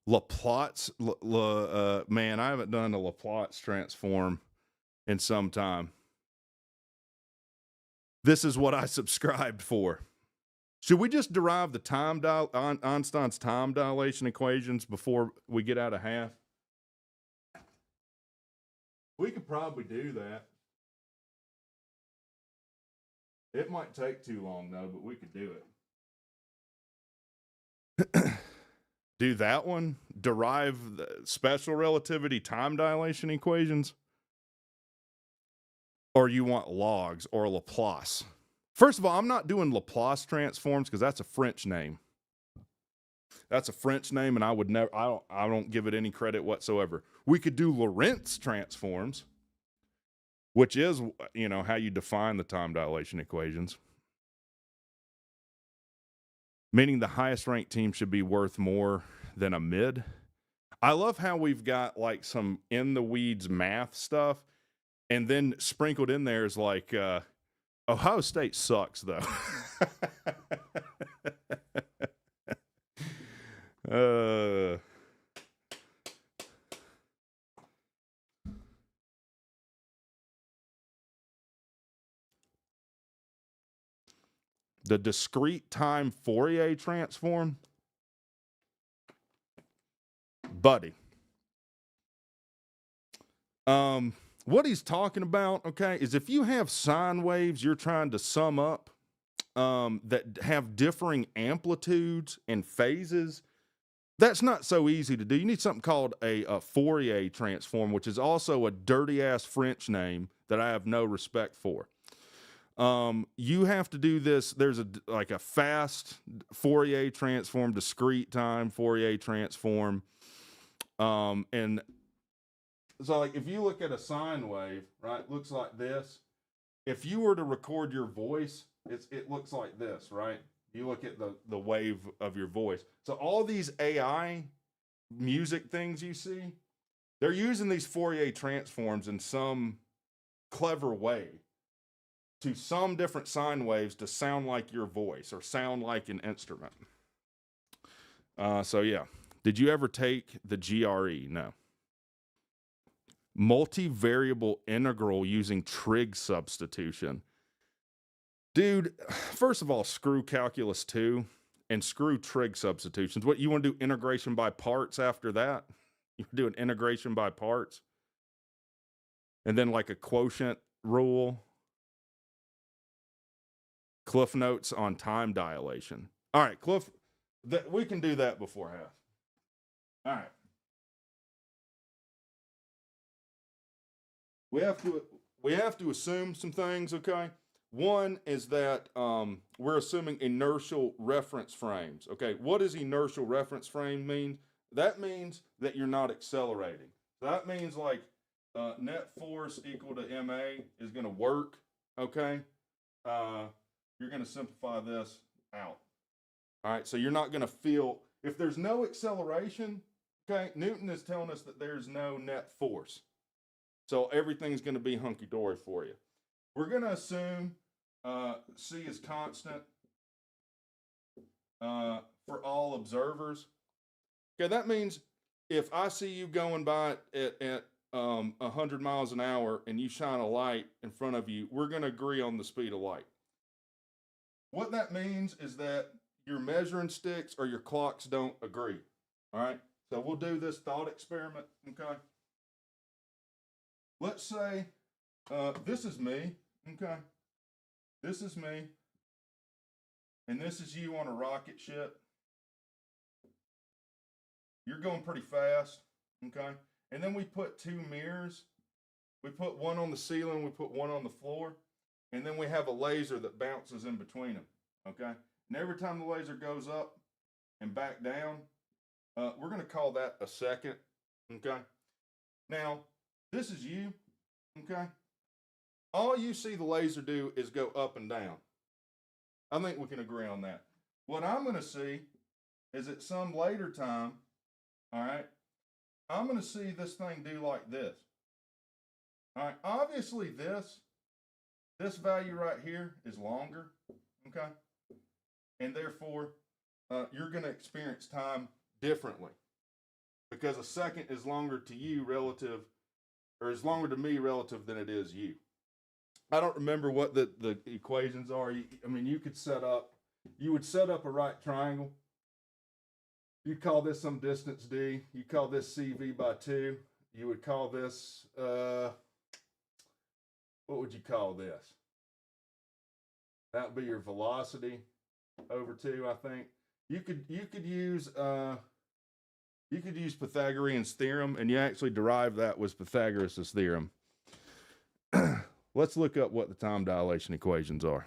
Laplace, man, I haven't done a Laplace transform in some time. This is what I subscribed for. Should we just derive the Einstein's time dilation equations before we get out of half? We could probably do that. It might take too long, though, but we could do it. Do that one? Derive the special relativity time dilation equations? Or you want logs or Laplace? First of all, I'm not doing Laplace transforms because that's a French name. That's a French name, and I would never. I don't give it any credit whatsoever. We could do Lorentz transforms, which is, how you define the time dilation equations. Meaning the highest ranked team should be worth more than a mid. I love how we've got like some in the weeds math stuff, and then sprinkled in there is like Ohio State sucks though. The discrete time Fourier transform, buddy. What he's talking about, okay, is if you have sine waves you're trying to sum up that have differing amplitudes and phases, that's not so easy to do. You need something called a Fourier transform, which is also a dirty-ass French name that I have no respect for. You have to do this. There's a fast Fourier transform, discrete time Fourier transform. And so like if you look at a sine wave, right, it looks like this. If you were to record your voice, it looks like this, right? You look at the wave of your voice. So all these AI music things you see, they're using these Fourier transforms in some clever way to some different sine waves to sound like your voice or sound like an instrument. So yeah. Did you ever take the GRE? No. Multivariable integral using trig substitution. Dude, first of all, screw calculus 2 and screw trig substitutions. What, you want to do integration by parts after that? You do an integration by parts? And then like a quotient rule? Cliff notes on time dilation. All right, Cliff, we can do that before half. All right. We have to assume some things, okay? One is that we're assuming inertial reference frames. Okay, what does inertial reference frame mean? That means that you're not accelerating. So that means like net force equal to MA is going to work, okay? You're going to simplify this out. All right, so you're not going to feel, if there's no acceleration, okay, Newton is telling us that there's no net force. So everything's going to be hunky-dory for you. We're going to assume C is constant for all observers. Okay, that means if I see you going by at 100 miles an hour and you shine a light in front of you, we're going to agree on the speed of light. What that means is that your measuring sticks or your clocks don't agree. All right, so we'll do this thought experiment, okay? Let's say this is me, okay? This is me, and this is you on a rocket ship. You're going pretty fast, okay? And then we put two mirrors. We put one on the ceiling, we put one on the floor, and then we have a laser that bounces in between them, okay? And every time the laser goes up and back down, we're going to call that a second, okay? Now, this is you, okay? All you see the laser do is go up and down. I think we can agree on that. What I'm going to see is at some later time, all right, I'm going to see this thing do like this. All right, obviously this value right here is longer, okay? And therefore, you're going to experience time differently because a second is longer to you relative, or is longer to me relative than it is you. I don't remember what the equations are. I mean, you would set up a right triangle. You call this some distance D. You call this CV by 2. You would call this, what would you call this? That would be your velocity over 2, I think. You could use Pythagorean's theorem, and you actually derive that with Pythagoras' theorem. Let's look up what the time dilation equations are.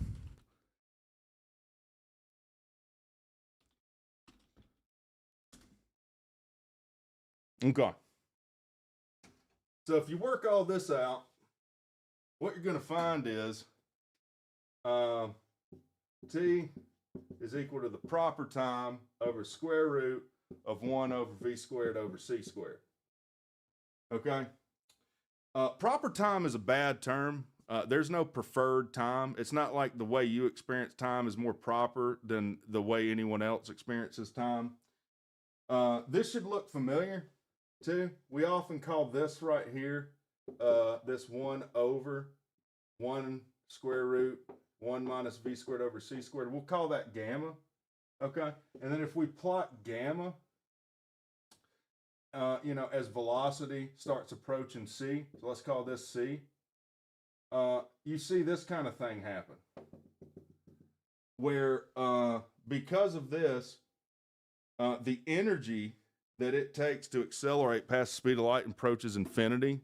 Okay. So if you work all this out, what you're going to find is T is equal to the proper time over square root of 1 over V squared over C squared. Okay? Proper time is a bad term. There's no preferred time. It's not like the way you experience time is more proper than the way anyone else experiences time. This should look familiar too. We often call this right here, this 1 over 1 square root 1 minus V squared over C squared. We'll call that gamma, okay? And then if we plot gamma, as velocity starts approaching C, so let's call this C, you see this kind of thing happen, where because of this, the energy that it takes to accelerate past the speed of light approaches infinity,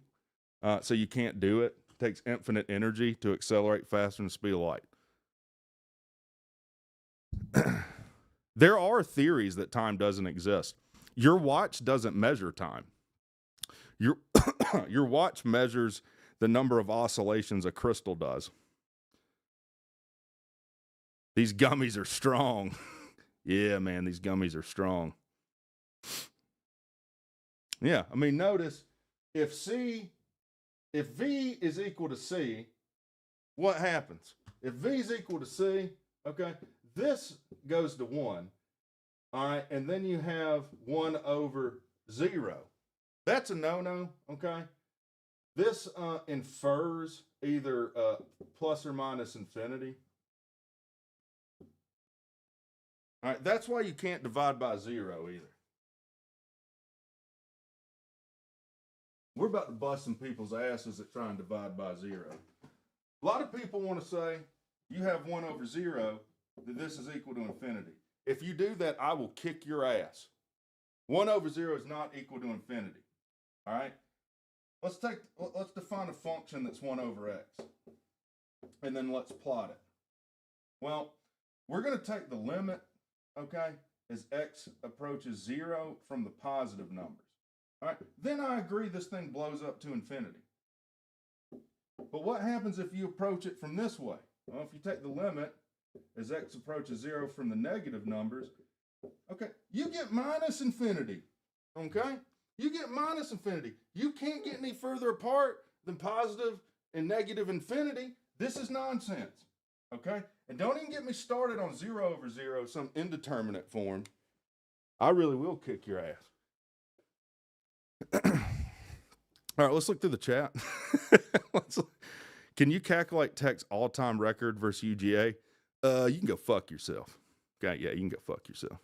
so you can't do it. It takes infinite energy to accelerate faster than the speed of light. There are theories that time doesn't exist. Your watch doesn't measure time. Your watch measures the number of oscillations a crystal does. These gummies are strong. Yeah, man, these gummies are strong. Yeah, I mean, notice if V is equal to C, what happens? If V is equal to C, okay, this goes to 1. All right, and then you have 1 over 0. That's a no-no, okay? This infers either plus or minus infinity. All right, that's why you can't divide by 0 either. We're about to bust some people's asses that try and divide by 0. A lot of people want to say, you have 1 over 0, that this is equal to infinity. If you do that, I will kick your ass. 1 over 0 is not equal to infinity. All right? Let's define a function that's 1 over x. And then let's plot it. Well, we're going to take the limit, okay, as x approaches 0 from the positive numbers. All right? Then I agree this thing blows up to infinity. But what happens if you approach it from this way? Well, if you take the limit as x approaches 0 from the negative numbers, okay, you get minus infinity, okay? You get minus infinity. You can't get any further apart than positive and negative infinity. This is nonsense, okay? And don't even get me started on 0 over 0, some indeterminate form. I really will kick your ass. All right, let's look through the chat. Can you calculate tech's all-time record versus UGA? You can go fuck yourself. Okay, yeah, you can go fuck yourself.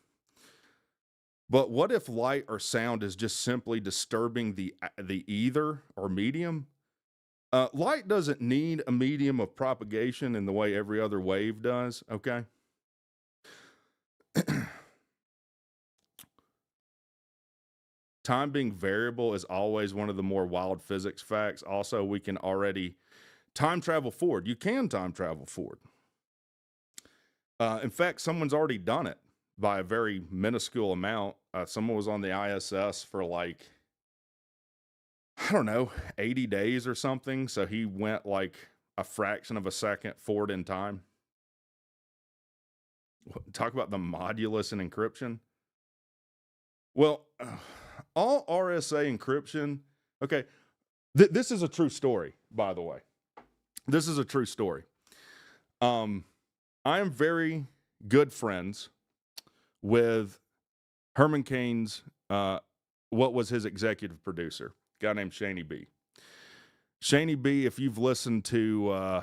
But what if light or sound is just simply disturbing the ether or medium? Light doesn't need a medium of propagation in the way every other wave does, okay? Time being variable is always one of the more wild physics facts. Also, we can already time travel forward. You can time travel forward. In fact, someone's already done it by a very minuscule amount. Someone was on the ISS for like, I don't know, 80 days or something. So he went like a fraction of a second forward in time. Talk about the modulus in encryption. Well, all RSA encryption. Okay. This is a true story, by the way. This is a true story. I am very good friends with Herman Cain's, what was his executive producer, a guy named Shaney B. Shaney B, if you've listened to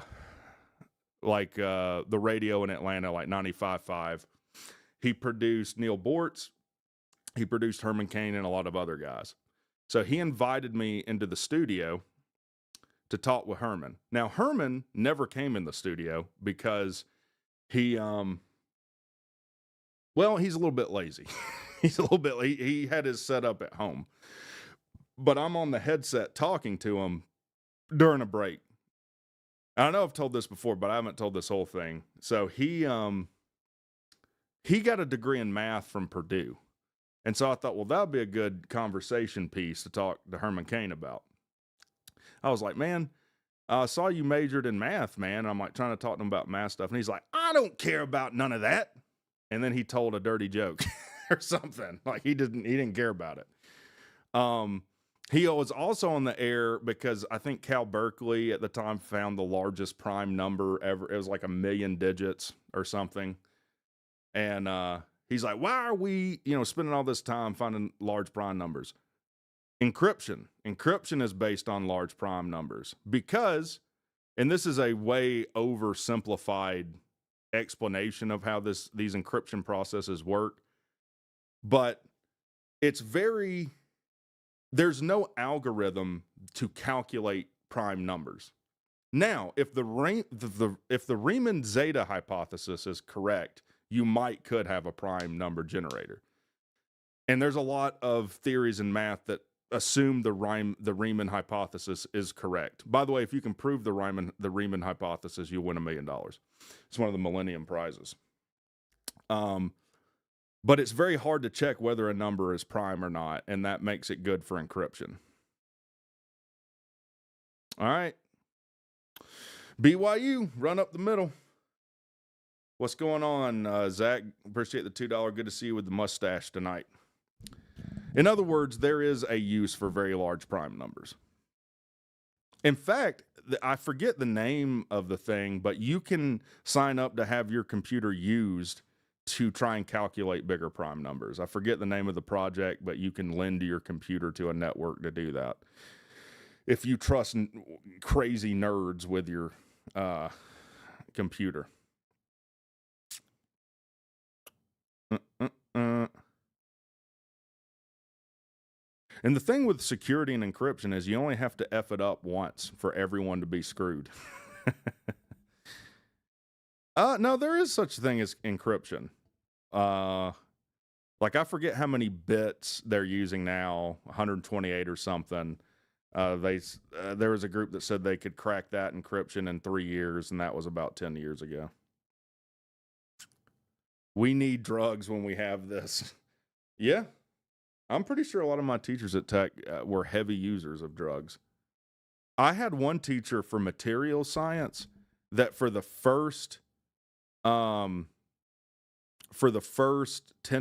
the radio in Atlanta, like 95.5, he produced Neil Bortz, he produced Herman Cain and a lot of other guys. So he invited me into the studio to talk with Herman. Now, Herman never came in the studio because he, he's a little bit lazy. He had his setup at home. But I'm on the headset talking to him during a break. I know I've told this before, but I haven't told this whole thing. So he got a degree in math from Purdue. And so I thought, well, that would be a good conversation piece to talk to Herman Cain about. I was like, man, I saw you majored in math, man. And I'm like trying to talk to him about math stuff. And he's like, I don't care about none of that. And then he told a dirty joke or something. Like he didn't care about it. He was also on the air because I think Cal Berkeley at the time found the largest prime number ever. It was like 1 million digits or something. And he's like, why are we, spending all this time finding large prime numbers? Encryption is based on large prime numbers because, and this is a way oversimplified explanation of how these encryption processes work, but there's no algorithm to calculate prime numbers. Now, if the Riemann zeta hypothesis is correct, you could have a prime number generator. And there's a lot of theories in math that assume the Riemann hypothesis is correct. By the way, if you can prove the Riemann hypothesis, you'll win $1 million. It's one of the Millennium Prizes. But it's very hard to check whether a number is prime or not, and that makes it good for encryption. All right. BYU, run up the middle. What's going on, Zach? Appreciate the $2. Good to see you with the mustache tonight. In other words, there is a use for very large prime numbers. In fact, I forget the name of the thing, but you can sign up to have your computer used to try and calculate bigger prime numbers. I forget the name of the project, but you can lend your computer to a network to do that. If you trust crazy nerds with your computer. And the thing with security and encryption is you only have to F it up once for everyone to be screwed. No, there is such a thing as encryption. Like I forget how many bits they're using now, 128 or something. There was a group that said they could crack that encryption in 3 years, and that was about 10 years ago. We need drugs when we have this. Yeah. I'm pretty sure a lot of my teachers at Tech were heavy users of drugs. I had one teacher for material science that for the first 10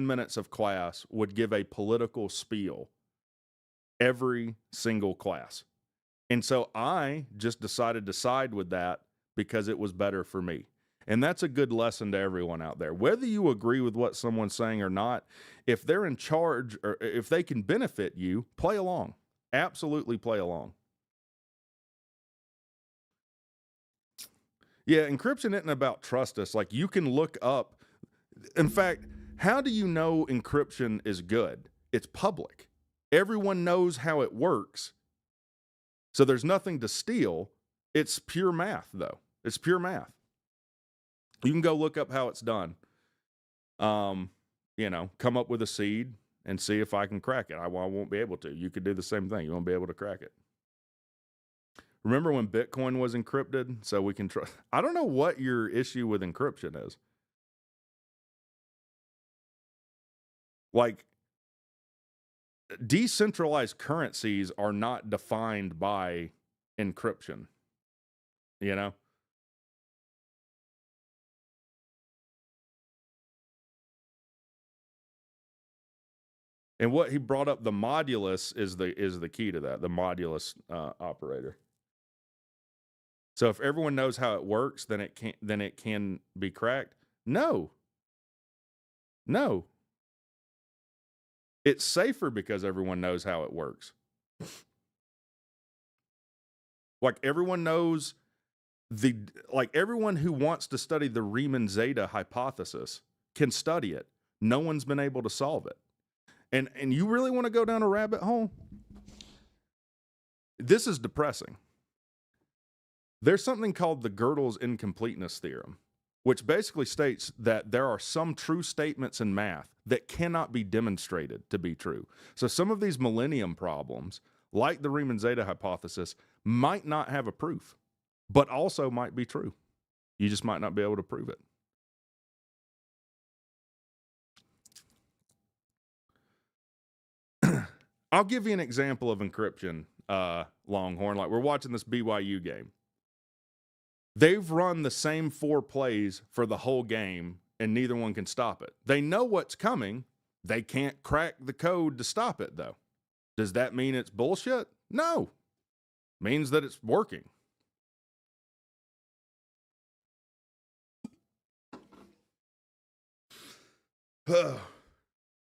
minutes of class would give a political spiel every single class. And so I just decided to side with that because it was better for me. And that's a good lesson to everyone out there. Whether you agree with what someone's saying or not, if they're in charge or if they can benefit you, play along. Absolutely play along. Yeah, encryption isn't about trust us. Like you can look up. In fact, how do you know encryption is good? It's public. Everyone knows how it works. So there's nothing to steal. It's pure math, though. It's pure math. You can go look up how it's done. Come up with a seed and see if I can crack it. I won't be able to. You could do the same thing. You won't be able to crack it. Remember when Bitcoin was encrypted? So we can try. I don't know what your issue with encryption is. Like, decentralized currencies are not defined by encryption. You know? And what he brought up, the modulus is the key to that, the modulus operator. So if everyone knows how it works, then it can be cracked. No. It's safer because everyone knows how it works. Like everyone knows everyone who wants to study the Riemann zeta hypothesis can study it. No one's been able to solve it. And you really want to go down a rabbit hole? This is depressing. There's something called the Gödel's incompleteness theorem, which basically states that there are some true statements in math that cannot be demonstrated to be true. So some of these millennium problems, like the Riemann zeta hypothesis, might not have a proof, but also might be true. You just might not be able to prove it. I'll give you an example of encryption, Longhorn. Like we're watching this BYU game. They've run the same 4 plays for the whole game, and neither one can stop it. They know what's coming. They can't crack the code to stop it, though. Does that mean it's bullshit? No. It means that it's working.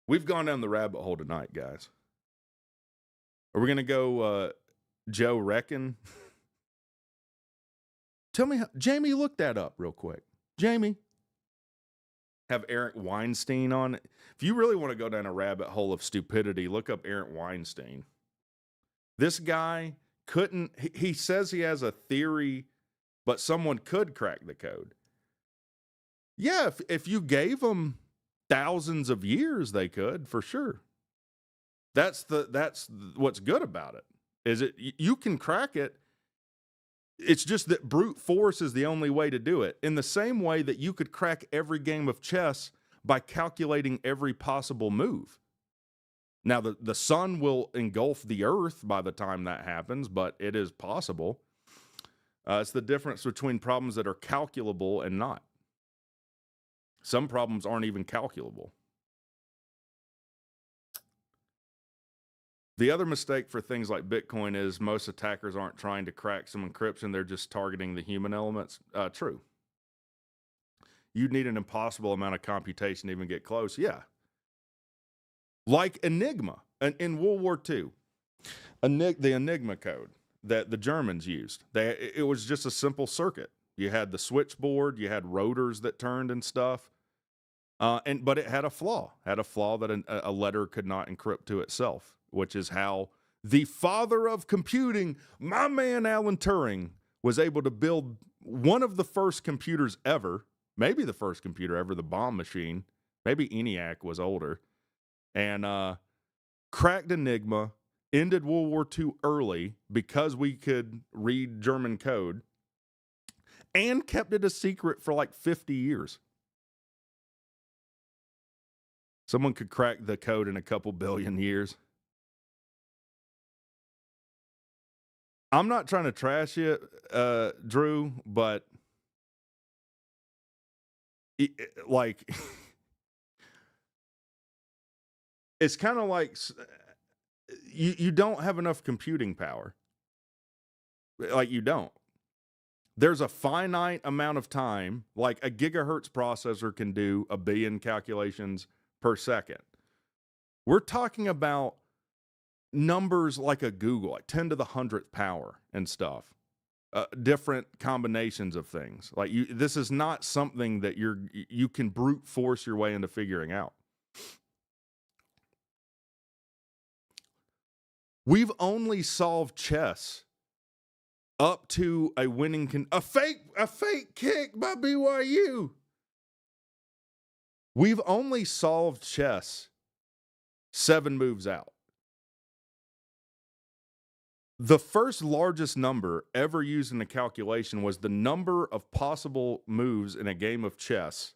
We've gone down the rabbit hole tonight, guys. Are we going to go Joe Reckon? Tell me, Jamie, look that up real quick. Jamie, have Eric Weinstein on it. If you really want to go down a rabbit hole of stupidity, look up Eric Weinstein. This guy couldn't, he says he has a theory, but someone could crack the code. Yeah, if you gave them thousands of years, they could, for sure. That's what's good about it, is you can crack it. It's just that brute force is the only way to do it. In the same way that you could crack every game of chess by calculating every possible move. Now, the sun will engulf the earth by the time that happens, but it is possible. It's the difference between problems that are calculable and not. Some problems aren't even calculable. The other mistake for things like Bitcoin is most attackers aren't trying to crack some encryption. They're just targeting the human elements. True. You'd need an impossible amount of computation to even get close. Yeah. Like Enigma in World War II. The Enigma code that the Germans used. It was just a simple circuit. You had the switchboard. You had rotors that turned and stuff. But it had a flaw. Had a flaw that a letter could not encrypt to itself, which is how the father of computing, my man Alan Turing, was able to build one of the first computers ever, maybe the first computer ever, the bomb machine. Maybe ENIAC was older. And cracked Enigma, ended World War II early because we could read German code, and kept it a secret for like 50 years. Someone could crack the code in a couple billion years. I'm not trying to trash you, Drew, but it's kind of like you don't have enough computing power. Like you don't. There's a finite amount of time, like a gigahertz processor can do 1 billion calculations per second. We're talking about numbers like a Google, like 10 to the 100th power and stuff. Different combinations of things. Like this is not something that you can brute force your way into figuring out. We've only solved chess up to a winning a fake kick by BYU. We've only solved chess 7 moves out. The first largest number ever used in a calculation was the number of possible moves in a game of chess.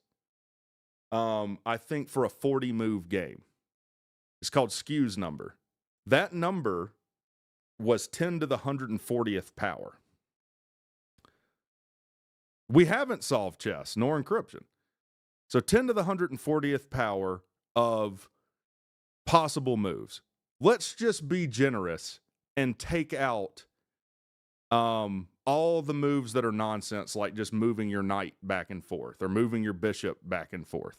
I think for a 40-move game. It's called Skew's number. That number was 10 to the 140th power. We haven't solved chess nor encryption. So 10 to the 140th power of possible moves. Let's just be generous and take out all the moves that are nonsense, like just moving your knight back and forth or moving your bishop back and forth.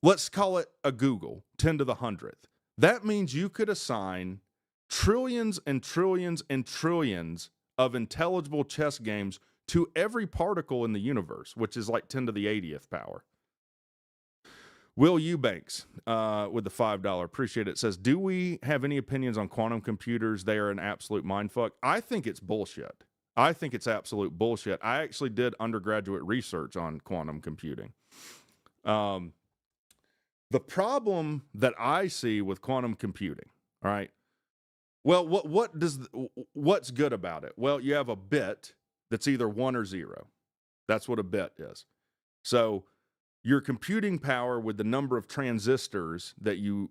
Let's call it a Google, 10 to the 100th. That means you could assign trillions and trillions and trillions of intelligible chess games to every particle in the universe, which is like 10 to the 80th power. Will Eubanks with the $5, appreciate it, says, do we have any opinions on quantum computers? They are an absolute mindfuck. I think it's bullshit. I think it's absolute bullshit. I actually did undergraduate research on quantum computing. The problem that I see with quantum computing, all right, well, what's good about it? Well, you have a bit that's either 1 or 0. That's what a bit is. So your computing power with the number of transistors that you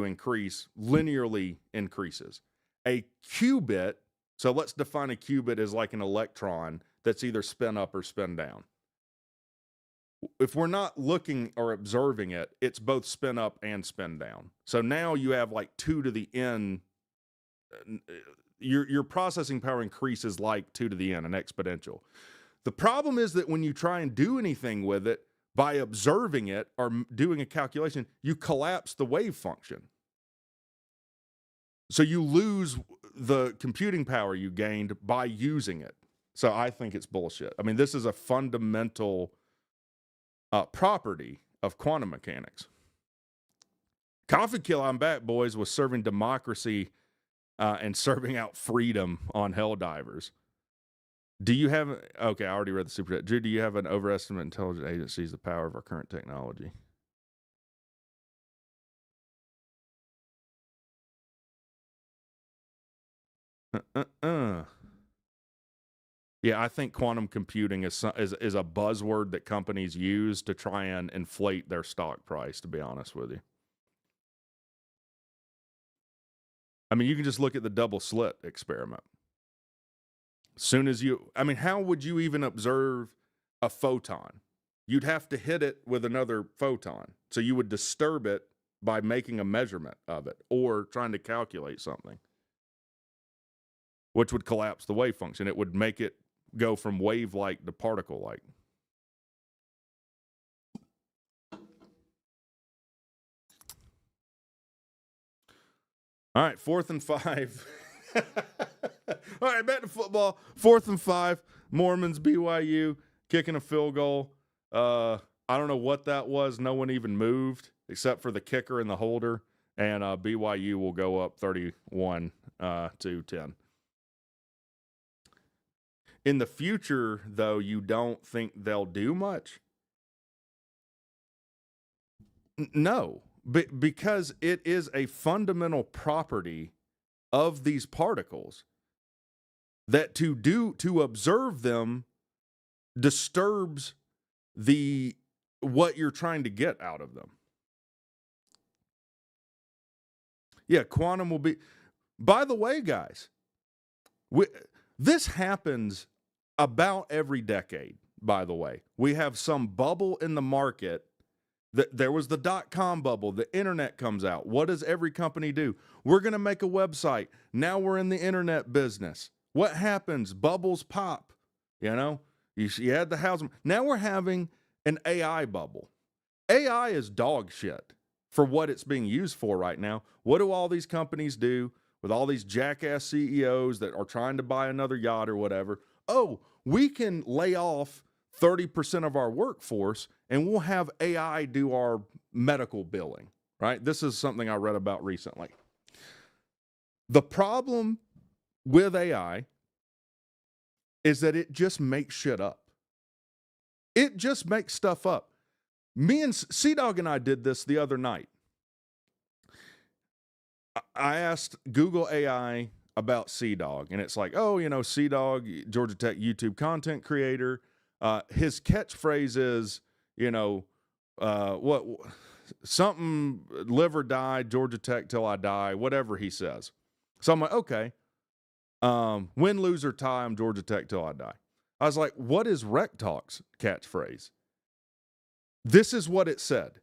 increase linearly increases. A qubit, so let's define a qubit as like an electron that's either spin up or spin down. If we're not looking or observing it, it's both spin up and spin down. So now you have like 2 to the n. Your processing power increases like 2 to the n, an exponential. The problem is that when you try and do anything with it, by observing it or doing a calculation, you collapse the wave function. So you lose the computing power you gained by using it. So I think it's bullshit. I mean, this is a fundamental property of quantum mechanics. Coffee Kill, I'm back, boys, was serving democracy and serving out freedom on Helldivers. Do you have, okay, I already read the super chat. Drew, do you have an overestimate intelligent agencies the power of our current technology? Yeah, I think quantum computing is a buzzword that companies use to try and inflate their stock price, to be honest with you. I mean, you can just look at the double slit experiment. Soon as how would you even observe a photon? You'd have to hit it with another photon. So you would disturb it by making a measurement of it or trying to calculate something, which would collapse the wave function. It would make it go from wave-like to particle-like. All right, 4th and 5. All right, back to football. 4th and 5. Mormons, BYU, kicking a field goal. I don't know what that was. No one even moved except for the kicker and the holder. And BYU will go up 31 to 10. In the future, though, you don't think they'll do much? No, because it is a fundamental property of these particles that to observe them disturbs what you're trying to get out of them. Yeah, quantum will be. By the way, guys, this happens about every decade, by the way. We have some bubble in the market. There was the .com bubble. The internet comes out. What does every company do? We're going to make a website. Now we're in the internet business. What happens? Bubbles pop. You know, you had the housing. Now we're having an AI bubble. AI is dog shit for what it's being used for right now. What do all these companies do with all these jackass CEOs that are trying to buy another yacht or whatever? Oh, we can lay off 30% of our workforce and we'll have AI do our medical billing, right? This is something I read about recently. The problem with AI is that it just makes shit up. It just makes stuff up. Me and C-Dog and I did this the other night. I asked Google AI about C-Dog, and it's like, oh, C-Dog, Georgia Tech YouTube content creator. His catchphrase is, something, live or die, Georgia Tech till I die, whatever he says. So I'm like, okay, win, lose, or tie, I'm Georgia Tech till I die. I was like, what is WreckTalk's catchphrase? This is what it said.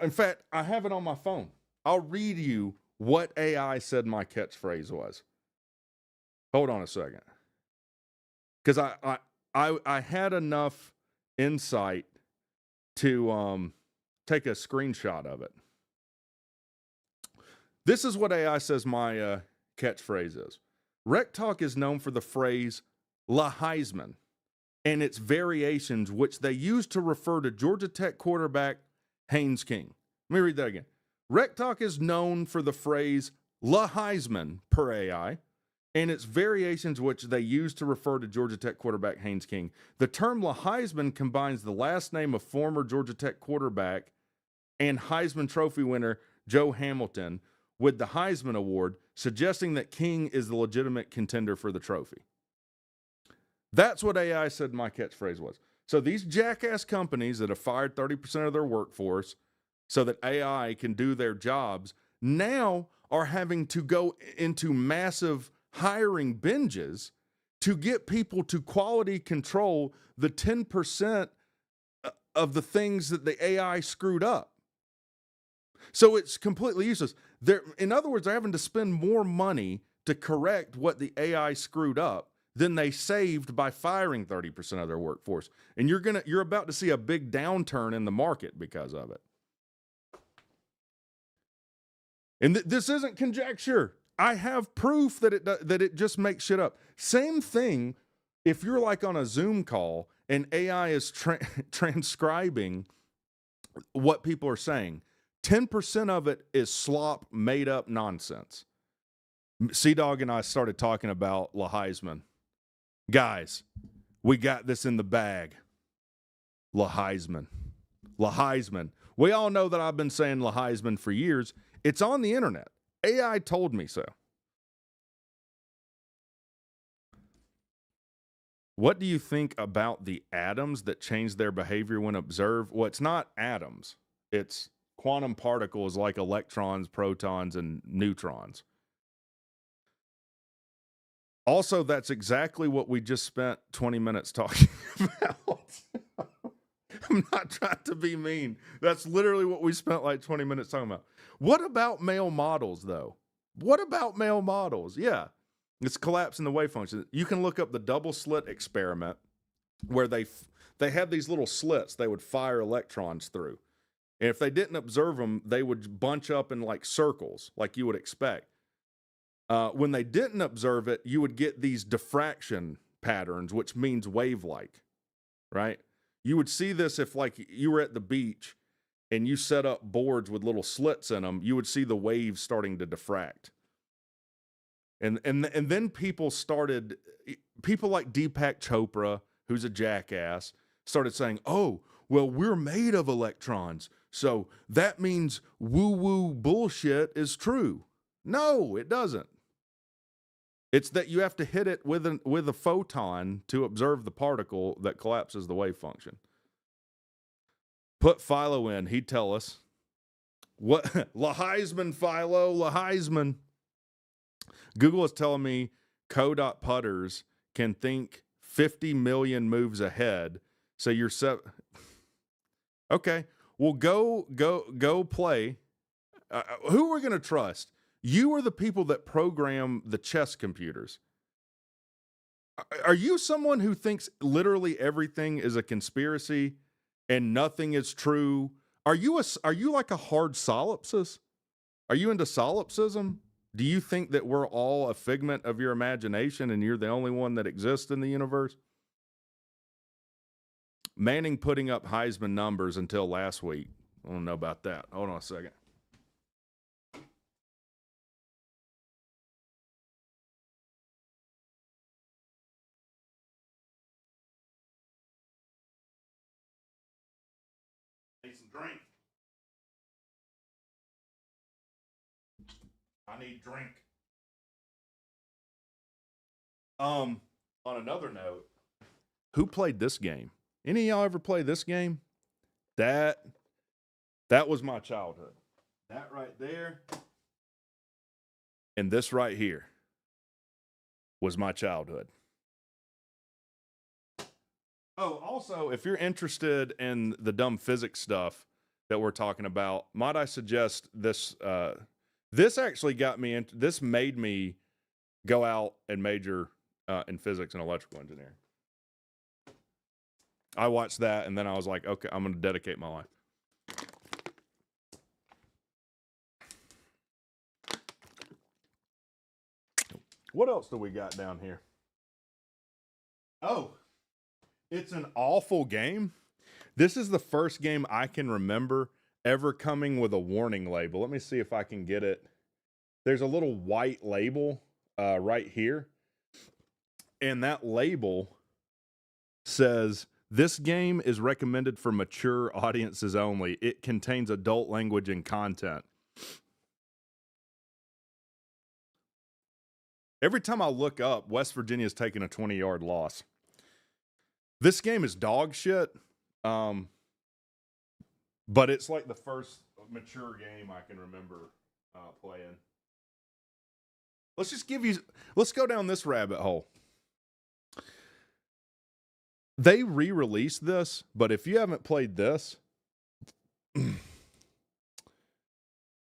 In fact, I have it on my phone. I'll read you what AI said my catchphrase was. Hold on a second. Because I had enough insight to take a screenshot of it. This is what AI says my catchphrase is. WreckTalk is known for the phrase "La Heisman" and its variations, which they use to refer to Georgia Tech quarterback Haynes King. Let me read that again. WreckTalk is known for the phrase "La Heisman" per AI and its variations, which they use to refer to Georgia Tech quarterback Haynes King. The term La Heisman combines the last name of former Georgia Tech quarterback and Heisman Trophy winner Joe Hamilton with the Heisman Award, suggesting that King is the legitimate contender for the trophy. That's what AI said my catchphrase was. So these jackass companies that have fired 30% of their workforce so that AI can do their jobs now are having to go into massive hiring binges to get people to quality control the 10% of the things that the AI screwed up. So it's completely useless. In other words, they're having to spend more money to correct what the AI screwed up than they saved by firing 30% of their workforce. And you're about to see a big downturn in the market because of it. And this isn't conjecture. I have proof that it just makes shit up. Same thing if you're like on a Zoom call and AI is transcribing what people are saying. 10% of it is slop, made up nonsense. C-Dog and I started talking about La Heisman. Guys, we got this in the bag. La Heisman. La Heisman. We all know that I've been saying La Heisman for years. It's on the internet. AI told me so. What do you think about the atoms that change their behavior when observed? Well, it's not atoms. It's quantum particles like electrons, protons, and neutrons. Also, that's exactly what we just spent 20 minutes talking about. I'm not trying to be mean. That's literally what we spent like 20 minutes talking about. What about male models, though? What about male models? Yeah, it's collapsing the wave function. You can look up the double slit experiment where they had these little slits they would fire electrons through. And if they didn't observe them, they would bunch up in like circles, like you would expect. When they didn't observe it, you would get these diffraction patterns, which means wave-like, right? You would see this if like you were at the beach and you set up boards with little slits in them, you would see the waves starting to diffract. And then people like Deepak Chopra, who's a jackass, started saying, oh, well, we're made of electrons, so that means woo-woo bullshit is true. No, it doesn't. It's that you have to hit it with a photon to observe the particle that collapses the wave function. Put Philo in, he'd tell us. What? La Heisman, Philo, La Heisman. Google is telling me co.putters can think 50 million moves ahead. So you're okay. Well, go play. Who are we going to trust? You are the people that program the chess computers. Are you someone who thinks literally everything is a conspiracy and nothing is true? Are you like a hard solipsist? Are you into solipsism? Do you think that we're all a figment of your imagination and you're the only one that exists in the universe? Manning putting up Heisman numbers until last week. I don't know about that. Hold on a second. Need some drink. I need drink. On another note, who played this game? Any of y'all ever play this game? That was my childhood. That right there and this right here was my childhood. Oh, also, if you're interested in the dumb physics stuff, that we're talking about, might I suggest this? This actually got me into. This made me go out and major in physics and electrical engineering. I watched that, and then I was like, okay, I'm going to dedicate my life. What else do we got down here? Oh, it's an awful game. This is the first game I can remember ever coming with a warning label. Let me see if I can get it. There's a little white label right here. And that label says, this game is recommended for mature audiences only. It contains adult language and content. Every time I look up, West Virginia's taking a 20-yard loss. This game is dog shit, but it's like the first mature game I can remember playing. Let's go down this rabbit hole. They re-released this, but if you haven't played this,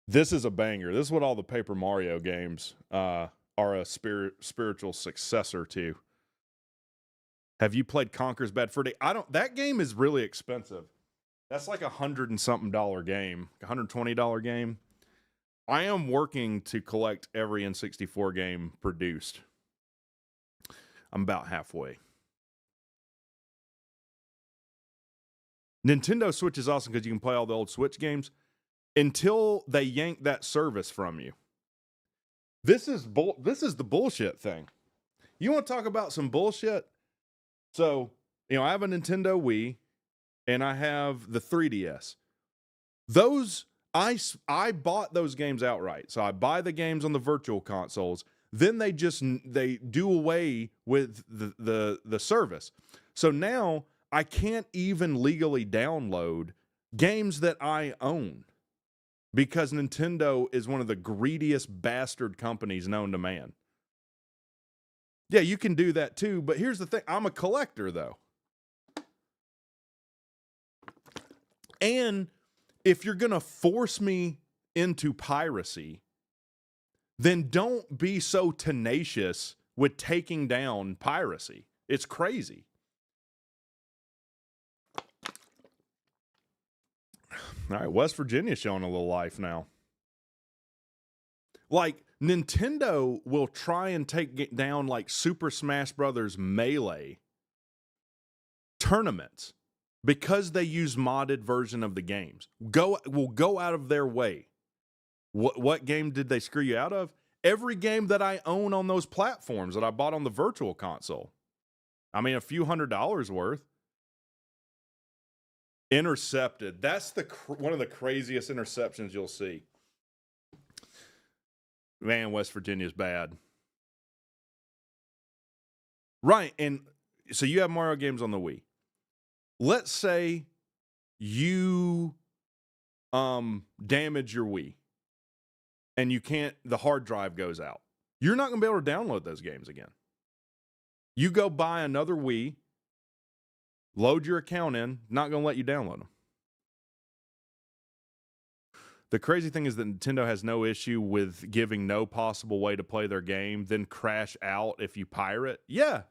this is a banger. This is what all the Paper Mario games are a spiritual successor to. Have you played Conker's Bad Fur Day? That game is really expensive. That's like $100 and something game, $120 game. I am working to collect every N64 game produced. I'm about halfway. Nintendo Switch is awesome because you can play all the old Switch games until they yank that service from you. This is the bullshit thing. You want to talk about some bullshit? So, I have a Nintendo Wii and I have the 3DS. Those, I bought those games outright. So I buy the games on the virtual consoles. Then they do away with the service. So now I can't even legally download games that I own because Nintendo is one of the greediest bastard companies known to man. Yeah, you can do that too, but here's the thing. I'm a collector, though. And if you're going to force me into piracy, then don't be so tenacious with taking down piracy. It's crazy. All right, West Virginia's showing a little life now. Like, Nintendo will try and take down like Super Smash Brothers Melee tournaments because they use modded version of the games. Will go out of their way. What game did they screw you out of? Every game that I own on those platforms that I bought on the virtual console. I mean, a few $100s worth. Intercepted. That's one of the craziest interceptions you'll see. Man, West Virginia's bad. Right, and so you have Mario games on the Wii. Let's say you damage your Wii and the hard drive goes out. You're not going to be able to download those games again. You go buy another Wii, load your account in, not going to let you download them. The crazy thing is that Nintendo has no issue with giving no possible way to play their game, then crash out if you pirate. Yeah.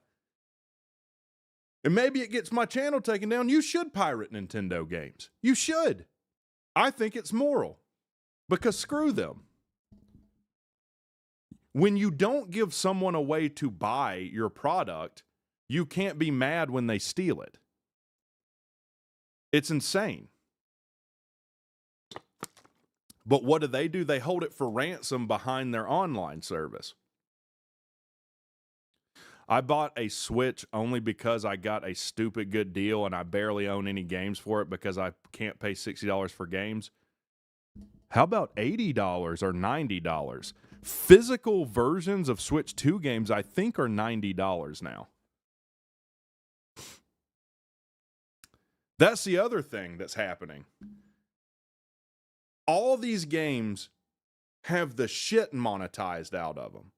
And maybe it gets my channel taken down. You should pirate Nintendo games. You should. I think it's moral. Because screw them. When you don't give someone a way to buy your product, you can't be mad when they steal it. It's insane. But what do? They hold it for ransom behind their online service. I bought a Switch only because I got a stupid good deal and I barely own any games for it because I can't pay $60 for games. How about $80 or $90? Physical versions of Switch 2 games I think are $90 now. That's the other thing that's happening. All these games have the shit monetized out of them.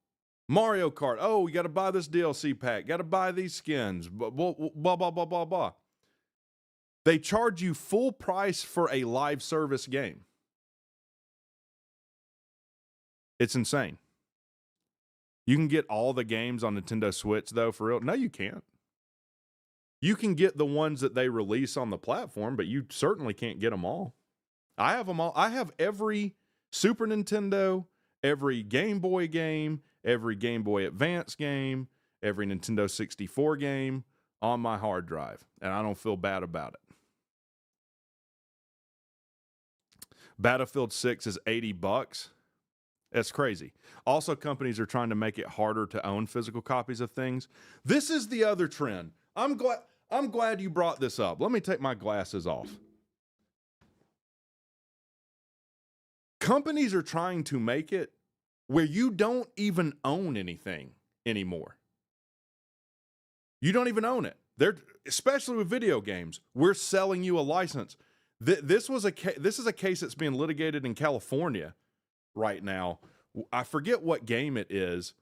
Mario Kart, oh, you got to buy this DLC pack, got to buy these skins, blah, blah, blah, blah, blah, blah. They charge you full price for a live service game. It's insane. You can get all the games on Nintendo Switch, though, for real. No, you can't. You can get the ones that they release on the platform, but you certainly can't get them all. I have them all. I have every Super Nintendo, every Game Boy game, every Game Boy Advance game, every Nintendo 64 game on my hard drive, and I don't feel bad about it. Battlefield 6 is $80. That's crazy. Also, companies are trying to make it harder to own physical copies of things. This is the other trend. I'm glad you brought this up. Let me take my glasses off. Companies are trying to make it where you don't even own anything anymore. You don't even own it. Especially with video games, we're selling you a license. This is a case that's being litigated in California right now. I forget what game it is.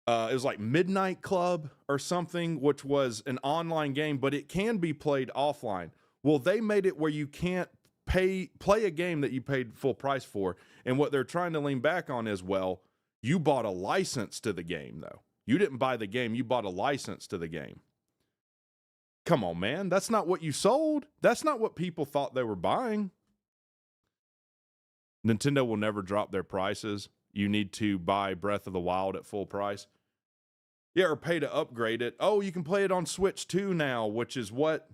It was like Midnight Club or something, which was an online game, but it can be played offline. Well, they made it where you can't play a game that you paid full price for. And what they're trying to lean back on is, well, you bought a license to the game, though. You didn't buy the game. You bought a license to the game. Come on, man. That's not what you sold. That's not what people thought they were buying. Nintendo will never drop their prices. You need to buy Breath of the Wild at full price. Yeah, or pay to upgrade it. Oh, you can play it on Switch 2 now, which is what,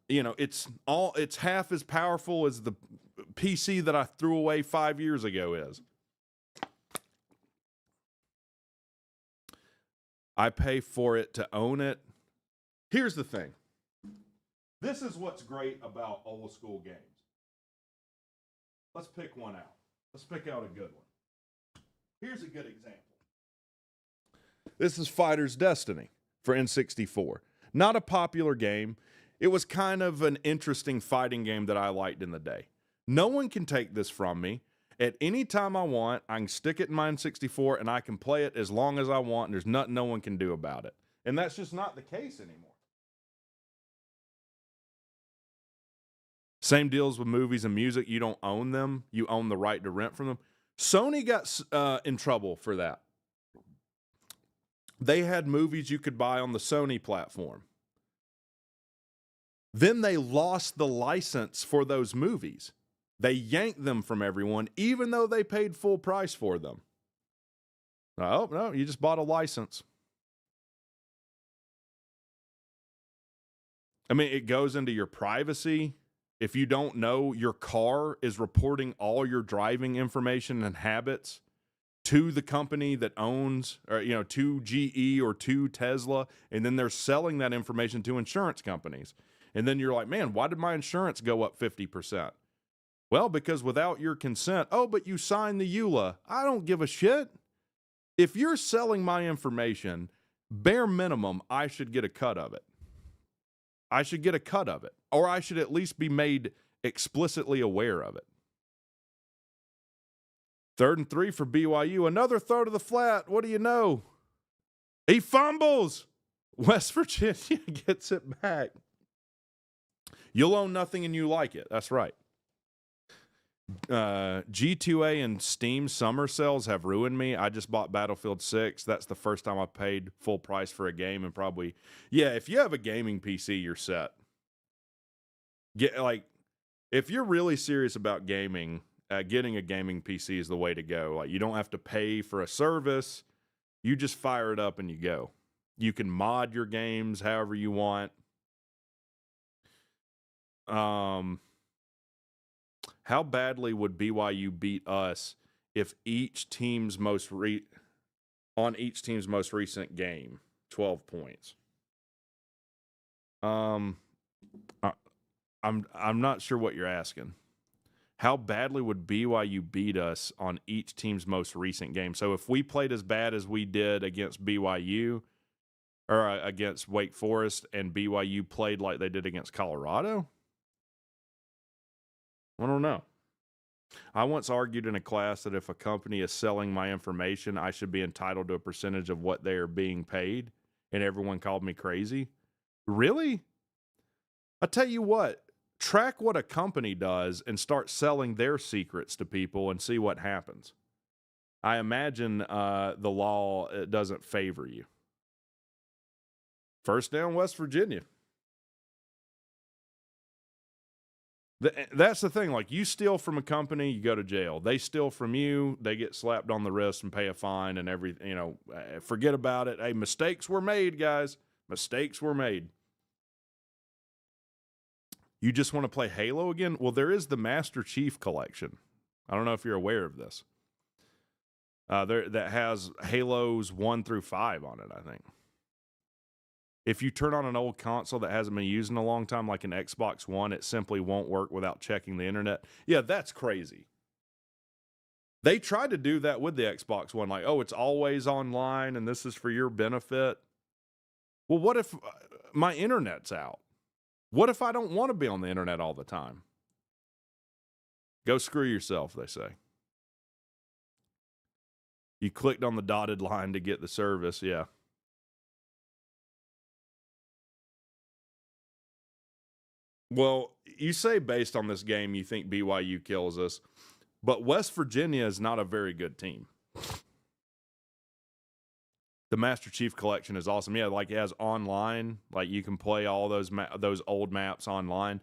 it's half as powerful as the PC that I threw away 5 years ago is. I pay for it to own it. Here's the thing. This is what's great about old school games. Let's pick one out. Let's pick out a good one. Here's a good example. This is Fighter's Destiny for N64. Not a popular game. It was kind of an interesting fighting game that I liked in the day. No one can take this from me. At any time I want, I can stick it in my N64 and I can play it as long as I want, and there's nothing no one can do about it. And that's just not the case anymore. Same deals with movies and music. You don't own them. You own the right to rent from them. Sony got in trouble for that. They had movies you could buy on the Sony platform. Then they lost the license for those movies. They yanked them from everyone, even though they paid full price for them. Oh, no, you just bought a license. I mean, it goes into your privacy. If you don't know, your car is reporting all your driving information and habits to the company that owns, or, to GE or to Tesla, and then they're selling that information to insurance companies. And then you're like, man, why did my insurance go up 50%? Well, because without your consent, but you signed the EULA. I don't give a shit. If you're selling my information, bare minimum, I should get a cut of it. I should get a cut of it, or I should at least be made explicitly aware of it. 3rd and 3 for BYU. Another throw to the flat. What do you know? He fumbles. West Virginia gets it back. You'll own nothing and you like it. That's right. G2A and Steam summer sales have ruined me. I just bought Battlefield 6. That's the first time I paid full price for a game, and probably, if you have a gaming PC, you're set. If you're really serious about gaming, getting a gaming PC is the way to go. Like, you don't have to pay for a service. You just fire it up and you go. You can mod your games however you want. How badly would BYU beat us if each team's most recent game, 12 points? I'm not sure what you're asking. How badly would BYU beat us on each team's most recent game? So if we played as bad as we did against BYU or against Wake Forest, and BYU played like they did against Colorado? I don't know. I once argued in a class that if a company is selling my information, I should be entitled to a percentage of what they are being paid, and everyone called me crazy. Really? I tell you what, track what a company does and start selling their secrets to people and see what happens. I imagine the law doesn't favor you. First down, West Virginia. That's the thing. Like, you steal from a company, you go to jail. They steal from you, they get slapped on the wrist and pay a fine and everything. Forget about it. Hey, mistakes were made, guys. Mistakes were made. You just want to play Halo again? Well, there is the Master Chief Collection. I don't know if you're aware of this. That has Halos 1 through 5 on it, I think. If you turn on an old console that hasn't been used in a long time, like an Xbox One, it simply won't work without checking the internet. Yeah, that's crazy. They tried to do that with the Xbox One, like, oh, it's always online and this is for your benefit. Well, what if my internet's out? What if I don't want to be on the internet all the time? Go screw yourself, they say. You clicked on the dotted line to get the service, yeah. Well, you say based on this game you think BYU kills us, but West Virginia is not a very good team. The Master Chief Collection is awesome. Yeah, like it has online, like you can play all those old maps online.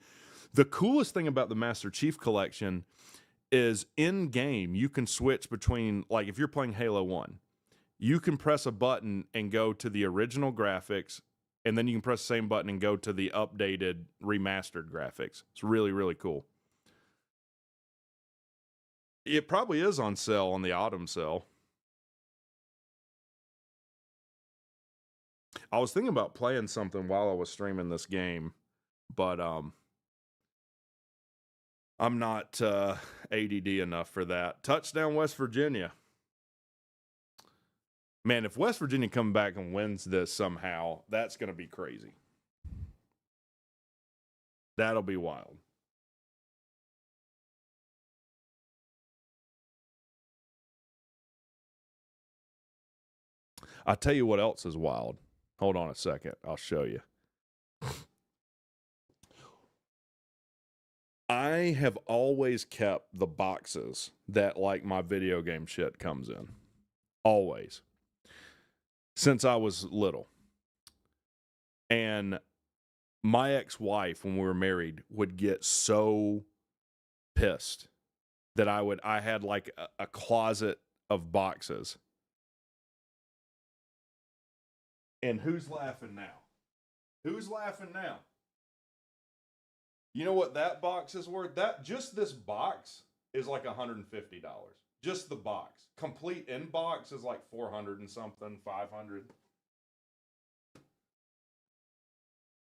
The coolest thing about the Master Chief Collection is in game you can switch between, like if you're playing Halo 1, you can press a button and go to the original graphics, and then you can press the same button and go to the updated, remastered graphics. It's really, really cool. It probably is on sale on the autumn sale. I was thinking about playing something while I was streaming this game, but I'm not ADD enough for that. Touchdown, West Virginia. Man, if West Virginia comes back and wins this somehow, that's going to be crazy. That'll be wild. I'll tell you what else is wild. Hold on a second. I'll show you. I have always kept the boxes that like my video game shit comes in. Always. Since I was little. And my ex-wife, when we were married, would get so pissed that I had like a closet of boxes. And who's laughing now? Who's laughing now? You know what that box is worth? Just this box is like $150. Just the box. Complete in box is like 400 and something, 500.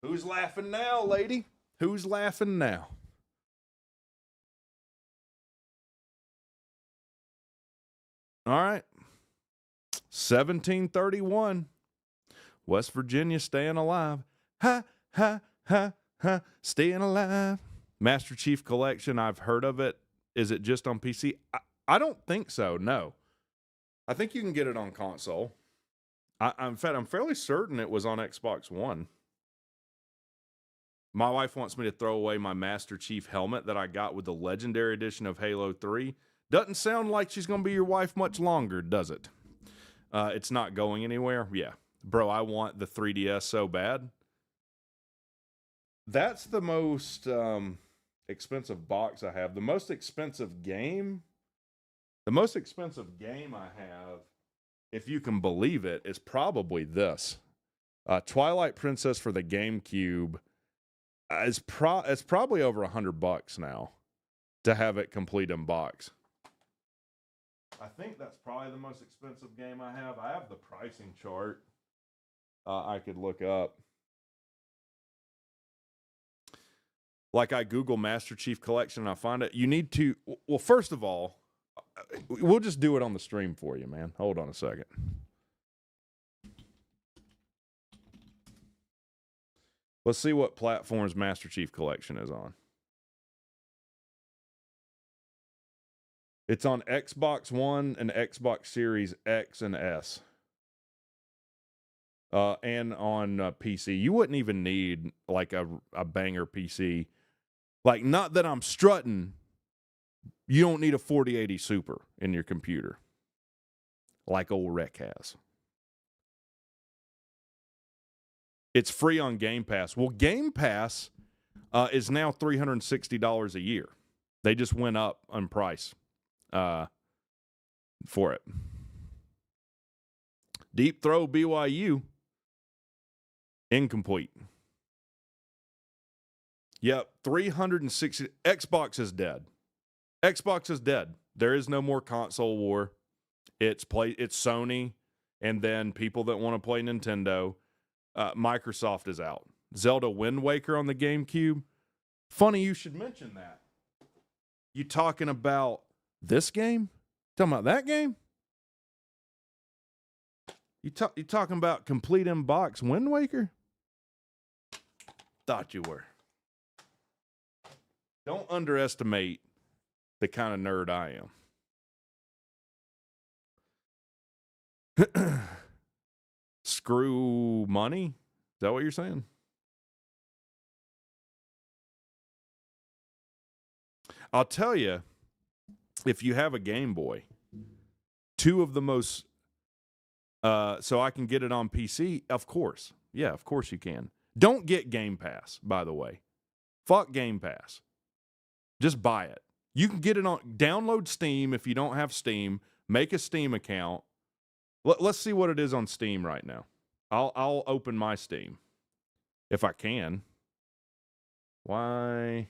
Who's laughing now, lady? Who's laughing now? All right. 1731. West Virginia staying alive. Ha, ha, ha, ha. Staying alive. Master Chief Collection, I've heard of it. Is it just on PC? I don't think so, no. I think you can get it on console. In fact, I'm fairly certain it was on Xbox One. My wife wants me to throw away my Master Chief helmet that I got with the Legendary Edition of Halo 3. Doesn't sound like she's going to be your wife much longer, does it? It's not going anywhere? Yeah. Bro, I want the 3DS so bad. That's the most expensive box I have. The most expensive game I have, if you can believe it, is probably this. Twilight Princess for the GameCube. It's probably over $100 now to have it complete in box. I think that's probably the most expensive game I have. I have the pricing chart I could look up. Like I Google Master Chief Collection and I find it. You need to, well, first of all, we'll just do it on the stream for you, man. Hold on a second. Let's see what platforms Master Chief Collection is on. It's on Xbox One and Xbox Series X and S. And on PC. You wouldn't even need like a banger PC. Like, not that I'm strutting. You don't need a 4080 Super in your computer like old Rec has. It's free on Game Pass. Well, Game Pass is now $360 a year. They just went up on price for it. Deep throw BYU. Incomplete. Yep, 360. Xbox is dead. Xbox is dead. There is no more console war. It's Sony, and then people that want to play Nintendo. Microsoft is out. Zelda Wind Waker on the GameCube. Funny you should mention that. You talking about this game? Talking about that game? You talking about complete in-box Wind Waker? Thought you were. Don't underestimate the kind of nerd I am. Screw money? Is that what you're saying? I'll tell you, if you have a Game Boy, two of the most, so I can get it on PC, of course. Yeah, of course you can. Don't get Game Pass, by the way. Fuck Game Pass. Just buy it. You can get it on, download Steam if you don't have Steam, make a Steam account. Let's see what it is on Steam right now. I'll open my Steam if I can. Why?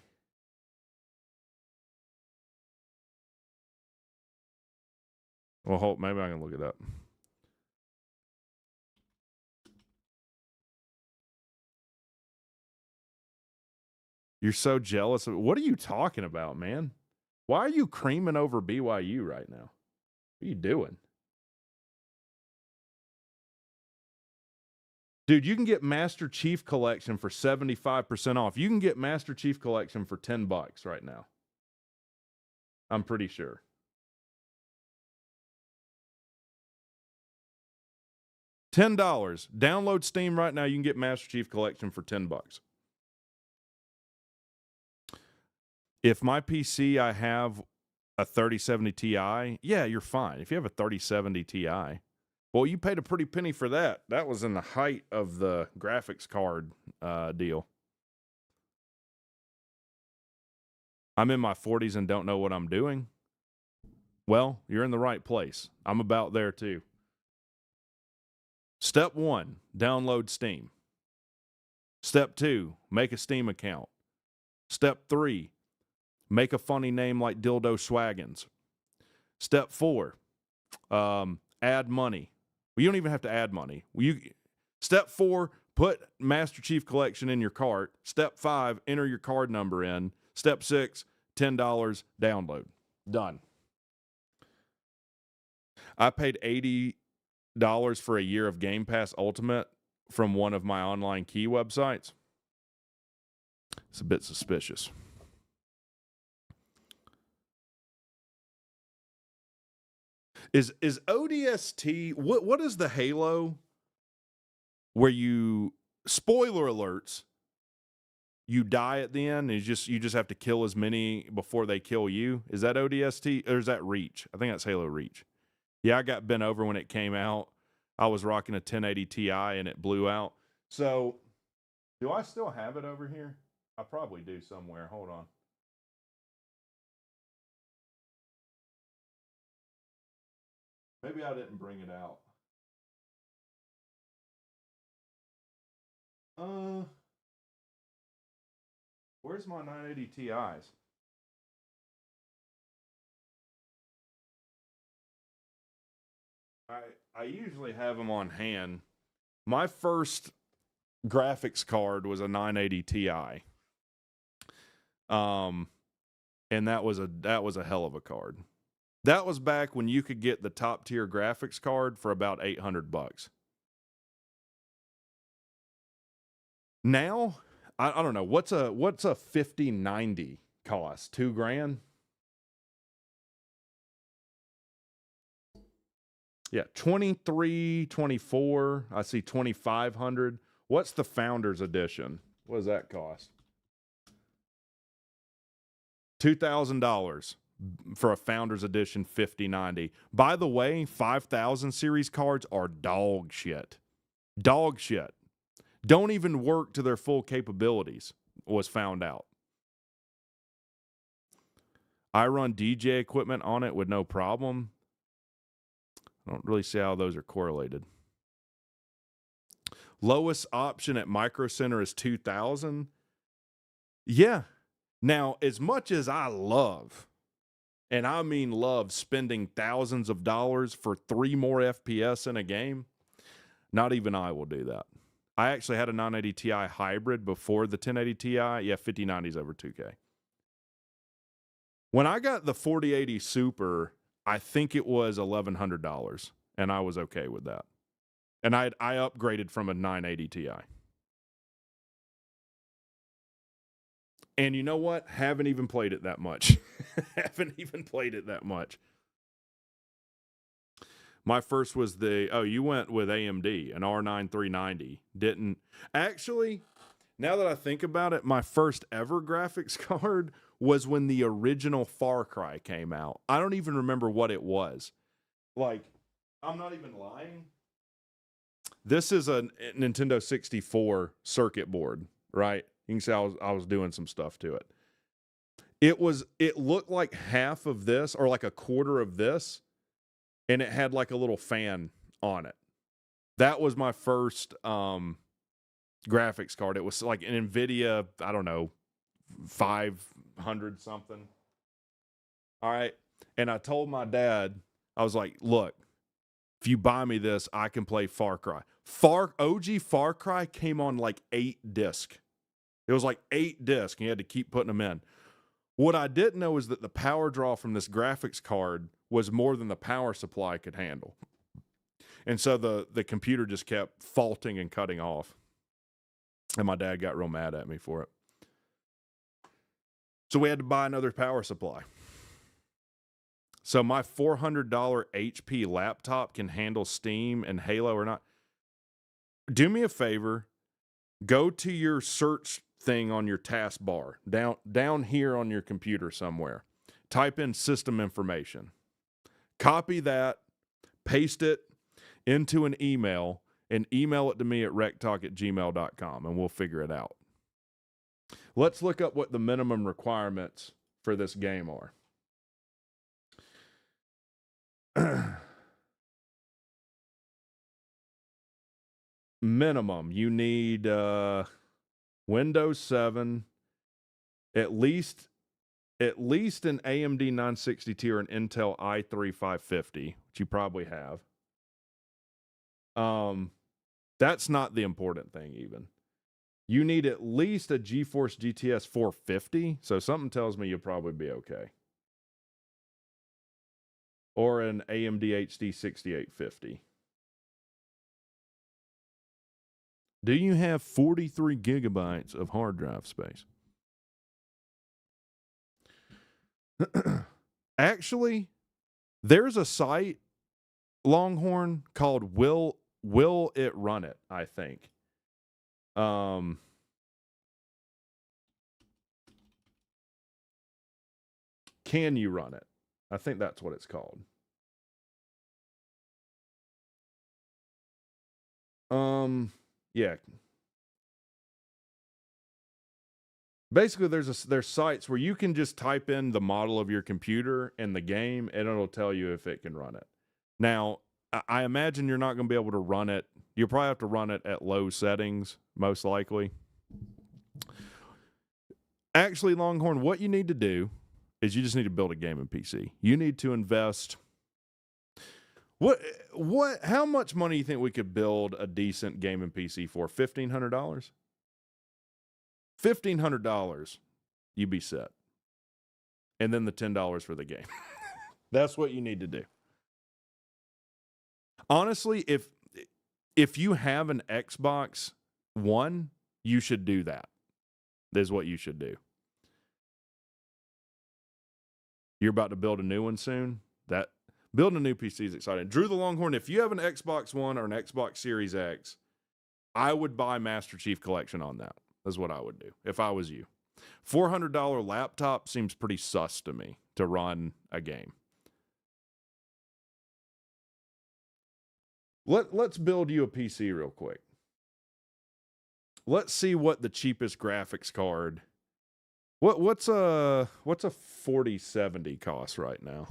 Well, hold, maybe I can look it up. You're so jealous of, what are you talking about, man? Why are you creaming over BYU right now? What are you doing? Dude, you can get Master Chief Collection for 75% off. You can get Master Chief Collection for $10 right now. I'm pretty sure. $10. Download Steam right now. You can get Master Chief Collection for $10. If my PC, I have a 3070 Ti, yeah, you're fine. If you have a 3070 Ti, well, you paid a pretty penny for that. That was in the height of the graphics card deal. I'm in my 40s and don't know what I'm doing. Well, you're in the right place. I'm about there too. Step 1, download Steam. Step 2, make a Steam account. Step 3, make a funny name like Dildo Swaggins. Step 4, add money. Well, you don't even have to add money. Step 4, put Master Chief Collection in your cart. Step 5, enter your card number in. Step 6, $10, download. Done. I paid $80 for a year of Game Pass Ultimate from one of my online key websites. It's a bit suspicious. Is ODST, what is the Halo where you, spoiler alerts, you die at the end and you just have to kill as many before they kill you? Is that ODST or is that Reach? I think that's Halo Reach. Yeah, I got bent over when it came out. I was rocking a 1080 Ti and it blew out. So, do I still have it over here? I probably do somewhere. Hold on. Maybe I didn't bring it out. Where's my 980 Ti's? I usually have them on hand. My first graphics card was a 980 Ti. And that was a hell of a card. That was back when you could get the top tier graphics card for about $800. Now, I don't know, what's a 5090 cost? $2,000? Yeah, 23, 24. I see 2,500. What's the Founders Edition? What does that cost? $2,000 for a Founders Edition 5090. By the way, 5,000 series cards are dog shit. Dog shit. Don't even work to their full capabilities, was found out. I run DJ equipment on it with no problem. I don't really see how those are correlated. Lowest option at Micro Center is $2,000. Yeah. Now, as much as I love, and I mean love, spending thousands of dollars for 3 more FPS in a game, not even I will do that. I actually had a 980 Ti hybrid before the 1080 Ti. Yeah, 5090s over 2K. When I got the 4080 Super, I think it was $1,100, and I was okay with that. And I upgraded from a 980 Ti. And you know what? Haven't even played it that much. Haven't even played it that much. My first was you went with AMD, an R9 390. Didn't. Actually, now that I think about it, my first ever graphics card was when the original Far Cry came out. I don't even remember what it was. Like, I'm not even lying. This is a Nintendo 64 circuit board, right? You can see I was doing some stuff to it. It looked like half of this, or like a quarter of this, and it had like a little fan on it. That was my first graphics card. It was like an NVIDIA, I don't know, 500 something. All right. And I told my dad, I was like, look, if you buy me this, I can play Far Cry. OG Far Cry came on like 8 discs. It was like 8 discs, and you had to keep putting them in. What I didn't know is that the power draw from this graphics card was more than the power supply could handle. And so the computer just kept faulting and cutting off. And my dad got real mad at me for it. So we had to buy another power supply. So my $400 HP laptop can handle Steam and Halo or not. Do me a favor. Go to your search thing on your taskbar, down here on your computer somewhere. Type in system information. Copy that, paste it into an email, and email it to me at wrecktalk@gmail.com, and we'll figure it out. Let's look up what the minimum requirements for this game are. Minimum, you need Windows 7, at least an AMD 960 or an Intel i3 550, which you probably have. That's not the important thing even. You need at least a GeForce GTX 450, so something tells me you'll probably be okay. Or an AMD HD 6850. Do you have 43 gigabytes of hard drive space? Actually, there's a site, Longhorn, called Will It Run It, I think. Can you run it? I think that's what it's called. Yeah. Basically, there's sites where you can just type in the model of your computer and the game, and it'll tell you if it can run it. Now, I imagine you're not going to be able to run it. You'll probably have to run it at low settings, most likely. Actually, Longhorn, what you need to do is you just need to build a gaming PC. You need to invest. How much money do you think we could build a decent gaming PC for? $1,500? $1,500, you'd be set. And then the $10 for the game. That's what you need to do. Honestly, if you have an Xbox One, you should do that. That's what you should do. You're about to build a new one soon. Building a new PC is exciting. Drew the Longhorn, if you have an Xbox One or an Xbox Series X, I would buy Master Chief Collection on that. That's what I would do if I was you. $400 laptop seems pretty sus to me to run a game. Let's build you a PC real quick. Let's see what the cheapest graphics card. What's a 4070 cost right now?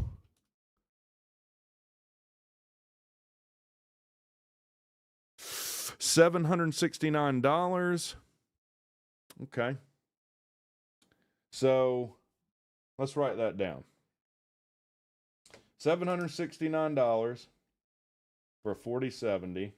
$769. Okay. So let's write that down. $769 for a 4070.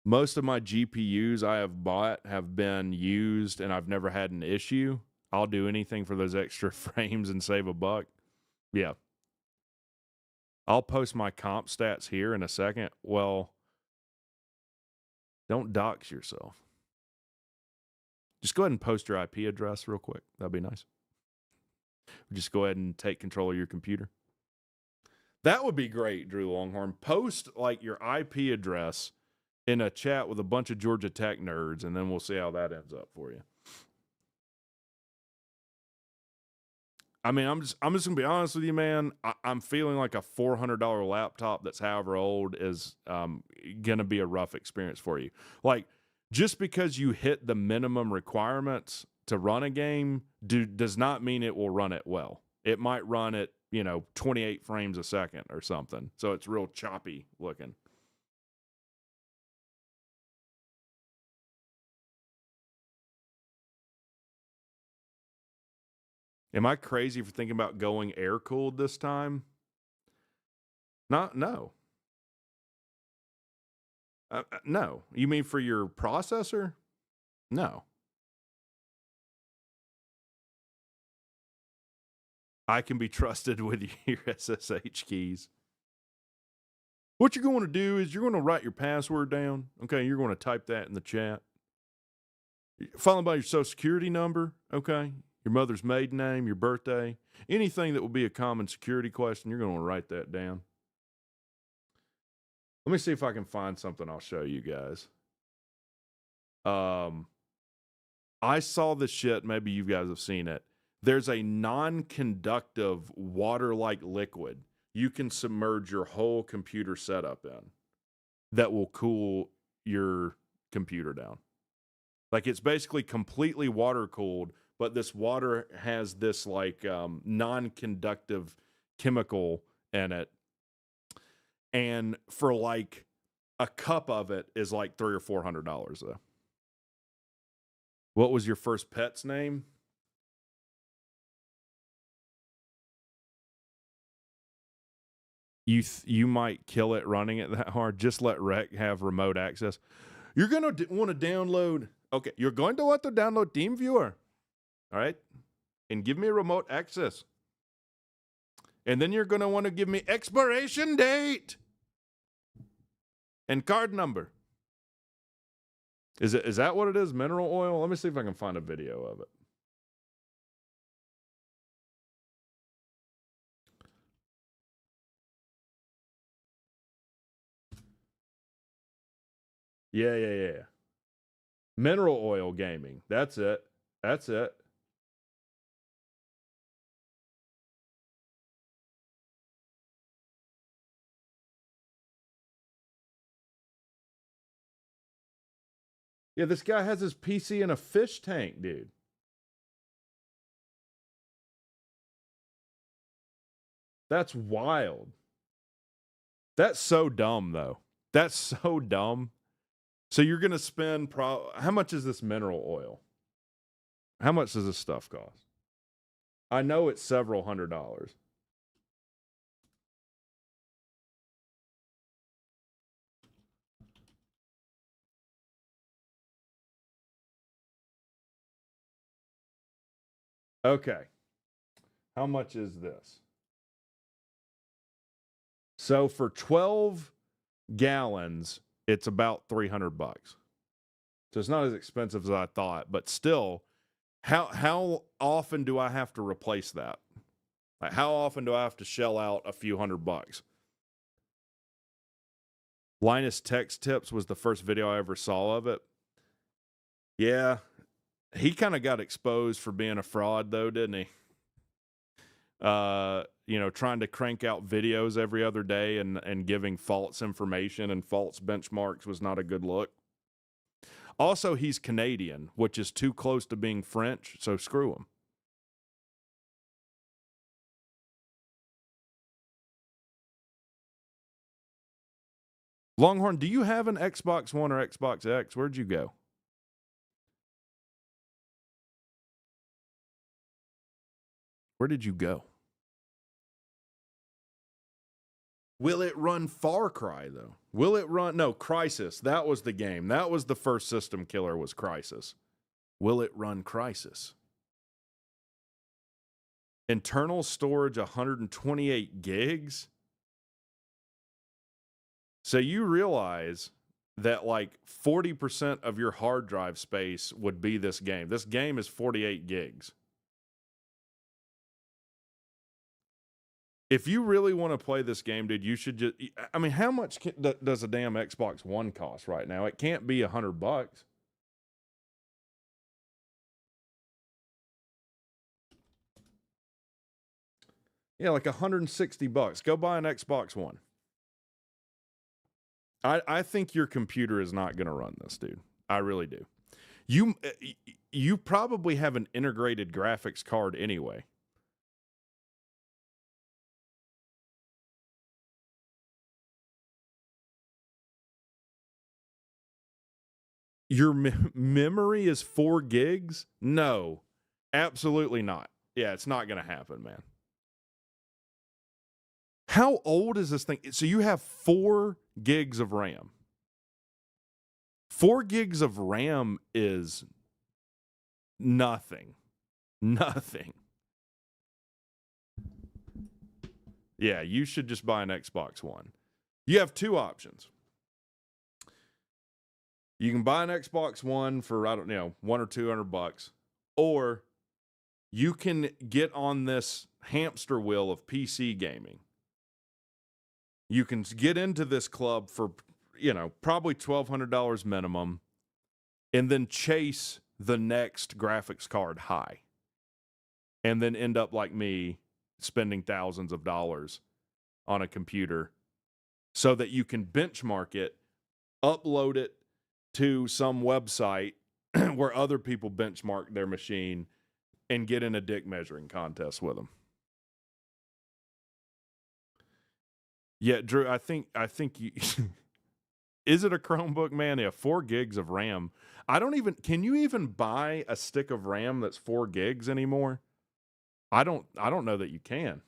Most of my GPUs I have bought have been used and I've never had an issue. I'll do anything for those extra frames and save a buck. Yeah. I'll post my comp stats here in a second. Well, don't dox yourself. Just go ahead and post your IP address real quick. That'd be nice. Just go ahead and take control of your computer. That would be great, Drew Longhorn. Post like your IP address in a chat with a bunch of Georgia Tech nerds, and then we'll see how that ends up for you. I mean, I'm just gonna be honest with you, man. I'm feeling like a $400 laptop that's however old is gonna be a rough experience for you. Like, just because you hit the minimum requirements to run a game does not mean it will run it well. It might run at 28 frames a second or something, so it's real choppy looking. Am I crazy for thinking about going air-cooled this time? No. No. You mean for your processor? No. I can be trusted with your SSH keys. What you're going to do is you're going to write your password down. Okay, you're going to type that in the chat. Followed by your social security number. Okay. Your mother's maiden name, your birthday, anything that will be a common security question, you're going to write that down. Let me see if I can find something I'll show you guys. I saw this shit, maybe you guys have seen it. There's a non-conductive water-like liquid you can submerge your whole computer setup in that will cool your computer down. Like, it's basically completely water-cooled, but this water has this like non-conductive chemical in it. And for like a cup of it is like $300 or $400 though. What was your first pet's name? You might kill it running it that hard. Just let Rec have remote access. You're going to want to download. Okay, you're going to want to download TeamViewer. All right? And give me remote access. And then you're going to want to give me expiration date and card number. Is that what it is? Mineral oil? Let me see if I can find a video of it. Yeah. Mineral oil gaming. That's it. Yeah, this guy has his PC in a fish tank, dude. That's wild. That's so dumb, though. That's so dumb. So you're going to spend how much is this mineral oil? How much does this stuff cost? I know it's several $100s. Okay. How much is this? So for 12 gallons, it's about $300. So it's not as expensive as I thought, but still, how often do I have to replace that? Like, how often do I have to shell out a few $100? Linus Text Tips was the first video I ever saw of it. Yeah. He kind of got exposed for being a fraud, though, didn't he? Trying to crank out videos every other day and giving false information and false benchmarks was not a good look. Also, he's Canadian, which is too close to being French, so screw him. Longhorn, do you have an Xbox One or Xbox X? Where'd you go? Where did you go? Will it run Far Cry, though? Will it run... No, Crysis. That was the game. That was the first system killer, was Crysis. Will it run Crysis? Internal storage 128 gigs? So you realize that like 40% of your hard drive space would be this game. This game is 48 gigs. If you really want to play this game, dude, you should just... I mean, how much does a damn Xbox One cost right now? It can't be $100. Yeah, like $160. Go buy an Xbox One. I think your computer is not going to run this, dude. I really do. You probably have an integrated graphics card anyway. Your memory is 4 gigs? No, absolutely not. Yeah, it's not going to happen, man. How old is this thing? So you have 4 gigs of RAM. 4 gigs of RAM is nothing. Nothing. Yeah, you should just buy an Xbox One. You have 2 options. You can buy an Xbox One for, I don't know, $100 or $200, or you can get on this hamster wheel of PC gaming. You can get into this club for, probably $1,200 minimum, and then chase the next graphics card high, and then end up like me spending thousands of dollars on a computer so that you can benchmark it, upload it to some website where other people benchmark their machine and get in a dick measuring contest with them. Yeah, Drew, I think you is it a Chromebook, man? Yeah, 4 gigs of RAM. Can you even buy a stick of RAM that's 4 gigs anymore? I don't know that you can.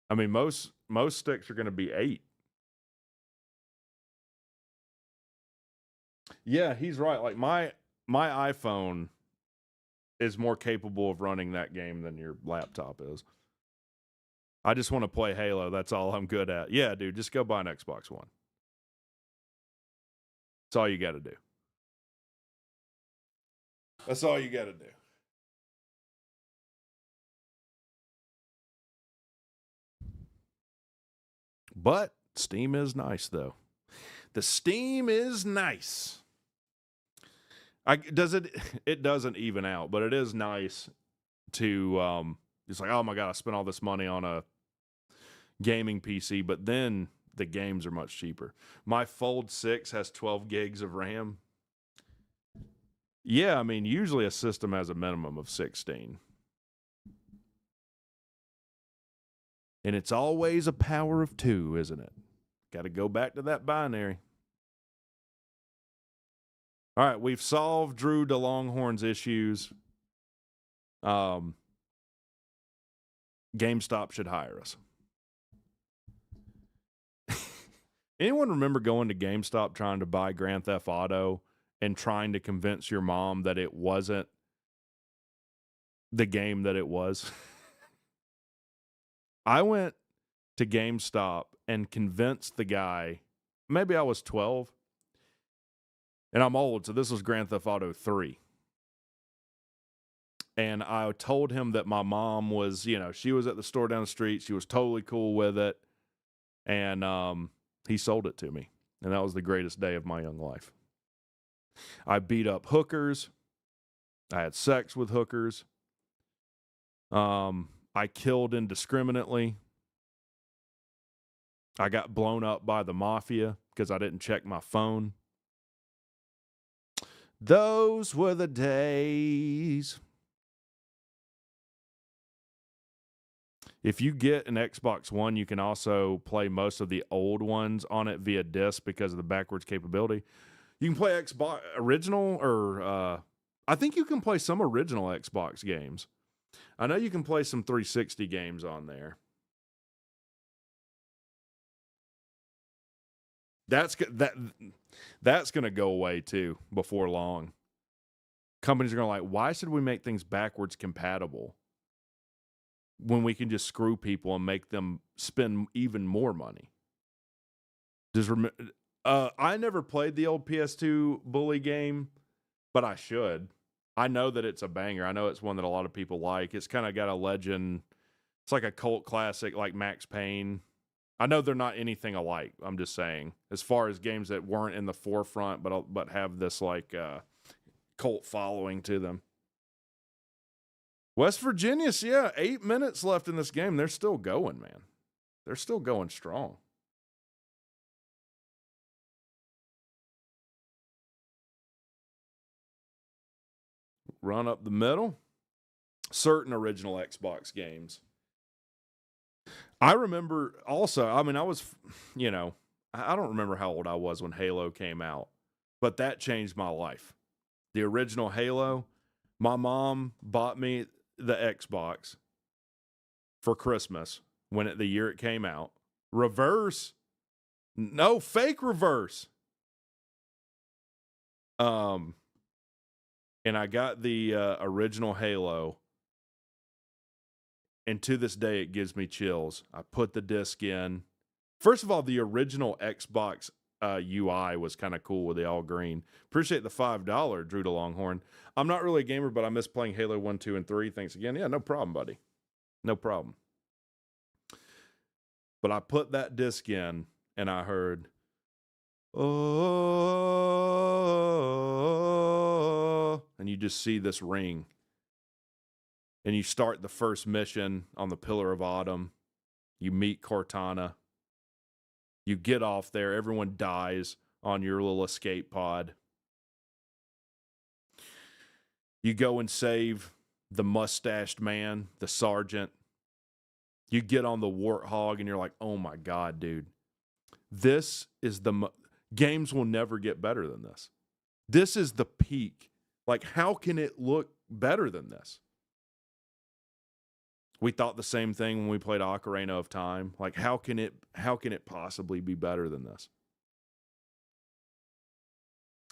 I mean, most sticks are going to be 8. Yeah, he's right. Like my iPhone is more capable of running that game than your laptop is. I just want to play Halo. That's all I'm good at. Yeah, dude, just go buy an Xbox One. That's all you got to do. That's all you got to do. But Steam is nice, though. The Steam is nice. It doesn't even out, but it is nice to it's like, oh my god, I spent all this money on a gaming PC, but then the games are much cheaper. My Fold 6 has 12 gigs of RAM. Yeah, I mean, usually a system has a minimum of 16. And it's always a power of 2, isn't it? Got to go back to that binary. All right, we've solved Drew DeLonghorn's issues. GameStop should hire us. Anyone remember going to GameStop trying to buy Grand Theft Auto and trying to convince your mom that it wasn't the game that it was? I went to GameStop and convinced the guy, maybe I was 12, and I'm old, so this was Grand Theft Auto 3. And I told him that my mom was, she was at the store down the street. She was totally cool with it. And he sold it to me. And that was the greatest day of my young life. I beat up hookers. I had sex with hookers. I killed indiscriminately. I got blown up by the mafia because I didn't check my phone. Those were the days. If you get an Xbox One, you can also play most of the old ones on it via disc because of the backwards capability. You can play Xbox original, or I think you can play some original Xbox games. I know you can play some 360 games on there. That's going to go away too before long. Companies are going to why should we make things backwards compatible when we can just screw people and make them spend even more money? I never played the old PS2 Bully game, but I should. I know that it's a banger. I know it's one that a lot of people like. It's kind of got a legend. It's like a cult classic like Max Payne. I know they're not anything alike. I'm just saying, as far as games that weren't in the forefront, but have this cult following to them. West Virginia, 8 minutes left in this game. They're still going, man. They're still going strong. Run up the middle. Certain original Xbox games. I remember also, I was, I don't remember how old I was when Halo came out, but that changed my life. The original Halo, my mom bought me the Xbox for Christmas the year it came out. Reverse. No, fake reverse. And I got the original Halo. And to this day, it gives me chills. I put the disc in. First of all, the original Xbox UI was kind of cool with the all green. Appreciate the $5, Drew DeLonghorn. I'm not really a gamer, but I miss playing Halo 1, 2, and 3. Thanks again. Yeah, no problem, buddy. No problem. But I put that disc in, and I heard, oh, and you just see this ring. And you start the first mission on the Pillar of Autumn. You meet Cortana. You get off there. Everyone dies on your little escape pod. You go and save the mustached man, the sergeant. You get on the Warthog and you're like, oh my God, dude. This is games will never get better than this. This is the peak. How can it look better than this? We thought the same thing when we played Ocarina of Time. How can it possibly be better than this?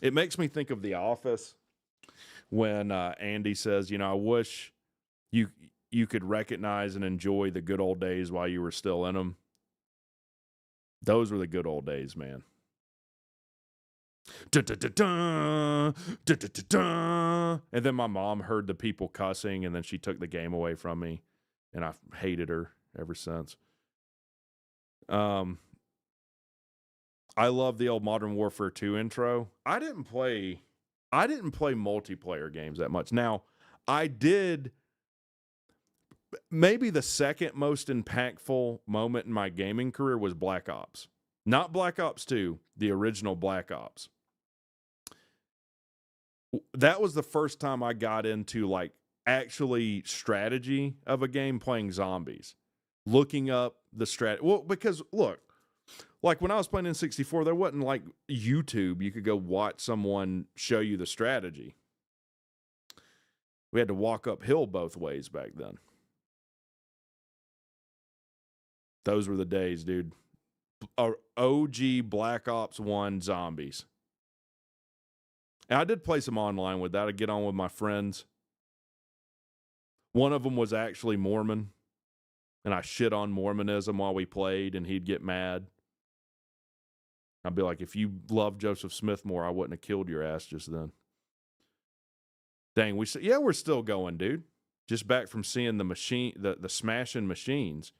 It makes me think of The Office when Andy says, I wish you could recognize and enjoy the good old days while you were still in them. Those were the good old days, man. And then my mom heard the people cussing, and then she took the game away from me. And I've hated her ever since. I love the old Modern Warfare 2 intro. I didn't play multiplayer games that much. Now, I did. Maybe the second most impactful moment in my gaming career was Black Ops. Not Black Ops 2, the original Black Ops. That was the first time I got into actually strategy of a game, playing zombies, looking up the strat. Well, because look, when I was playing N64, there wasn't YouTube. You could go watch someone show you the strategy. We had to walk uphill both ways back then. Those were the days, dude. OG Black Ops 1 zombies. And I did play some online with that. I'd get on with my friends. One of them was actually Mormon, and I shit on Mormonism while we played, and he'd get mad. I'd be like, if you loved Joseph Smith more, I wouldn't have killed your ass just then. Dang, we're still going, dude. Just back from seeing the smashing machines.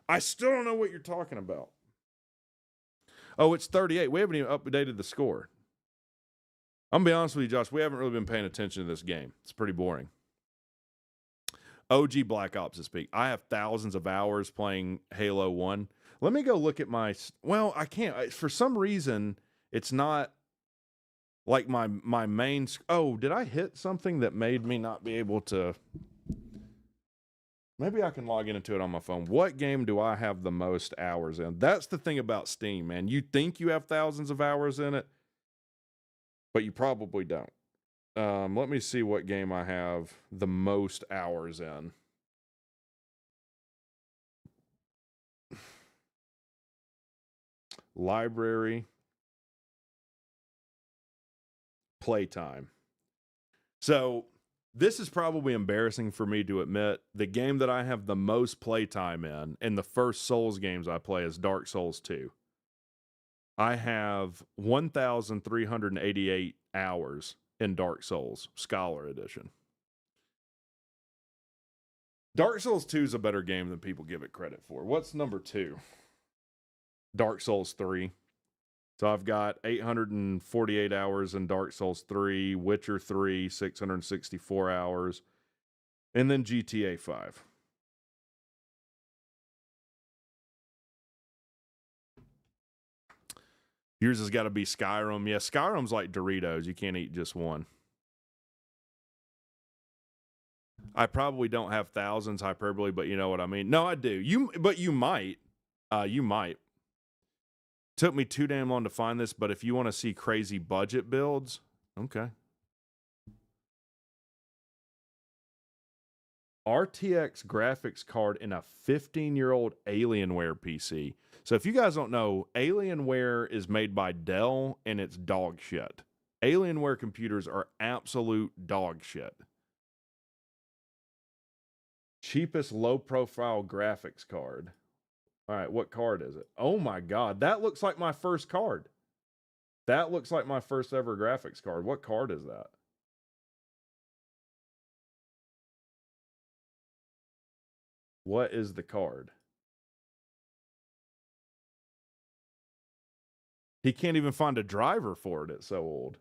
I still don't know what you're talking about. Oh, it's 38. We haven't even updated the score. I'm going to be honest with you, Josh. We haven't really been paying attention to this game. It's pretty boring. OG Black Ops this week. I have thousands of hours playing Halo 1. Let me go look at my... Well, I can't. For some reason, it's not like my main... Oh, did I hit something that made me not be able to... Maybe I can log into it on my phone. What game do I have the most hours in? That's the thing about Steam, man. You think you have thousands of hours in it, but you probably don't. Let me see what game I have the most hours in. Library. Playtime. So this is probably embarrassing for me to admit. The game that I have the most playtime in the first Souls games I play is Dark Souls 2. I have 1,388 hours in Dark Souls, Scholar Edition. Dark Souls 2 is a better game than people give it credit for. What's number 2? Dark Souls 3. So I've got 848 hours in Dark Souls 3, Witcher 3, 664 hours, and then GTA 5. Yours has got to be Skyrim. Yeah, Skyrim's like Doritos. You can't eat just one. I probably don't have thousands, hyperbole, but you know what I mean. No, I do. But you might. You might. Took me too damn long to find this, but if you want to see crazy budget builds, okay. RTX graphics card in a 15-year-old Alienware PC. So if you guys don't know, Alienware is made by Dell, and it's dog shit. Alienware computers are absolute dog shit. Cheapest low-profile graphics card. All right, what card is it? Oh my God, that looks like my first card. That looks like my first ever graphics card. What card is that? What is the card? He can't even find a driver for it. It's so old.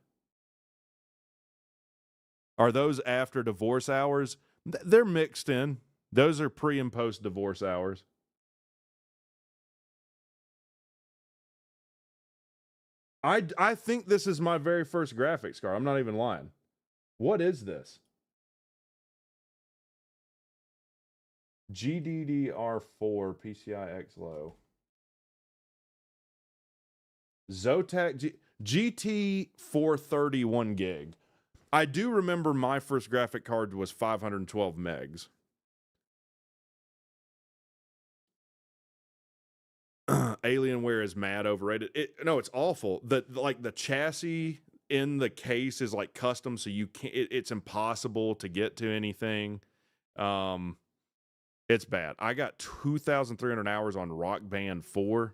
Are those after divorce hours? They're mixed in. Those are pre and post divorce hours. I think this is my very first graphics card. I'm not even lying. What is this? GDDR4 PCI X low. Zotac GT 430 1 gig. I do remember my first graphic card was 512 megs. Alienware is mad overrated. No, it's awful. The chassis in the case is like custom, so you can't. It's impossible to get to anything. It's bad. I got 2,300 hours on Rock Band 4.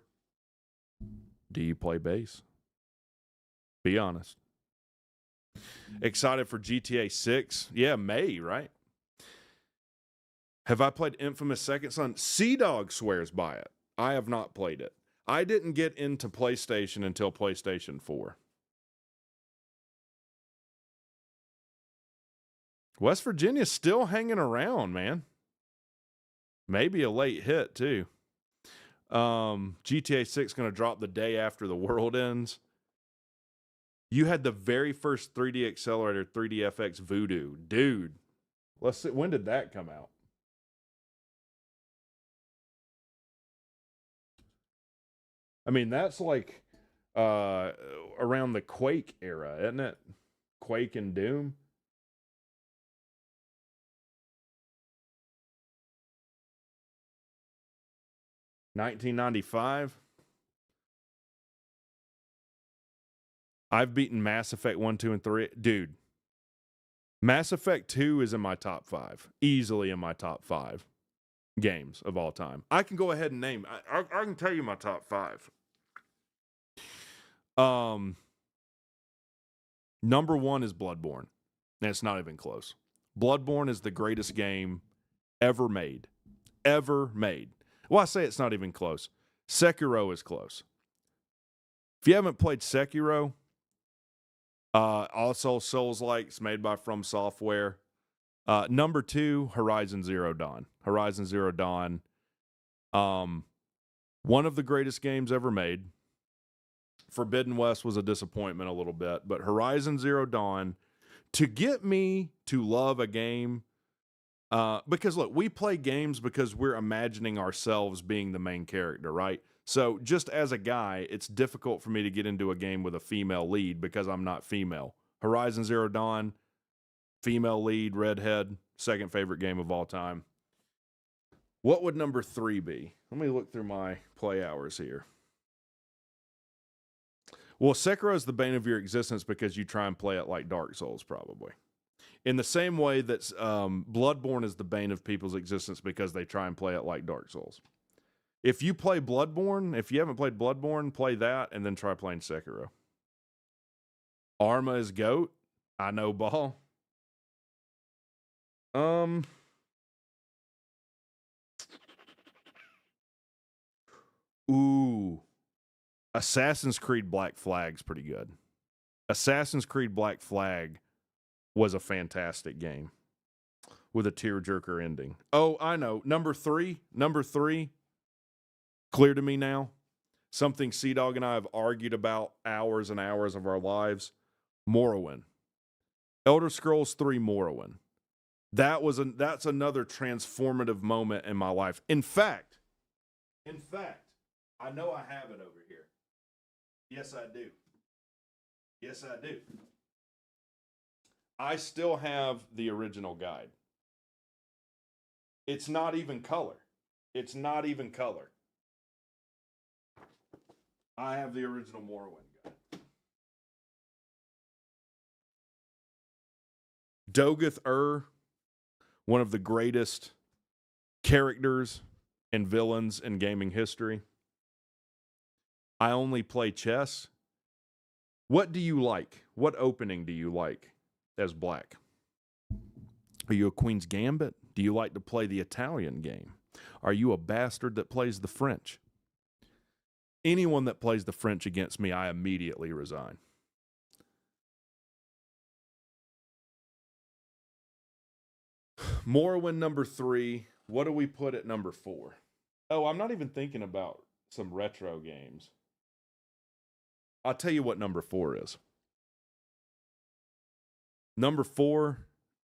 Do you play bass? Be honest. Excited for GTA 6? Yeah, May, right? Have I played Infamous Second Son? Sea-Dog swears by it. I have not played it. I didn't get into PlayStation until PlayStation 4. West Virginia's still hanging around, man. Maybe a late hit, too. GTA 6 going to drop the day after the world ends. You had the very first 3D accelerator, 3DFX Voodoo. Dude, let's see. When did that come out? I mean, that's like around the Quake era, isn't it? Quake and Doom. $1995. I've beaten Mass Effect 1, 2, and 3. Dude, Mass Effect 2 is in my top 5. Easily in my top 5 games of all time. I can go ahead and name. I can tell you my top 5. Number 1 is Bloodborne. And it's not even close. Bloodborne is the greatest game ever made. Ever made. Well, I say it's not even close. Sekiro is close. If you haven't played Sekiro, Also, Souls-likes made by From Software. Number 2, Horizon Zero Dawn. Horizon Zero Dawn, one of the greatest games ever made. Forbidden West was a disappointment a little bit, but Horizon Zero Dawn, to get me to love a game, because look, we play games because we're imagining ourselves being the main character, right? So just as a guy, it's difficult for me to get into a game with a female lead because I'm not female. Horizon Zero Dawn, female lead, redhead, second favorite game of all time. What would number 3 be? Let me look through my play hours here. Well, Sekiro is the bane of your existence because you try and play it like Dark Souls, probably. In the same way that Bloodborne is the bane of people's existence because they try and play it like Dark Souls. If you play Bloodborne, if you haven't played Bloodborne, play that and then try playing Sekiro. Arma is GOAT. I know ball. Ooh. Assassin's Creed Black Flag's pretty good. Assassin's Creed Black Flag was a fantastic game with a tearjerker ending. Oh, I know. Number three, clear to me now. Something Sea-Dog and I have argued about hours and hours of our lives. Morrowind. Elder Scrolls 3 Morrowind. That's another transformative moment in my life. In fact, I know I have it over here. Yes, I do. I still have the original guide. It's not even color. I have the original Morrowind guide. Dogoth one of the greatest characters and villains in gaming history. I only play chess. What do you like? What opening do you like as black? Are you a Queen's Gambit? Do you like to play the Italian game? Are you a bastard that plays the French? Anyone that plays the French against me, I immediately resign. Morrowind number 3. What do we put at number 4? Oh, I'm not even thinking about some retro games. I'll tell you what number 4 is. Number 4,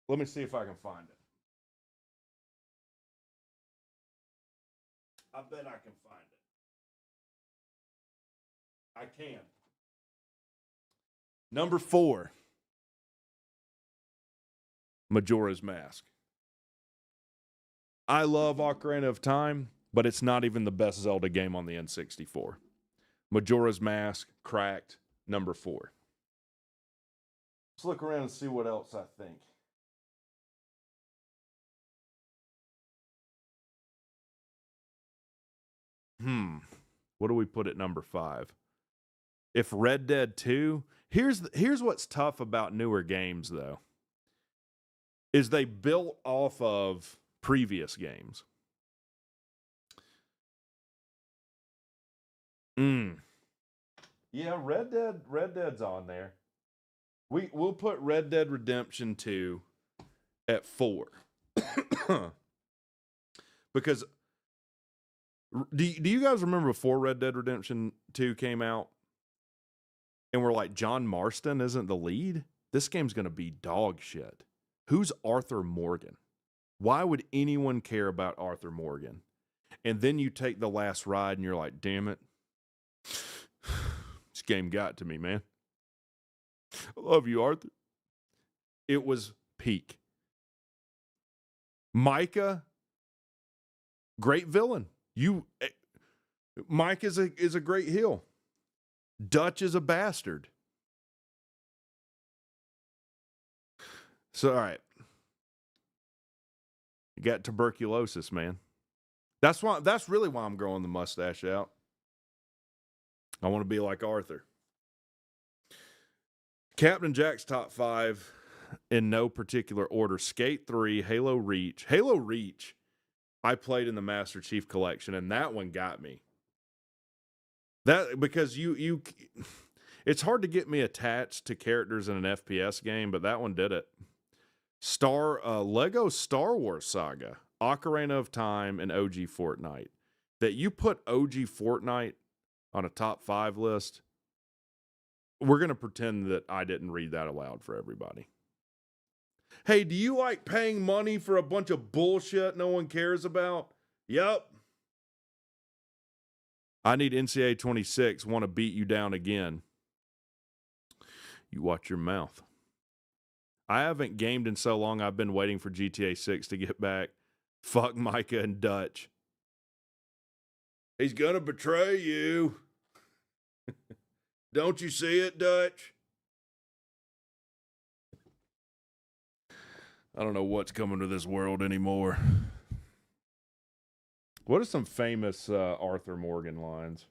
let me see if I can find it. I bet I can find it. I can. Number 4, Majora's Mask. I love Ocarina of Time, but it's not even the best Zelda game on the N64. Majora's Mask, cracked, number 4. Let's look around and see what else I think. What do we put at number 5? If Red Dead 2, here's what's tough about newer games, though, is they built off of previous games. Yeah, Red Dead's on there. We'll put Red Dead Redemption 2 at 4. Because do you guys remember before Red Dead Redemption 2 came out? And we're like, John Marston isn't the lead? This game's going to be dog shit. Who's Arthur Morgan? Why would anyone care about Arthur Morgan? And then you take the last ride and you're like, damn it. This game got to me, man. I love you, Arthur. It was peak. Micah, great villain. Mike is a great heel. Dutch is a bastard. So, all right. You got tuberculosis, man. That's really why I'm growing the mustache out. I want to be like Arthur. Captain Jack's top 5 in no particular order. Skate 3, Halo Reach. Halo Reach, I played in the Master Chief Collection, and that one got me. That because you It's hard to get me attached to characters in an FPS game, but that one did it. Lego Star Wars Saga, Ocarina of Time, and OG Fortnite. That you put OG Fortnite on a top 5 list, we're going to pretend that I didn't read that aloud for everybody. Hey, do you like paying money for a bunch of bullshit no one cares about? Yep. I need NCAA 26, want to beat you down again. You watch your mouth. I haven't gamed in so long, I've been waiting for GTA 6 to get back. Fuck Micah and Dutch. He's gonna betray you. Don't you see it, Dutch? I don't know what's coming to this world anymore. What are some famous Arthur Morgan lines?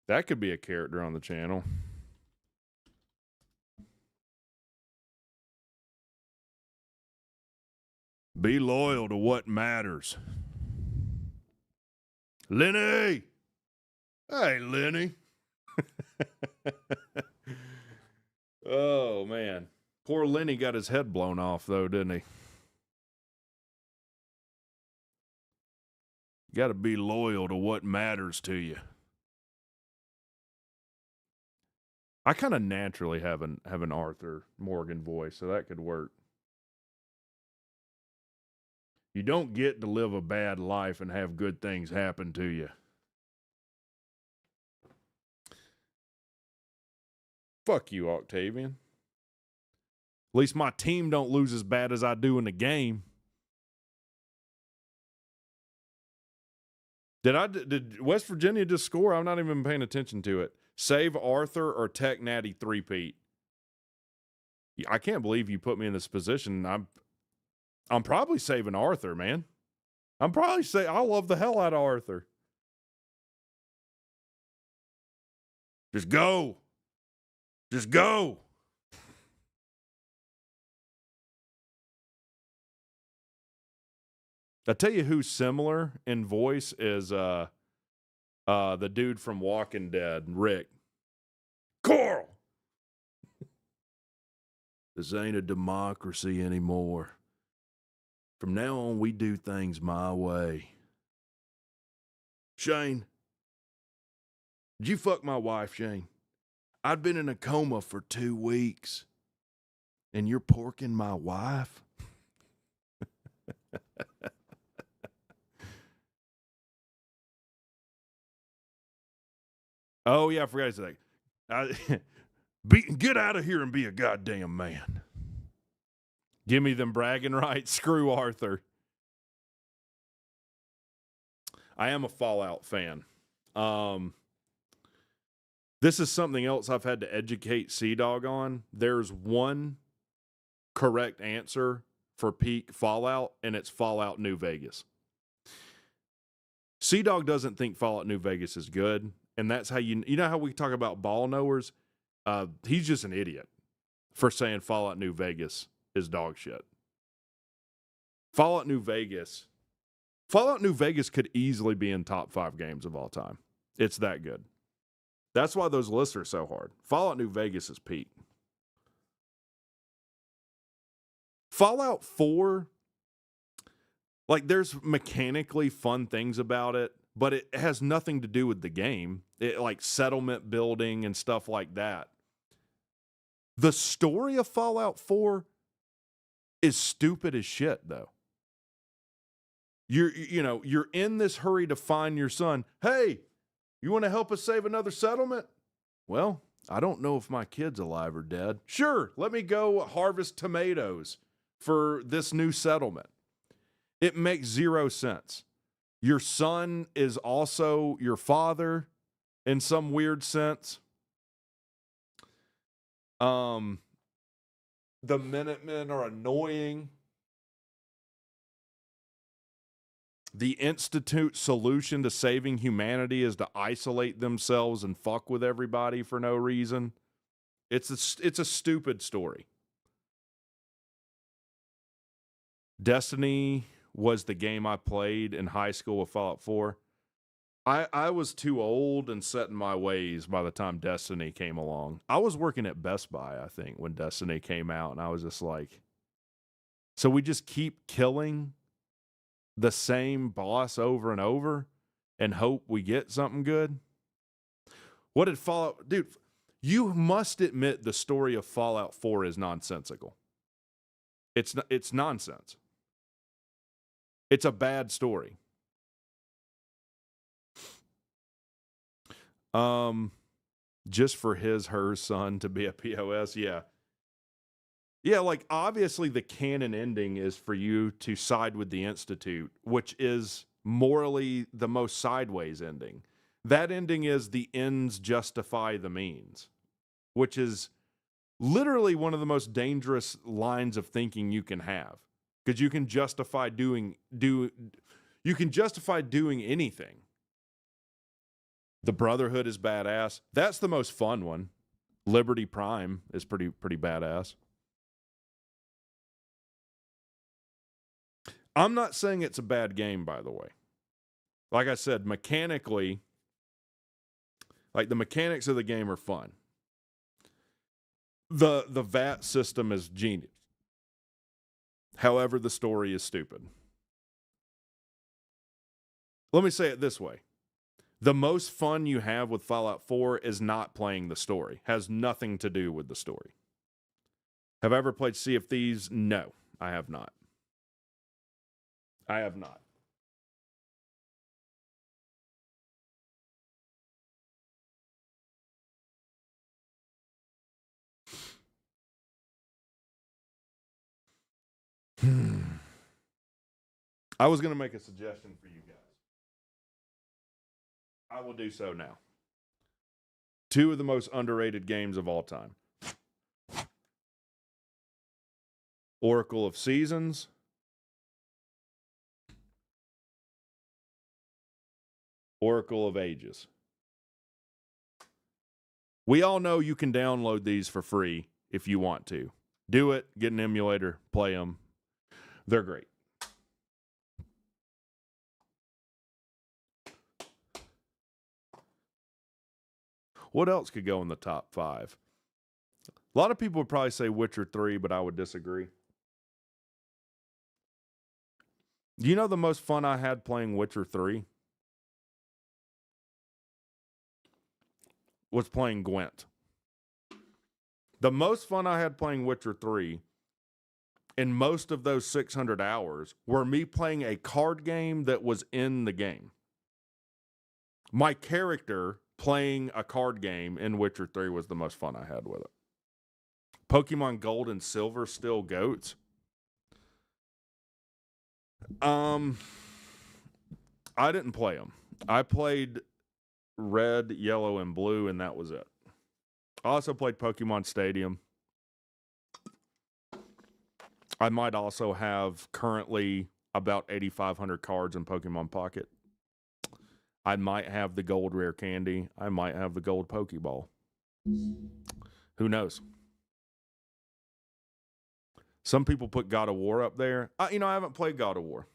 That could be a character on the channel. Be loyal to what matters. Lenny! Hey, Lenny. Oh, man. Poor Lenny got his head blown off, though, didn't he? You got to be loyal to what matters to you. I kind of naturally have an Arthur Morgan voice, so that could work. You don't get to live a bad life and have good things happen to you. Fuck you, Octavian. At least my team don't lose as bad as I do in the game. Did West Virginia just score? I'm not even paying attention to it. Save Arthur or Tech Natty 3-peat. I can't believe you put me in this position. I'm probably saving Arthur, man. I love the hell out of Arthur. Just go. Just go. I tell you who's similar in voice is the dude from Walking Dead, Rick. Carl! This ain't a democracy anymore. From now on, we do things my way. Shane, did you fuck my wife, Shane? I'd been in a coma for 2 weeks. And you're porking my wife? Oh, yeah, I forgot to say that. Get out of here and be a goddamn man. Give me them bragging rights. Screw Arthur. I am a Fallout fan. This is something else I've had to educate Sea-Dog on. There's one correct answer for peak Fallout, and it's Fallout New Vegas. Sea-Dog doesn't think Fallout New Vegas is good, and that's how you know how we talk about ball knowers? He's just an idiot for saying Fallout New Vegas is dog shit. Fallout New Vegas could easily be in top 5 games of all time. It's that good. That's why those lists are so hard. Fallout New Vegas is peak. Fallout 4, like, there's mechanically fun things about it, but it has nothing to do with the game. Like settlement building and stuff like that. The story of Fallout 4 is stupid as shit, though. You're in this hurry to find your son. Hey, you want to help us save another settlement? Well, I don't know if my kid's alive or dead. Sure, let me go harvest tomatoes for this new settlement. It makes 0 sense. Your son is also your father in some weird sense. The Minutemen are annoying. The Institute solution to saving humanity is to isolate themselves and fuck with everybody for no reason. It's a stupid story. Destiny was the game I played in high school with Fallout 4. I was too old and set in my ways by the time Destiny came along. I was working at Best Buy, I think, when Destiny came out, and I was just like, so we just keep killing the same boss over and over and hope we get something good? What did Fallout... Dude, you must admit the story of Fallout 4 is nonsensical. It's nonsense. It's a bad story. Just for her son to be a POS, yeah. Yeah, like, obviously the canon ending is for you to side with the Institute, which is morally the most sideways ending. That ending is the ends justify the means, which is literally one of the most dangerous lines of thinking you can have, because you can justify doing anything. The Brotherhood is badass. That's the most fun one. Liberty Prime is pretty badass. I'm not saying it's a bad game, by the way. Like I said, mechanically, like the mechanics of the game are fun. The VAT system is genius. However, the story is stupid. Let me say it this way. The most fun you have with Fallout 4 is not playing the story. Has nothing to do with the story. Have I ever played Sea of Thieves? No, I have not. I have not. I was going to make a suggestion for you guys. I will do so now. 2 of the most underrated games of all time. Oracle of Seasons. Oracle of Ages. We all know you can download these for free if you want to. Do it, get an emulator, play them. They're great. What else could go in the top 5? A lot of people would probably say Witcher 3, but I would disagree. Do you know the most fun I had playing Witcher 3? Was playing Gwent. The most fun I had playing Witcher 3 in most of those 600 hours were me playing a card game that was in the game. My character playing a card game in Witcher 3 was the most fun I had with it. Pokemon Gold and Silver still goats. I didn't play them. I played Red, Yellow, and Blue, and that was it. I also played Pokemon Stadium. I might also have currently about 8,500 cards in Pokemon Pocket. I might have the gold rare candy. I might have the gold Pokeball. Who knows? Some people put God of War up there. I haven't played God of War.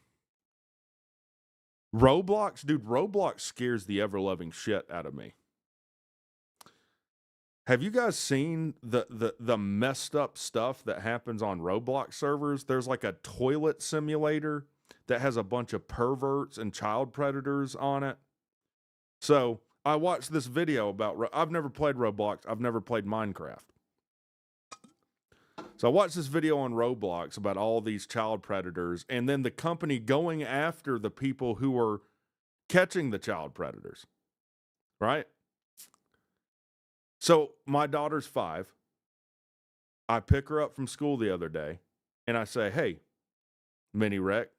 Roblox? Dude, Roblox scares the ever-loving shit out of me. Have you guys seen the messed up stuff that happens on Roblox servers? There's like a toilet simulator that has a bunch of perverts and child predators on it. So I watched this video about... I've never played Roblox. I've never played Minecraft. So I watched this video on Roblox about all these child predators and then the company going after the people who are catching the child predators. Right? So my daughter's 5. I pick her up from school the other day and I say, hey, Mini Wreck,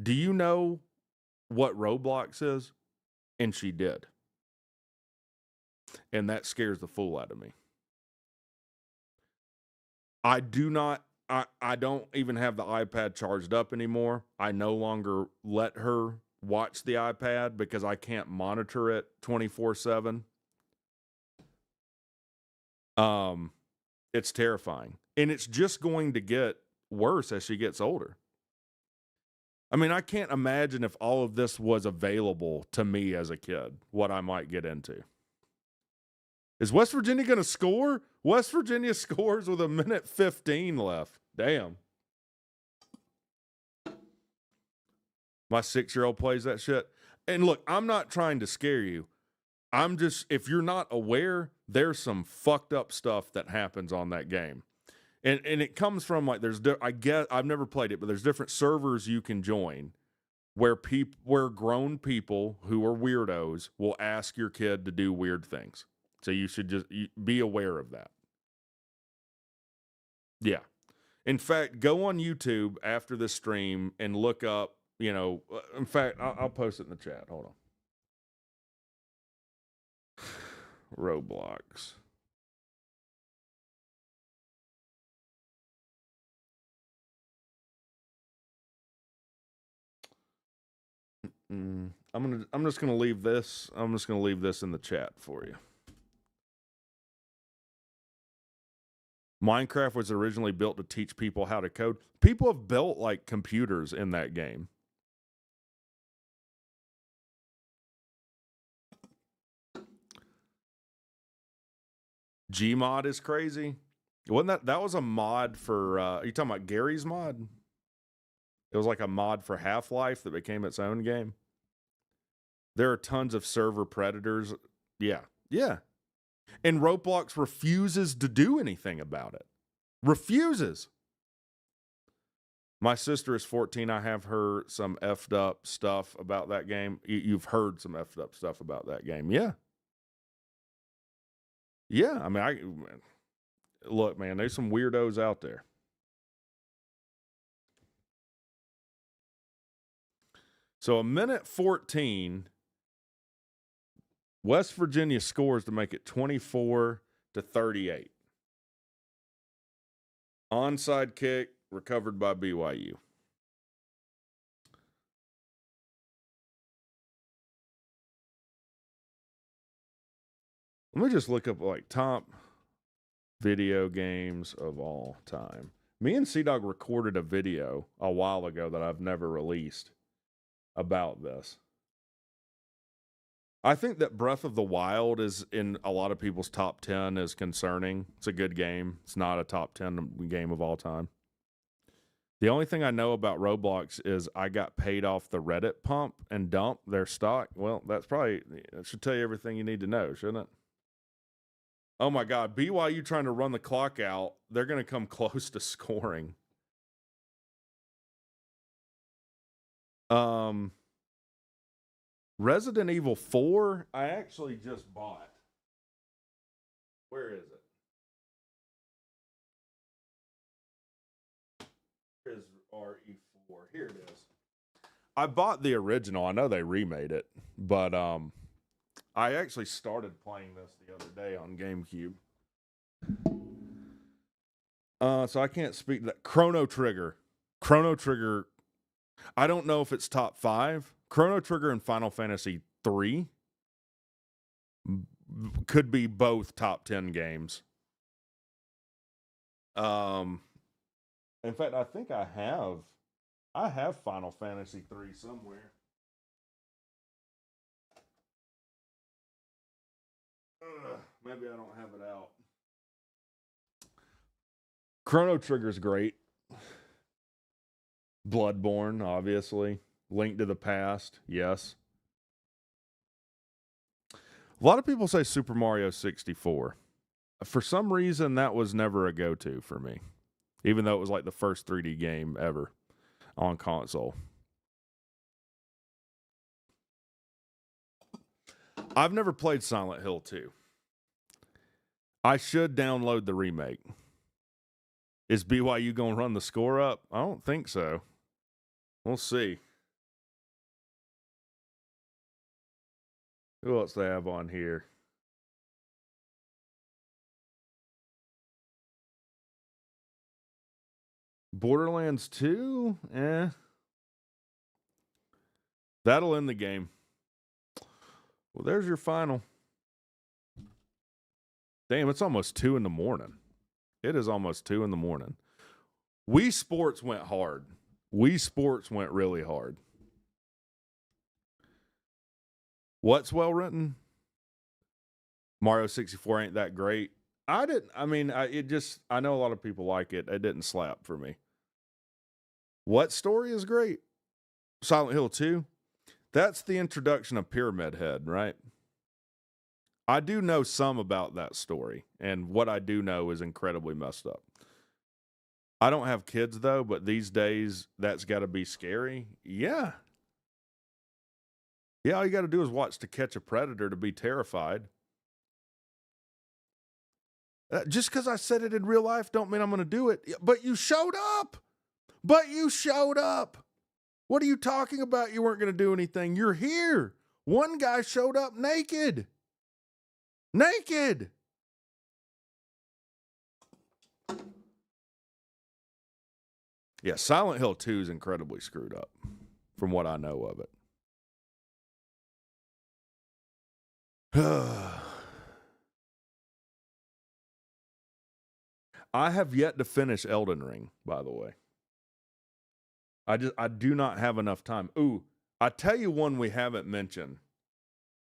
do you know what Roblox is? And she did. And that scares the fool out of me. I don't even have the iPad charged up anymore. I no longer let her watch the iPad because I can't monitor it 24/7. It's terrifying. And it's just going to get worse as she gets older. I mean, I can't imagine if all of this was available to me as a kid, what I might get into. Is West Virginia going to score? West Virginia scores with 1:15 left. Damn. My 6-year-old plays that shit. And look, I'm not trying to scare you. I'm just, if you're not aware, there's some fucked up stuff that happens on that game. And it comes from like, I guess, I've never played it, but there's different servers you can join where grown people who are weirdos will ask your kid to do weird things. So you should just be aware of that. Yeah. In fact, go on YouTube after this stream and look up, in fact, I'll post it in the chat. Hold on. Roblox. I'm just gonna leave this. I'm just gonna leave this in the chat for you. Minecraft was originally built to teach people how to code. People have built like computers in that game. Gmod is crazy. Wasn't that was a mod for are you talking about Gary's mod? It was like a mod for Half-Life that became its own game. There are tons of server predators. Yeah. And Roblox refuses to do anything about it. Refuses. My sister is 14. I have heard some effed up stuff about that game. You've heard some effed up stuff about that game. Yeah. Yeah. I mean, look, man, there's some weirdos out there. So 1:14, West Virginia scores to make it 24-38. Onside kick recovered by BYU. Let me just look up like top video games of all time. Me and C-Dog recorded a video a while ago that I've never released about this. I think that Breath of the Wild is in a lot of people's top 10 is concerning. It's a good game. It's not a top 10 game of all time. The only thing I know about Roblox is I got paid off the Reddit pump and dump their stock. Well, that should tell you everything you need to know, shouldn't it? Oh my God, BYU trying to run the clock out. They're going to come close to scoring. Resident Evil 4, I actually just bought. Where is it? Where is RE4? Here it is. I bought the original. I know they remade it, but I actually started playing this the other day on GameCube. So I can't speak to that. Chrono Trigger. I don't know if it's top 5. Chrono Trigger and Final Fantasy 3 could be both top 10 games. In fact, I think I have Final Fantasy 3 somewhere. Maybe I don't have it out. Chrono Trigger's great. Bloodborne, obviously. Link to the Past, yes. A lot of people say Super Mario 64. For some reason, that was never a go-to for me, even though it was like the first 3D game ever on console. I've never played Silent Hill 2. I should download the remake. Is BYU going to run the score up? I don't think so. We'll see. Who else they have on here? Borderlands 2? That'll end the game. Well, there's your final. Damn, it's almost 2 in the morning. It is almost 2 in the morning. Wii Sports went hard. Wii Sports went really hard. What's well written? Mario 64 ain't that great. I know a lot of people like it. It didn't slap for me. What story is great? Silent Hill 2? That's the introduction of Pyramid Head, right? I do know some about that story, and what I do know is incredibly messed up. I don't have kids, though, but these days, that's got to be scary. Yeah. Yeah, all you got to do is watch To Catch a Predator to be terrified. Just because I said it in real life don't mean I'm going to do it. But you showed up. What are you talking about? You weren't going to do anything. You're here. One guy showed up naked. Yeah, Silent Hill 2 is incredibly screwed up, from what I know of it. I have yet to finish Elden Ring, by the way. I do not have enough time. Ooh, I tell you one we haven't mentioned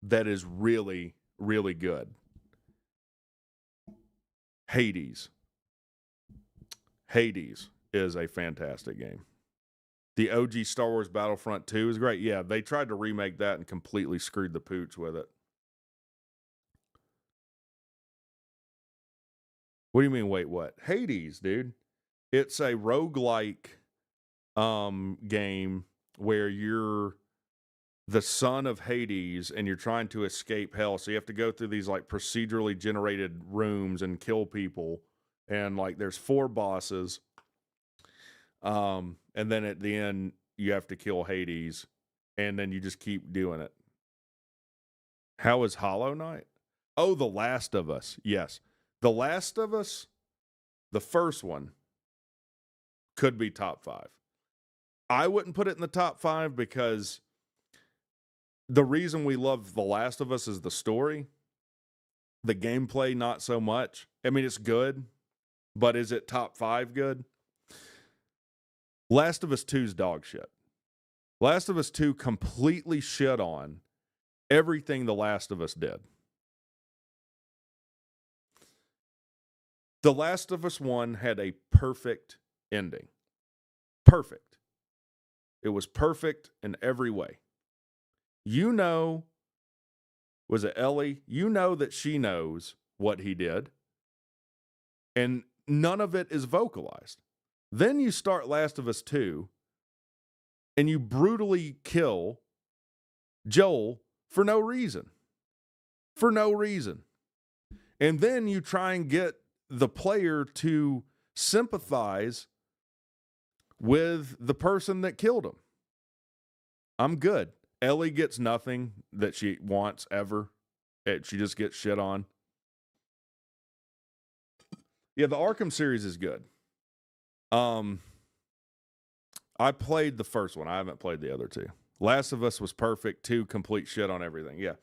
that is really, really good. Hades. Hades is a fantastic game. The OG Star Wars Battlefront 2 is great. Yeah, they tried to remake that and completely screwed the pooch with it. What do you mean, wait, what? Hades, dude. It's a roguelike game where you're the son of Hades and you're trying to escape hell. So you have to go through these like procedurally generated rooms and kill people. And like there's 4 bosses. And then at the end, you have to kill Hades. And then you just keep doing it. How is Hollow Knight? Oh, The Last of Us. Yes. The Last of Us, the first one, could be top 5. I wouldn't put it in the top 5 because the reason we love The Last of Us is the story. The gameplay, not so much. I mean, it's good, but is it top 5 good? Last of Us 2's dog shit. Last of Us 2 completely shit on everything The Last of Us did. The Last of Us 1 had a perfect ending. Perfect. It was perfect in every way. You know, was it Ellie? You know that she knows what he did. And none of it is vocalized. Then you start Last of Us 2, and you brutally kill Joel for no reason. For no reason. And then you try and get the player to sympathize with the person that killed him. I'm good. Ellie gets nothing that she wants ever. She just gets shit on. Yeah, the Arkham series is good. I played the first one. I haven't played the other 2. Last of Us was perfect. 2, complete shit on everything. Yeah.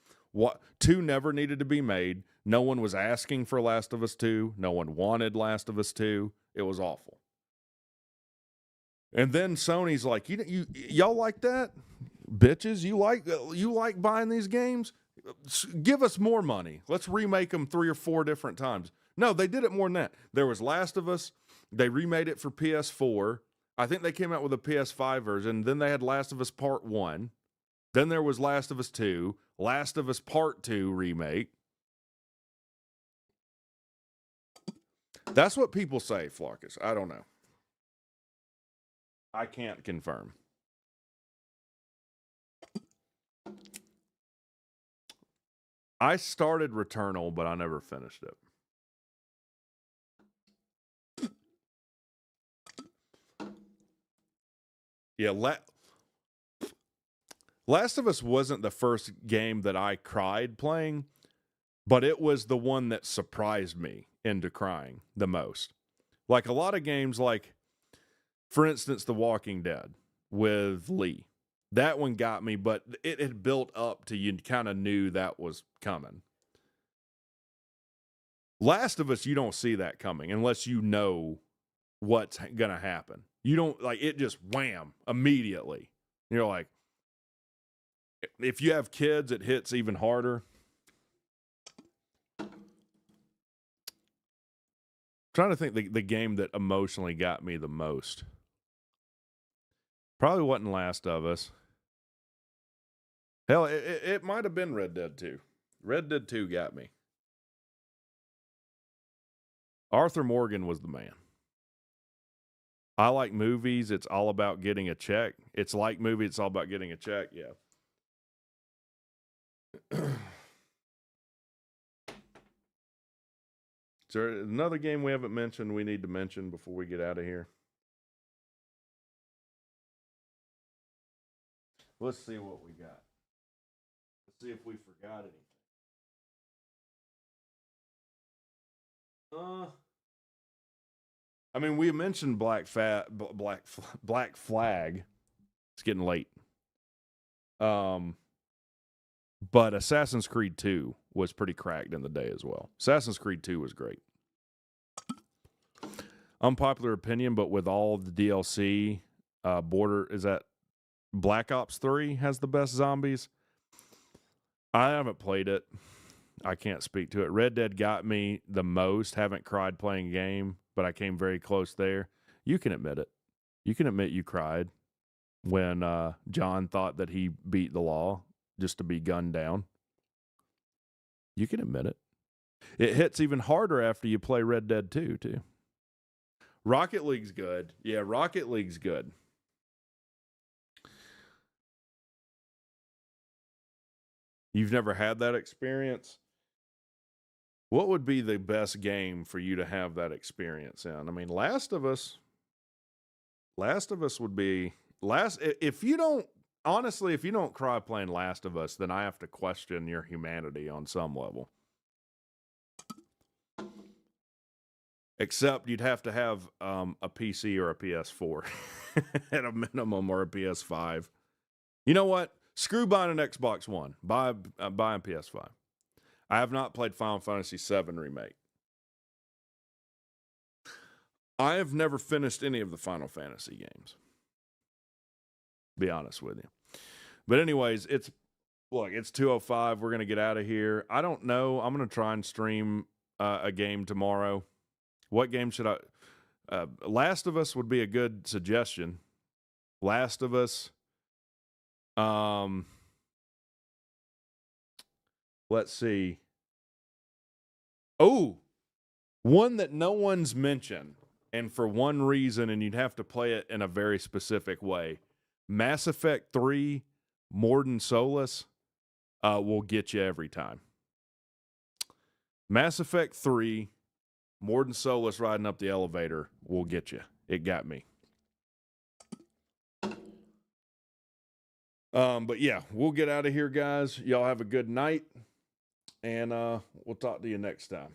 2 never needed to be made. No one was asking for Last of Us 2. No one wanted Last of Us 2. It was awful. And then Sony's like, y'all like that? Bitches, you like buying these games? Give us more money. Let's remake them 3 or 4 different times. No, they did it more than that. There was Last of Us. They remade it for PS4. I think they came out with a PS5 version. Then they had Last of Us Part 1. Then there was Last of Us 2. Last of Us Part 2 remake. That's what people say, Flarkus. I don't know. I can't confirm. I started Returnal, but I never finished it. Yeah, Last of Us wasn't the first game that I cried playing, but it was the one that surprised me into crying the most. Like a lot of games, like, for instance, The Walking Dead with Lee. That one got me, but it had built up to you kind of knew that was coming. Last of Us, you don't see that coming unless you know what's going to happen. You don't like it just wham immediately. You're like, if you have kids, it hits even harder. Trying to think the game that emotionally got me the most. Probably wasn't Last of Us. Hell, it might have been Red Dead 2. Red Dead 2 got me. Arthur Morgan was the man. I like movies. It's all about getting a check. It's like movie. It's all about getting a check. Yeah. Is there another game we haven't mentioned we need to mention before we get out of here? Let's see what we got. Let's see if we forgot anything. I mean, we mentioned Black Flag. It's getting late. But Assassin's Creed 2 was pretty cracked in the day as well. Assassin's Creed 2 was great. Unpopular opinion, but with all the DLC, Black Ops 3 has the best zombies. I haven't played it. I can't speak to it. Red Dead got me the most. Haven't cried playing a game, but I came very close there. You can admit it. You can admit you cried when John thought that he beat the law just to be gunned down. You can admit it. It hits even harder after you play Red Dead 2, too. Rocket League's good. Yeah, Rocket League's good. You've never had that experience? What would be the best game for you to have that experience in? I mean, Last of Us would be if you don't cry playing Last of Us, then I have to question your humanity on some level. Except you'd have to have a PC or a PS4 at a minimum, or a PS5. You know what? Screw buying an Xbox One. Buy a PS5. I have not played Final Fantasy VII Remake. I have never finished any of the Final Fantasy games. Be honest with you. But anyways, it's 2:05. We're going to get out of here. I don't know. I'm going to try and stream a game tomorrow. What game should I... Last of Us would be a good suggestion. Last of Us. Let's see. Oh, one that no one's mentioned, and for one reason, and you'd have to play it in a very specific way. Mass Effect 3, Morden Solus, will get you every time. Mass Effect 3, Morden Solus riding up the elevator will get you. It got me. But yeah, we'll get out of here, guys. Y'all have a good night, and we'll talk to you next time.